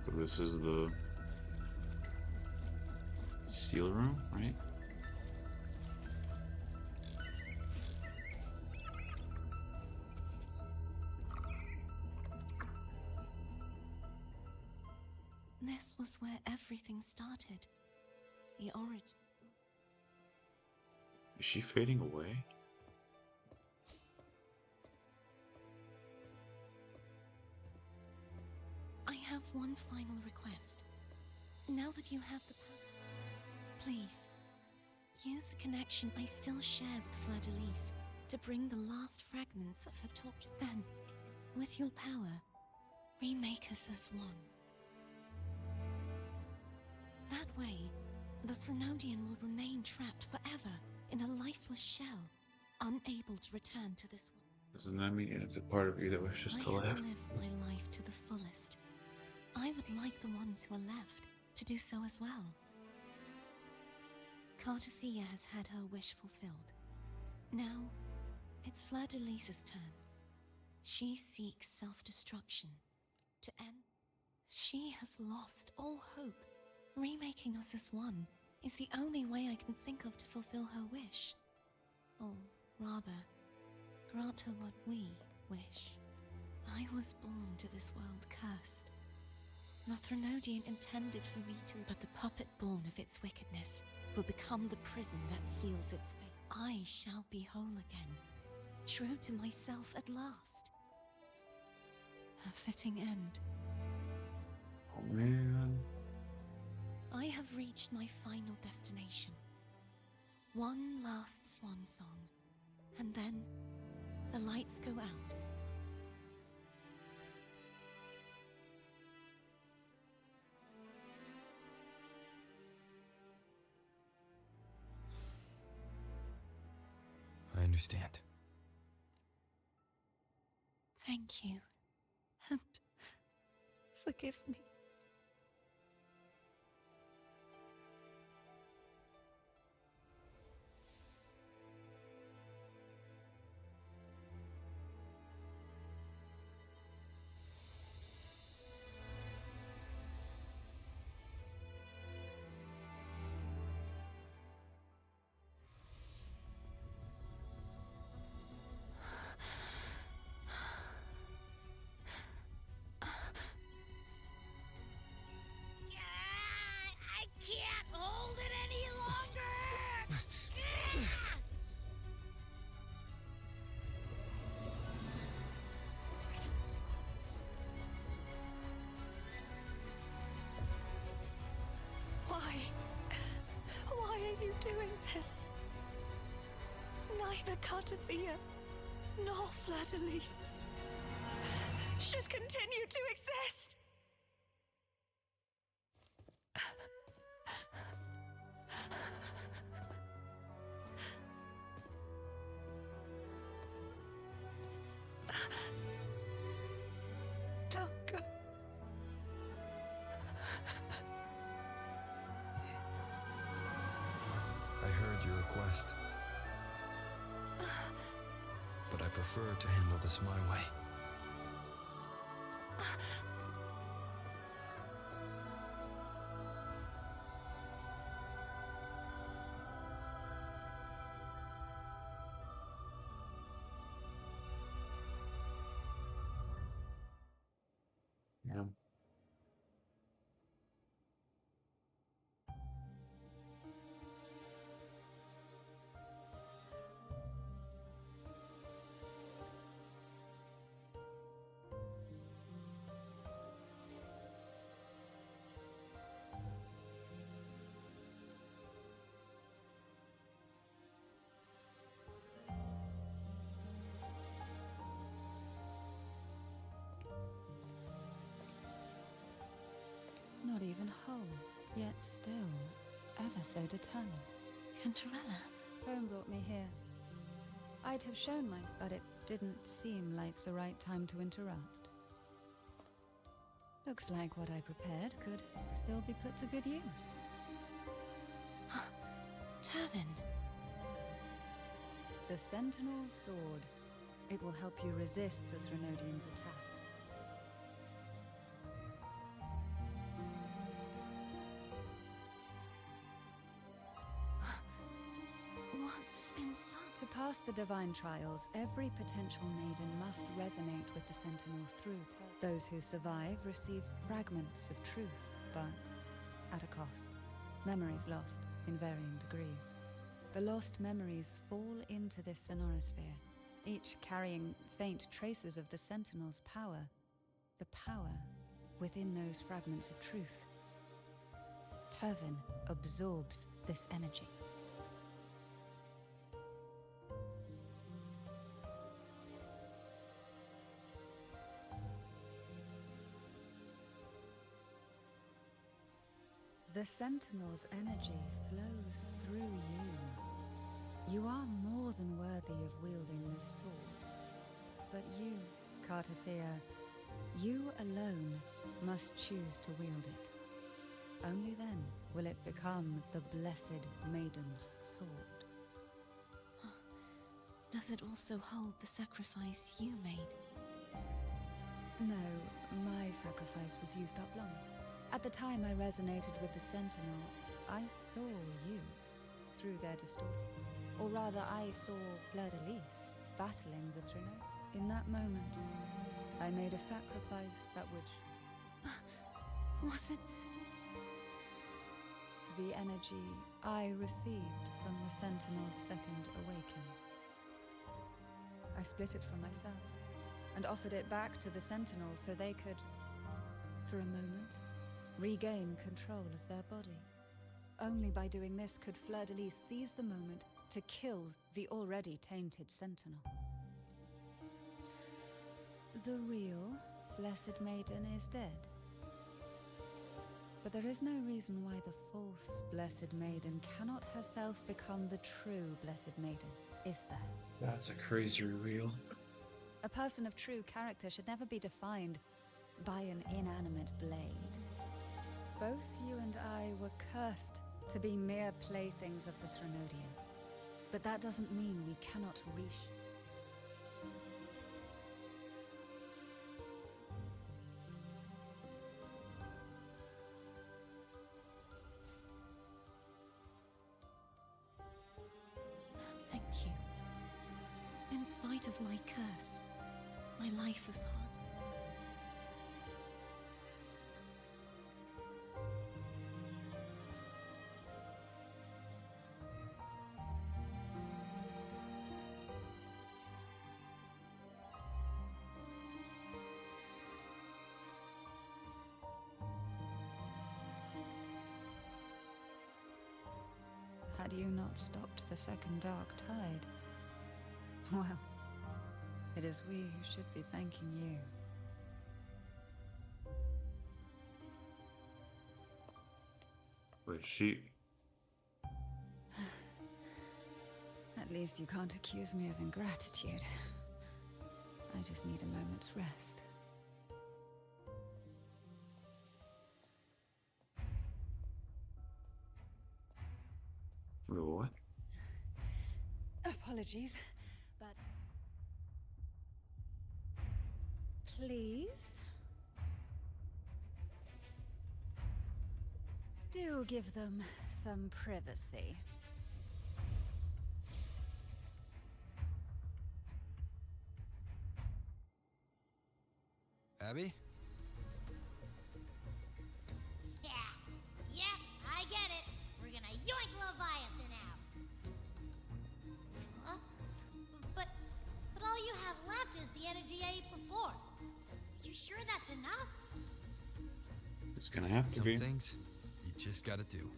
A: So this is the seal room, right?
E: This was where everything started. The origin.
A: Is she fading away?
E: I have one final request. Now that you have the power, please, use the connection I still share with Fleur-de-Lis to bring the last fragments of her torture. Then, with your power, remake us as one. That way, the Threnodian will remain trapped forever in a lifeless shell, unable to return to this world.
A: Doesn't that mean it's a part of you that wishes to
E: I
A: live?
E: have lived my life to the fullest. I would like the ones who are left to do so as well. Cartathea has had her wish fulfilled. Now, it's Fleur-de-Lis's turn. She seeks self-destruction to end. She has lost all hope. Remaking us as one is the only way I can think of to fulfill her wish. Or rather, grant her what we wish. I was born to this world cursed. The Threnodian intended for me to, but the puppet born of its wickedness will become the prison that seals its fate. I shall be whole again, true to myself at last. A fitting end.
A: Oh man.
E: I have reached my final destination. One last swan song, and then the lights go out.
B: I understand.
E: Thank you. And forgive me. doing this. Neither Cartathea nor Fleur-de-Lis should continue to exist. Don't go.
B: I heard your request. But I prefer to handle this my way.
A: Yeah.
H: Not even whole, yet still ever so determined.
E: Cantarella?
H: Phone brought me here. I'd have shown but it didn't seem like the right time to interrupt. Looks like what I prepared could still be put to good use.
E: Turvin.
H: The Sentinel Sword. It will help you resist the Threnodian's attack.
E: What's inside?
H: To pass the divine trials, every potential maiden must resonate with the Sentinel through those who survive receive fragments of truth, but at a cost. Memories lost in varying degrees. The lost memories fall into this sonorosphere, each carrying faint traces of the Sentinel's power, the power within those fragments of truth. Turvin absorbs this energy. The Sentinel's energy flows through you. You are more than worthy of wielding this sword. But you, Cartathea, you alone must choose to wield it. Only then will it become the Blessed Maiden's sword.
E: Does it also hold the sacrifice you made?
H: No, my sacrifice was used up long. At the time I resonated with the Sentinel, I saw you through their distortion. Or rather, I saw Fleur-de-Lis battling the Threnodian. In that moment, I made a sacrifice that would...
E: Was it...
H: The energy I received from the Sentinel's second awakening. I split it from myself, and offered it back to the Sentinels so they could, for a moment, regain control of their body. Only by doing this could Fleur-de-Lis seize the moment to kill the already tainted Sentinel. The real Blessed Maiden is dead. But there is no reason why the false Blessed Maiden cannot herself become the true Blessed Maiden, is there?
A: That's a crazy reveal.
H: A person of true character should never be defined by an inanimate blade. Both you and I were cursed to be mere playthings of the Threnodian. But that doesn't mean we cannot reach.
E: Thank you. In spite of my curse, my life of heart.
H: Had you not stopped the second dark tide? Well, it is we who should be thanking you.
A: Wait, she...
H: At least you can't accuse me of ingratitude. I just need a moment's rest.
A: Wait, what?
H: Apologies, but... Please? Do give them some privacy.
B: Abby?
C: Yeah, I get it. We're gonna yoink Leviathan out. Huh? But all you have left is the energy I ate before. You sure that's enough?
A: It's gonna have to
B: Some
A: be.
B: things you just gotta do.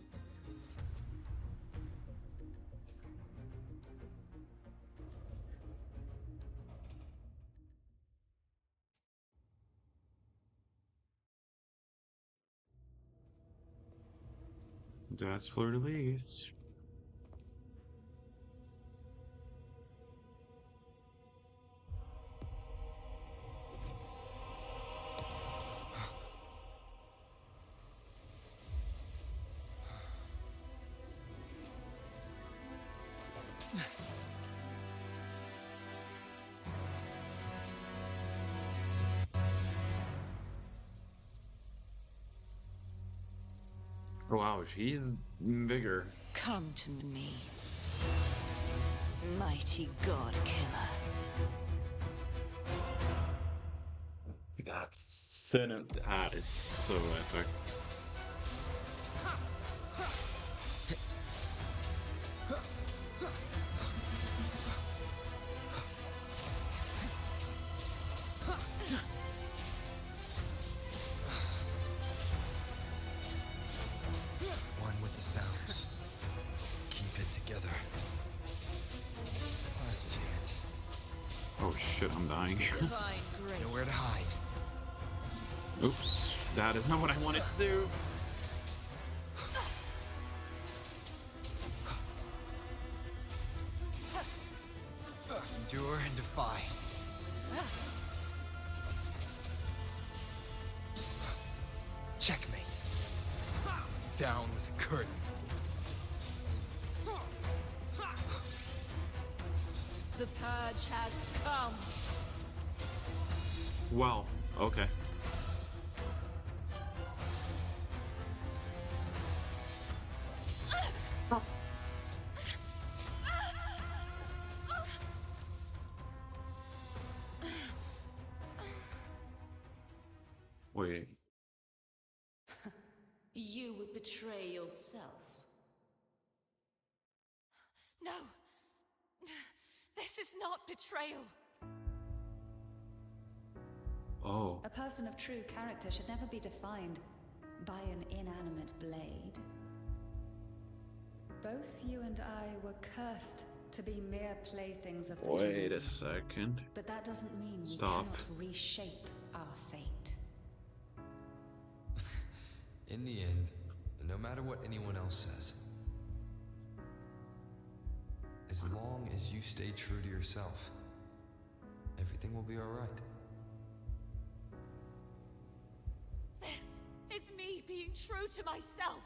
A: That's fleur de lis. Wow, she's bigger.
J: Come to me, mighty god killer.
A: That is so epic.
B: One with the sounds. Keep it together. Last chance.
A: Oh shit, I'm dying.
J: Divine grace.
B: Nowhere to hide.
A: Oops, that is not what I wanted to do.
B: Endure and defy. Checkmate. Down with the curtain.
J: The purge has come.
A: Wow, okay. Wait.
J: You would betray yourself.
E: No! This is not betrayal!
A: Oh.
H: A person of true character should never be defined by an inanimate blade. Both you and I were cursed to be mere playthings of the
A: Wait a
H: Threnodian.
A: second.
H: But that doesn't mean
A: Stop.
H: we cannot reshape our fate.
B: In the end, no matter what anyone else says, as long as you stay true to yourself, everything will be alright.
E: This is me being true to myself!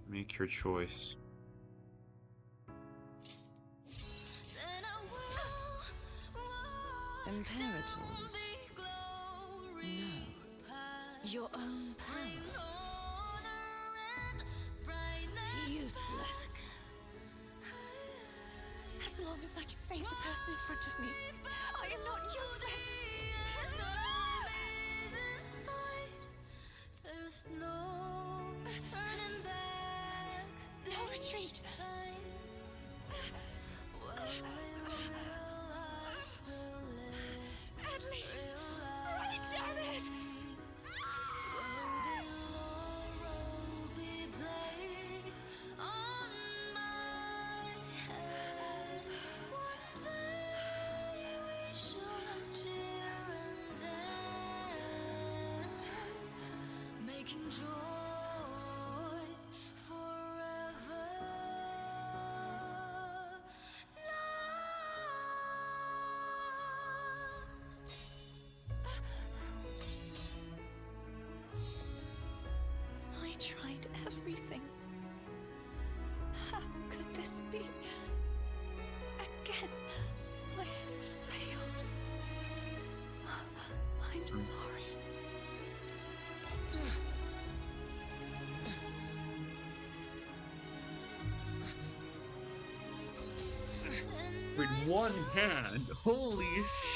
A: Make your choice.
J: Imperators? No. Your own power. Useless.
E: As long as I can save the person in front of me, I am not useless! No retreat! How could this be? Again, I failed. I'm sorry.
A: With one hand. Holy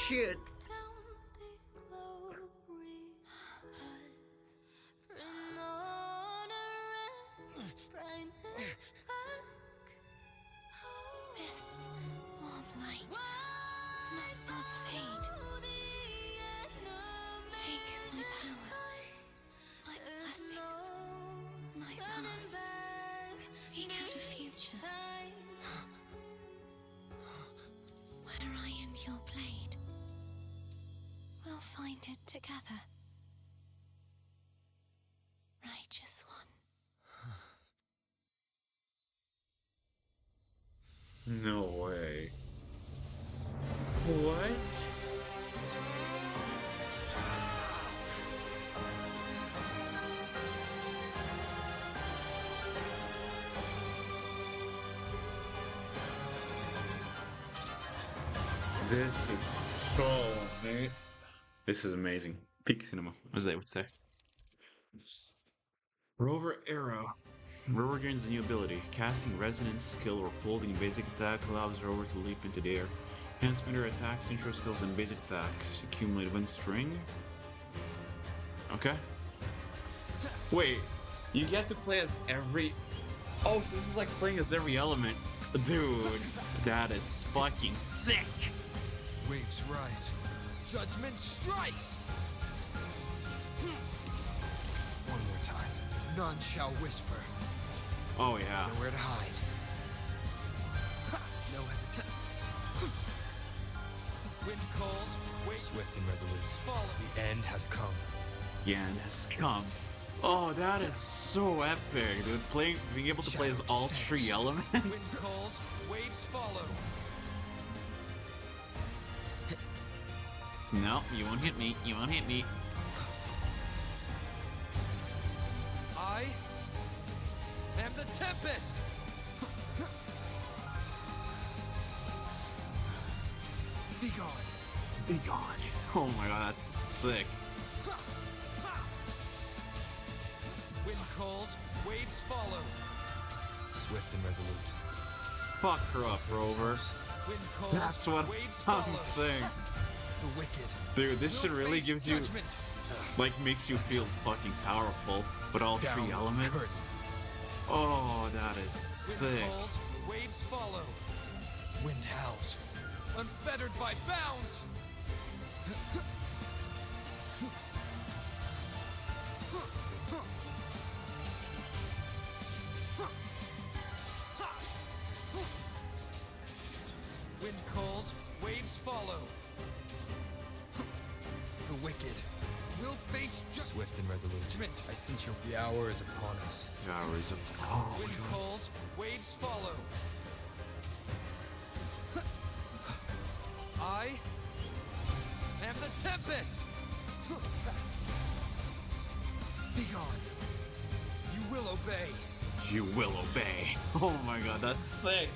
A: shit.
E: This warm light must not fade. Take my power, my blessings, my past. Seek out a future where I am your blade. We'll find it together. Righteous one.
A: No way. What? This is so amazing. This is amazing. Peak cinema, as they would say. Rover Arrow. Rover gains a new ability. Casting Resonance skill or holding basic attack allows Rover to leap into the air. Enhancement her attacks, intro skills, and basic attacks. Accumulate wind string. Okay. Wait, you get to play as every... Oh, so this is like playing as every element. Dude, that is fucking sick!
B: Waves rise. Judgment strikes! One more time. None shall whisper.
A: Oh yeah.
B: Nowhere to hide. No hesitation. Wind calls, wait. Swift and resolute. Follow. The end has come.
A: The end has come. Oh, that is so epic, dude. Being able to play as all three elements.
B: Wind calls, waves follow.
A: No, you won't hit me. You won't hit me.
B: I am the Tempest! Be gone.
A: Be gone. Oh my god, that's sick.
B: Wind calls, waves follow. Swift and resolute.
A: Fuck her up, Rover.
B: Wind calls,
A: That's what
B: waves
A: I'm
B: follow.
A: saying.
B: The wicked.
A: Dude, this shit really
B: face
A: gives you,
B: judgment.
A: like, makes you feel fucking powerful. But all
B: Down
A: three
B: with the
A: elements.
B: curtain.
A: Oh, that is sick.
B: Wind calls, waves follow. Wind howls. Unfettered by bounds. Wind calls, waves follow. The wicked will face swift and resolute. I sense the hour is upon us.
A: Hours of oh,
B: Wind calls, waves follow. I am the Tempest! Be gone. You will obey.
A: you will obey. Oh my god, that's sick.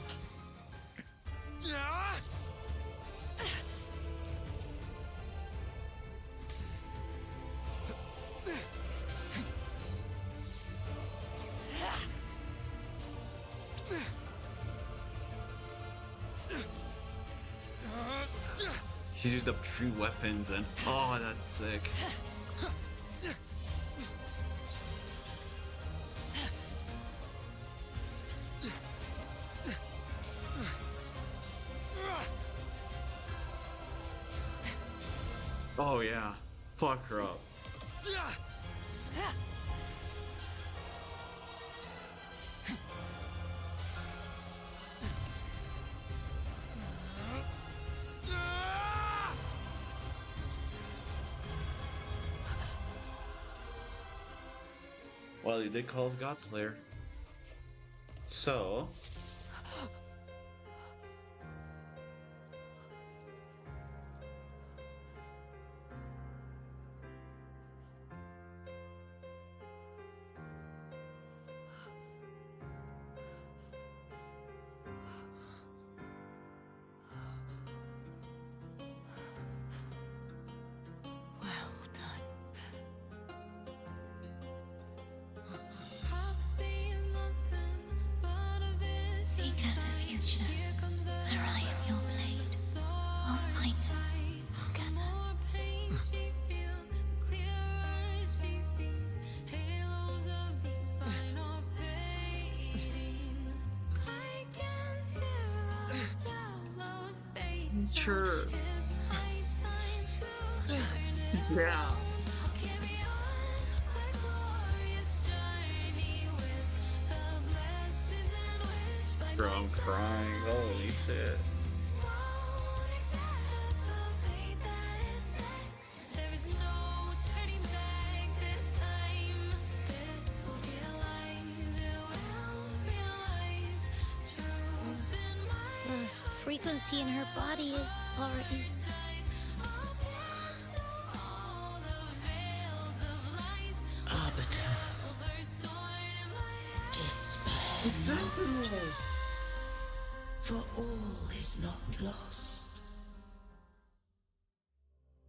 A: He's used up true weapons and oh, that's sick. Oh yeah, fuck her up. Well, he did call us Godslayer. So... Sure. Yeah. Bro, I'm crying. Holy shit.
C: The frequency in her body is already.
J: Arbiter. Despair.
A: Sentinel!
J: For all is not lost.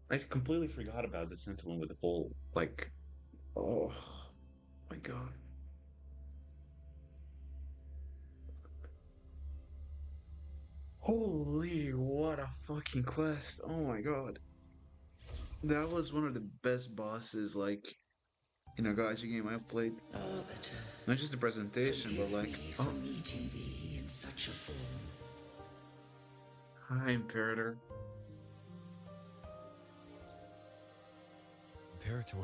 A: I completely forgot about the Sentinel with the whole, like, oh my god. Holy, what a fucking quest. Oh my god. That was one of the best bosses, like, in a gacha game I've played.
J: Arbiter.
A: Not just the presentation, but
J: Forgive
A: like,
J: me for meeting thee in such a form.
A: hi, Imperator.
B: Imperator.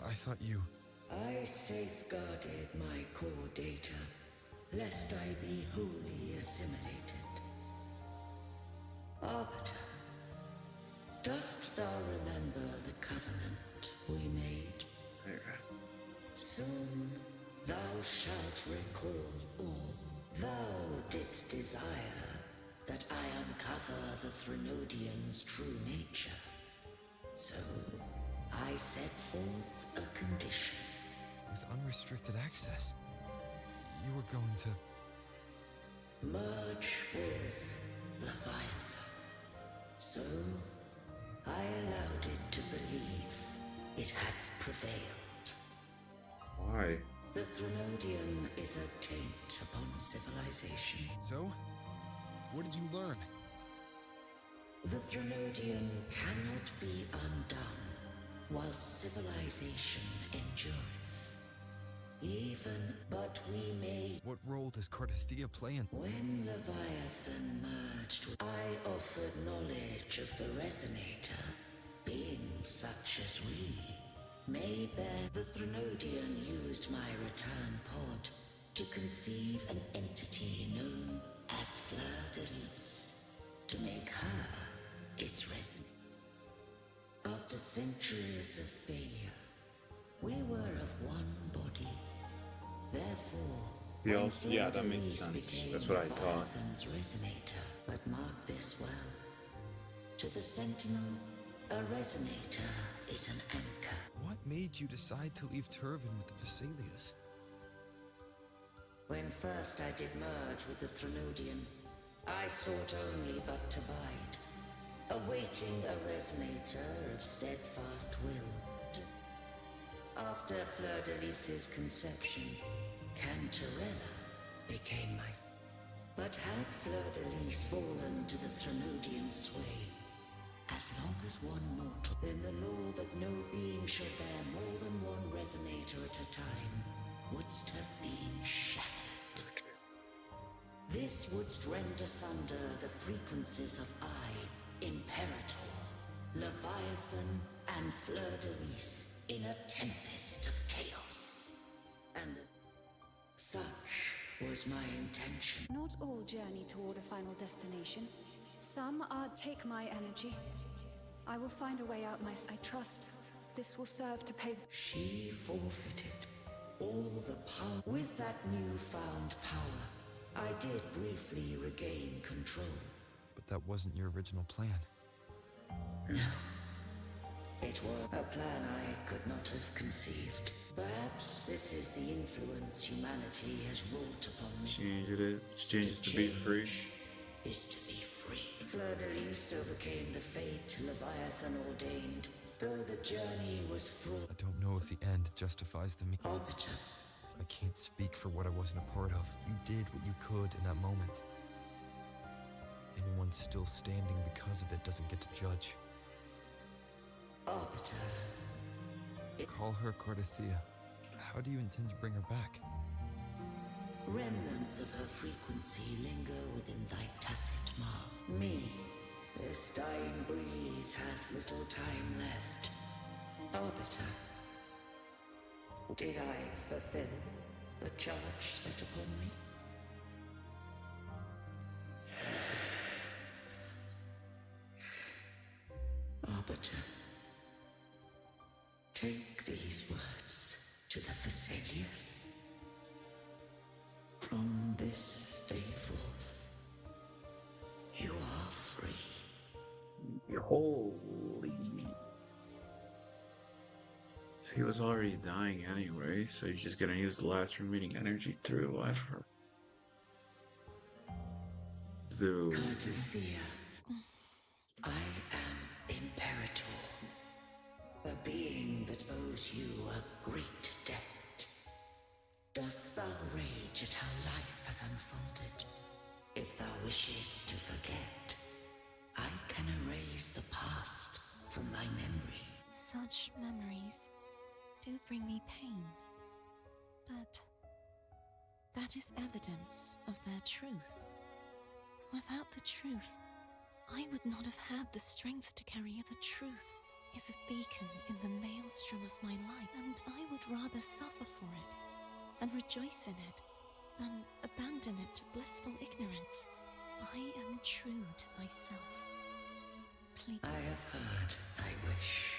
B: I thought you...
J: I safeguarded my core data, lest I be wholly assimilated. Arbiter, dost thou remember the covenant we made?
A: There.
J: Soon thou shalt recall all. Thou didst desire that I uncover the Threnodian's true nature. So I set forth a condition.
B: With unrestricted access, you were going to...
J: Merge with Leviathan. So I allowed it to believe it had prevailed.
A: Why?
J: The Threnodian is a taint upon civilization.
B: So? What did you learn?
J: The Threnodian cannot be undone while civilization endureth. Even, but we may...
B: What role does Cardathea play in...
J: When Leviathan merged with... I offered knowledge of the Resonator, beings such as we may bear. The Threnodian used my return pod to conceive an entity known as Fleur de Lis, to make her its Resonator. After centuries of failure, we were of one body. Therefore,
A: Yeah, that makes sense. That's what I thought.
J: Leviathan's Resonator, but mark this well. To the Sentinel, a Resonator is an anchor.
B: What made you decide to leave Turvin with the Vesalius?
J: When first I did merge with the Threnodian, I sought only but to bide, awaiting a Resonator of steadfast will. After Fleur de Lis's conception, Cantarella became my... But had Fleur de Lis fallen to the Threnodian sway, as long as one mortal, then the law that no being shall bear more than one Resonator at a time wouldst have been shattered. This wouldst rend asunder the frequencies of I, Imperator, Leviathan, and Fleur de Lis in a tempest of chaos. And such was my intention.
L: Not all journey toward a final destination. Some are take my energy. I will find a way out I trust this will serve to pay...
J: She forfeited all the power. With that newfound power, I did briefly regain control.
B: But that wasn't your original plan.
J: No. It was a plan I could not have conceived. Perhaps this is the influence humanity has wrought upon me.
A: Changes to be free.
J: Is to be free. Fleur de Lis overcame the fate Leviathan ordained, though the journey was fraught.
B: I don't know if the end justifies the means.
J: Arbiter.
B: I can't speak for what I wasn't a part of. You did what you could in that moment. Anyone still standing because of it doesn't get to judge.
J: Arbiter.
B: Call her Cardathea. How do you intend to bring her back?
J: Remnants of her frequency linger within thy tacit mark. Me, has little time left. Arbiter, did I fulfill the charge set upon me? Arbiter, take these words to the Phasaelius. From this day forth, you are free.
A: Holy. He was already dying anyway, so he's just gonna use the last remaining energy through whatever. So.
J: Cartothea, I am Imperator, a being that owes you a great debt. Dost thou rage at how life has unfolded? If thou wishes to forget, I can erase the past from thy memory.
E: Such memories do bring me pain, but that is evidence of their truth. Without the truth, I would not have had the strength to carry it. The truth is a beacon in the maelstrom of my life, and I would rather suffer for it and rejoice in it than abandon it to blissful ignorance. I am true to myself. Please.
J: I have heard thy wish.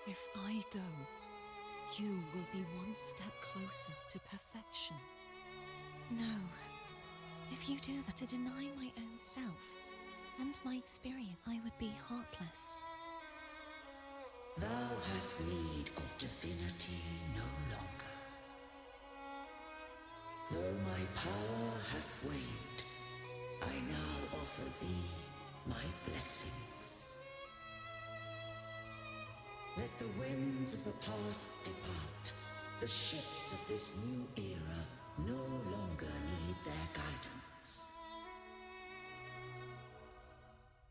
E: If I go, you will be one step closer to perfection. No. If you do that to deny my own self and my experience, I would be heartless.
J: Thou hast need of divinity no longer. Though my power hath waned, I now offer thee my blessings. Let the winds of the past depart. The ships of this new era no longer need their guidance.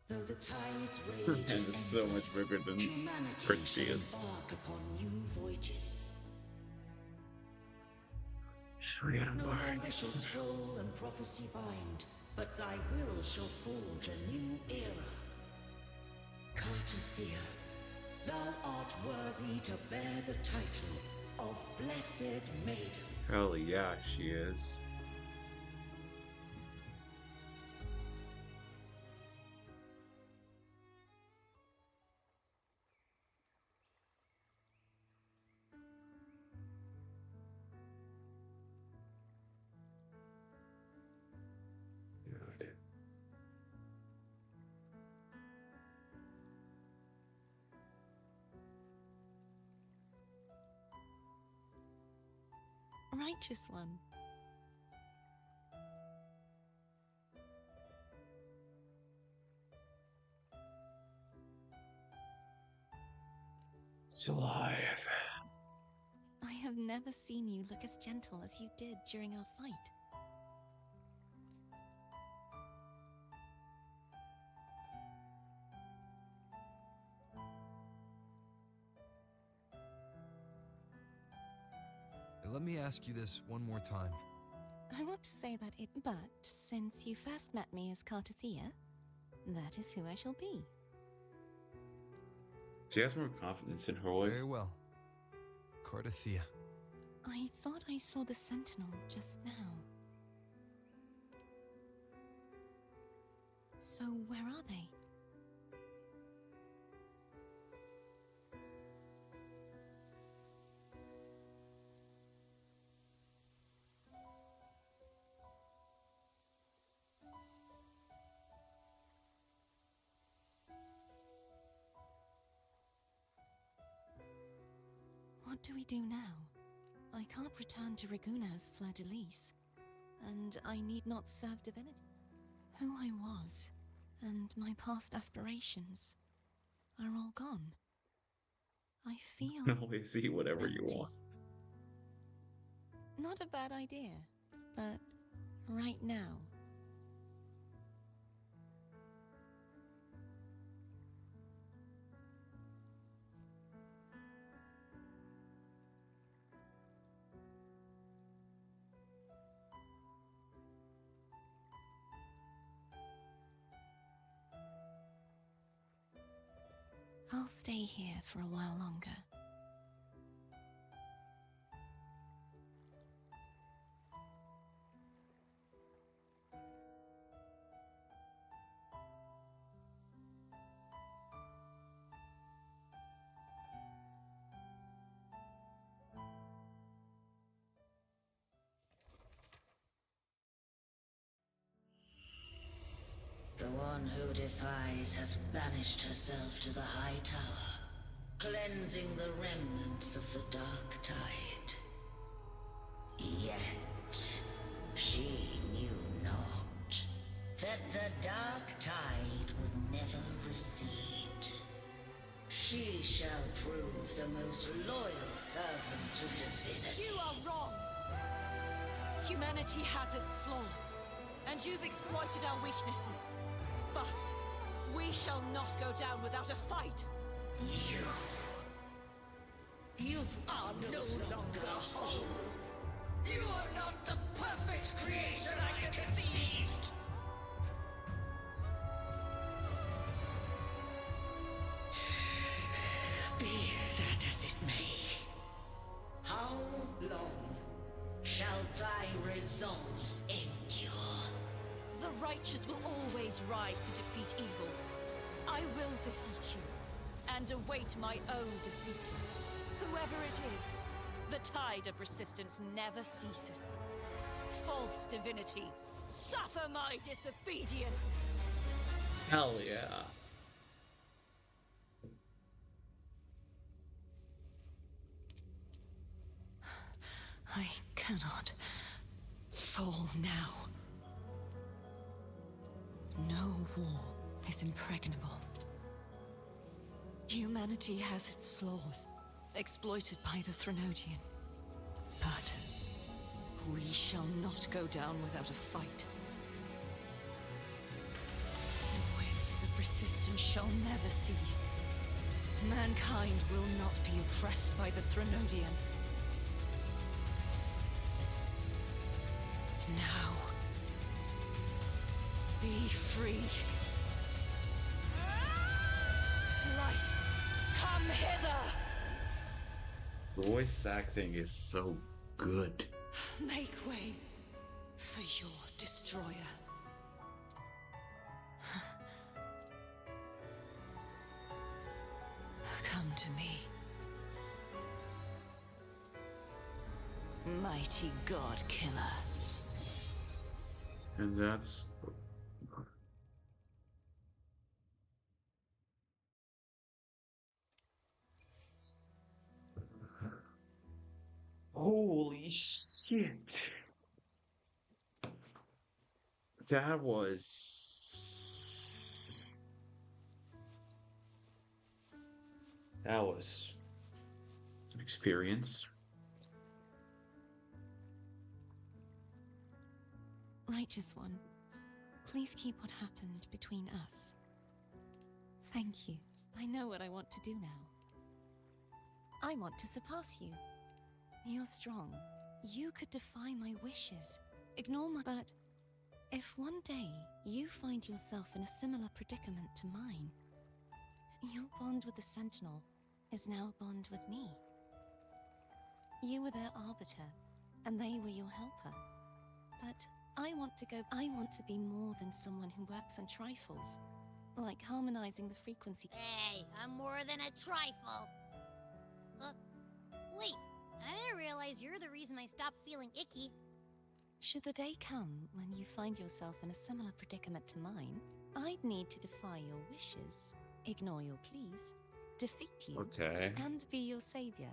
J: Though the tides rage
A: And it's so much bigger than
J: humanity
A: Prince
J: shall
A: is.
J: embark upon new voyages. No
A: Embark.
J: longer shall scroll and prophecy bind, but thy will shall forge a new era. Cartothea, thou art worthy to bear the title of Blessed Maiden.
A: Hell yeah, she is. Dude.
E: Righteous one.
A: It's alive.
E: I have never seen you look as gentle as you did during our fight.
B: Let me ask you this one more time.
E: I want to say that but since you first met me as Cartothea, that is who I shall be.
A: She has more confidence in her voice.
B: Very well. Cartothea.
E: I thought I saw the Sentinel just now. So where are they? What do we do now? I can't return to Raguna as Fleur-de-Lis, and I need not serve divinity. Who I was, and my past aspirations, are all gone. I feel
A: Always see whatever you
E: empty.
A: want.
E: Not a bad idea, but right now. I'll stay here for a while longer.
J: The one who defies hath banished herself to the high tower, cleansing the remnants of the dark tide. Yet, she knew not that the dark tide would never recede. She shall prove the most loyal servant to divinity.
E: You are wrong! Humanity has its flaws, and you've exploited our weaknesses. But we shall not go down without a fight.
J: You are no longer whole. You are not the perfect creation I conceived. Be that as it may, how long shall thy resolve endure?
E: The righteous will always rise to defeat evil. I will defeat you, and await my own defeat. Whoever it is, the tide of resistance never ceases. False divinity, suffer my disobedience!
A: Hell yeah.
E: I cannot fall now. No wall is impregnable. Humanity has its flaws, exploited by the Threnodian. But we shall not go down without a fight. The waves of resistance shall never cease. Mankind will not be oppressed by the Threnodian. Now, be free. Light, come hither!
A: The voice acting is so good.
E: Make way for your destroyer. Come to me. Mighty God Killer.
A: And that's... Holy shit. That was an experience.
E: Righteous One, please keep what happened between us. Thank you. I know what I want to do now. I want to surpass you. You're strong. You could defy my wishes, ignore my... But if one day you find yourself in a similar predicament to mine, your bond with the Sentinel is now a bond with me. You were their arbiter, and they were your helper. But I want to be more than someone who works on trifles, like harmonizing the frequency.
C: Hey, I'm more than a trifle. Wait, I didn't realize you're the reason I stopped feeling icky.
E: Should the day come when you find yourself in a similar predicament to mine, I'd need to defy your wishes, ignore your pleas, defeat you,
A: Okay.
E: and be your savior.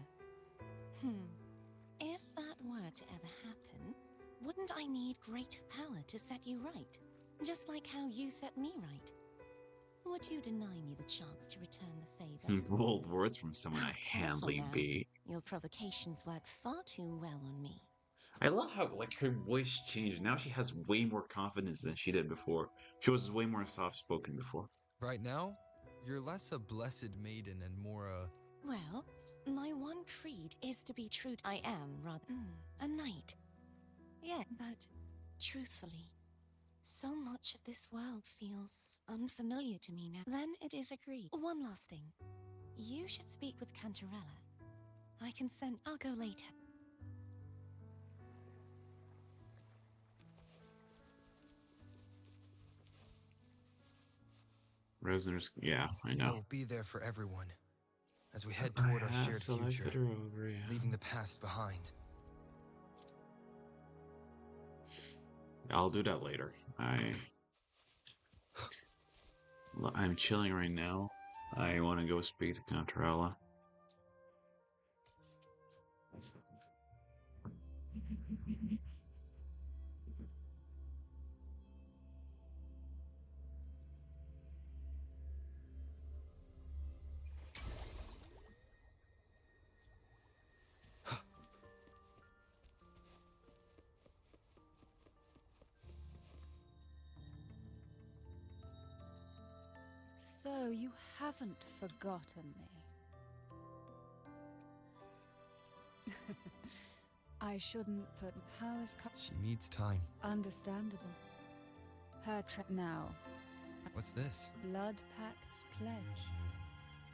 E: If that were to ever happen, wouldn't I need greater power to set you right? Just like how you set me right. Would you deny me the chance to return the favor?
A: Bold words from someone I
E: Careful
A: handily
E: now.
A: beat.
E: Your provocations work far too well on me.
A: I love how like her voice changed. Now she has way more confidence than she did before. She was way more soft-spoken before.
B: Right now, you're less a blessed maiden and more a...
E: Well, my one creed is to be true. I am rather a knight. Yeah, but truthfully, So much of this world feels unfamiliar to me now. Then it is agreed. One last thing. You should speak with Cantarella. I can send. I'll go later.
A: Prisoners, yeah, I
B: I
A: know.
B: will be there for everyone as we head toward our shared future, leaving the past behind.
A: I'll do that later. I'm chilling right now. I want to go speak to Cantarella.
H: So you haven't forgotten me. I shouldn't put powers.
B: She needs time.
H: Understandable. Her now.
B: What's this?
H: Blood Pact's pledge.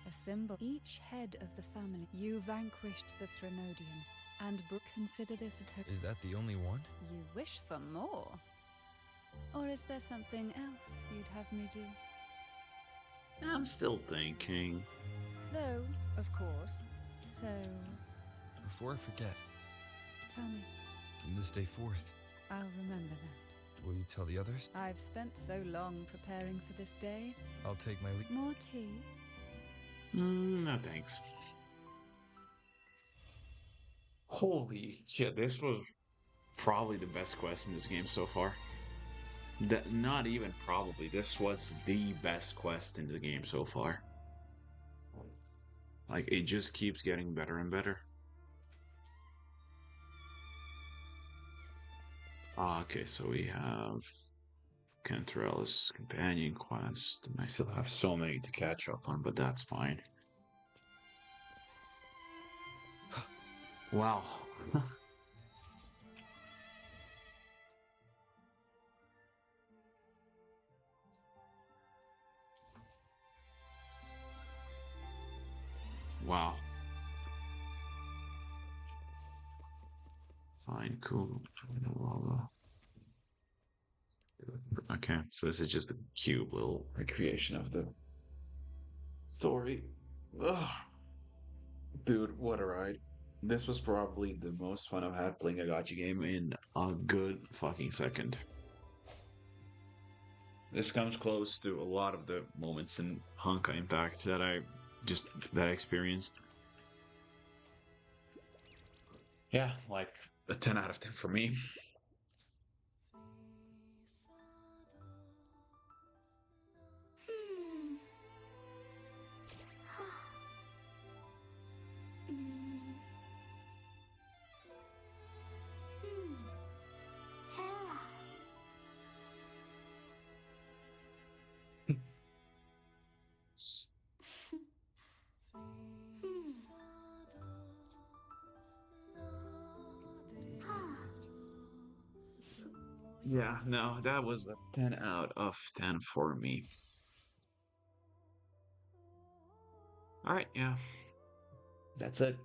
H: A symbol. Each head of the family. You vanquished the Threnodian. And consider this a token.
B: Is that the only one?
H: You wish for more? Or is there something else you'd have me do?
A: I'm still thinking.
H: Though, of course. So,
B: Before I forget,
H: tell me.
B: from this day forth,
H: I'll remember that.
B: will you tell the others?
H: I've spent so long preparing for this day.
B: I'll take my leave.
H: More tea?
A: No thanks. Holy shit, this was probably the best quest in this game so far. Not even probably, this was the best quest in the game so far. Like, it just keeps getting better and better. Okay, so we have Cantarella's companion quest, and I still have so many to catch up on, but that's fine. Wow. Wow. Fine, cool. Okay, so this is just a cute little recreation of the story. Ugh. Dude, what a ride. This was probably the most fun I've had playing a gacha game in a good fucking second. This comes close to a lot of the moments in Honkai Impact that I experienced. Yeah, like a 10 out of 10 for me. Yeah, no, that was a 10 out of 10 for me. Alright, yeah. That's it.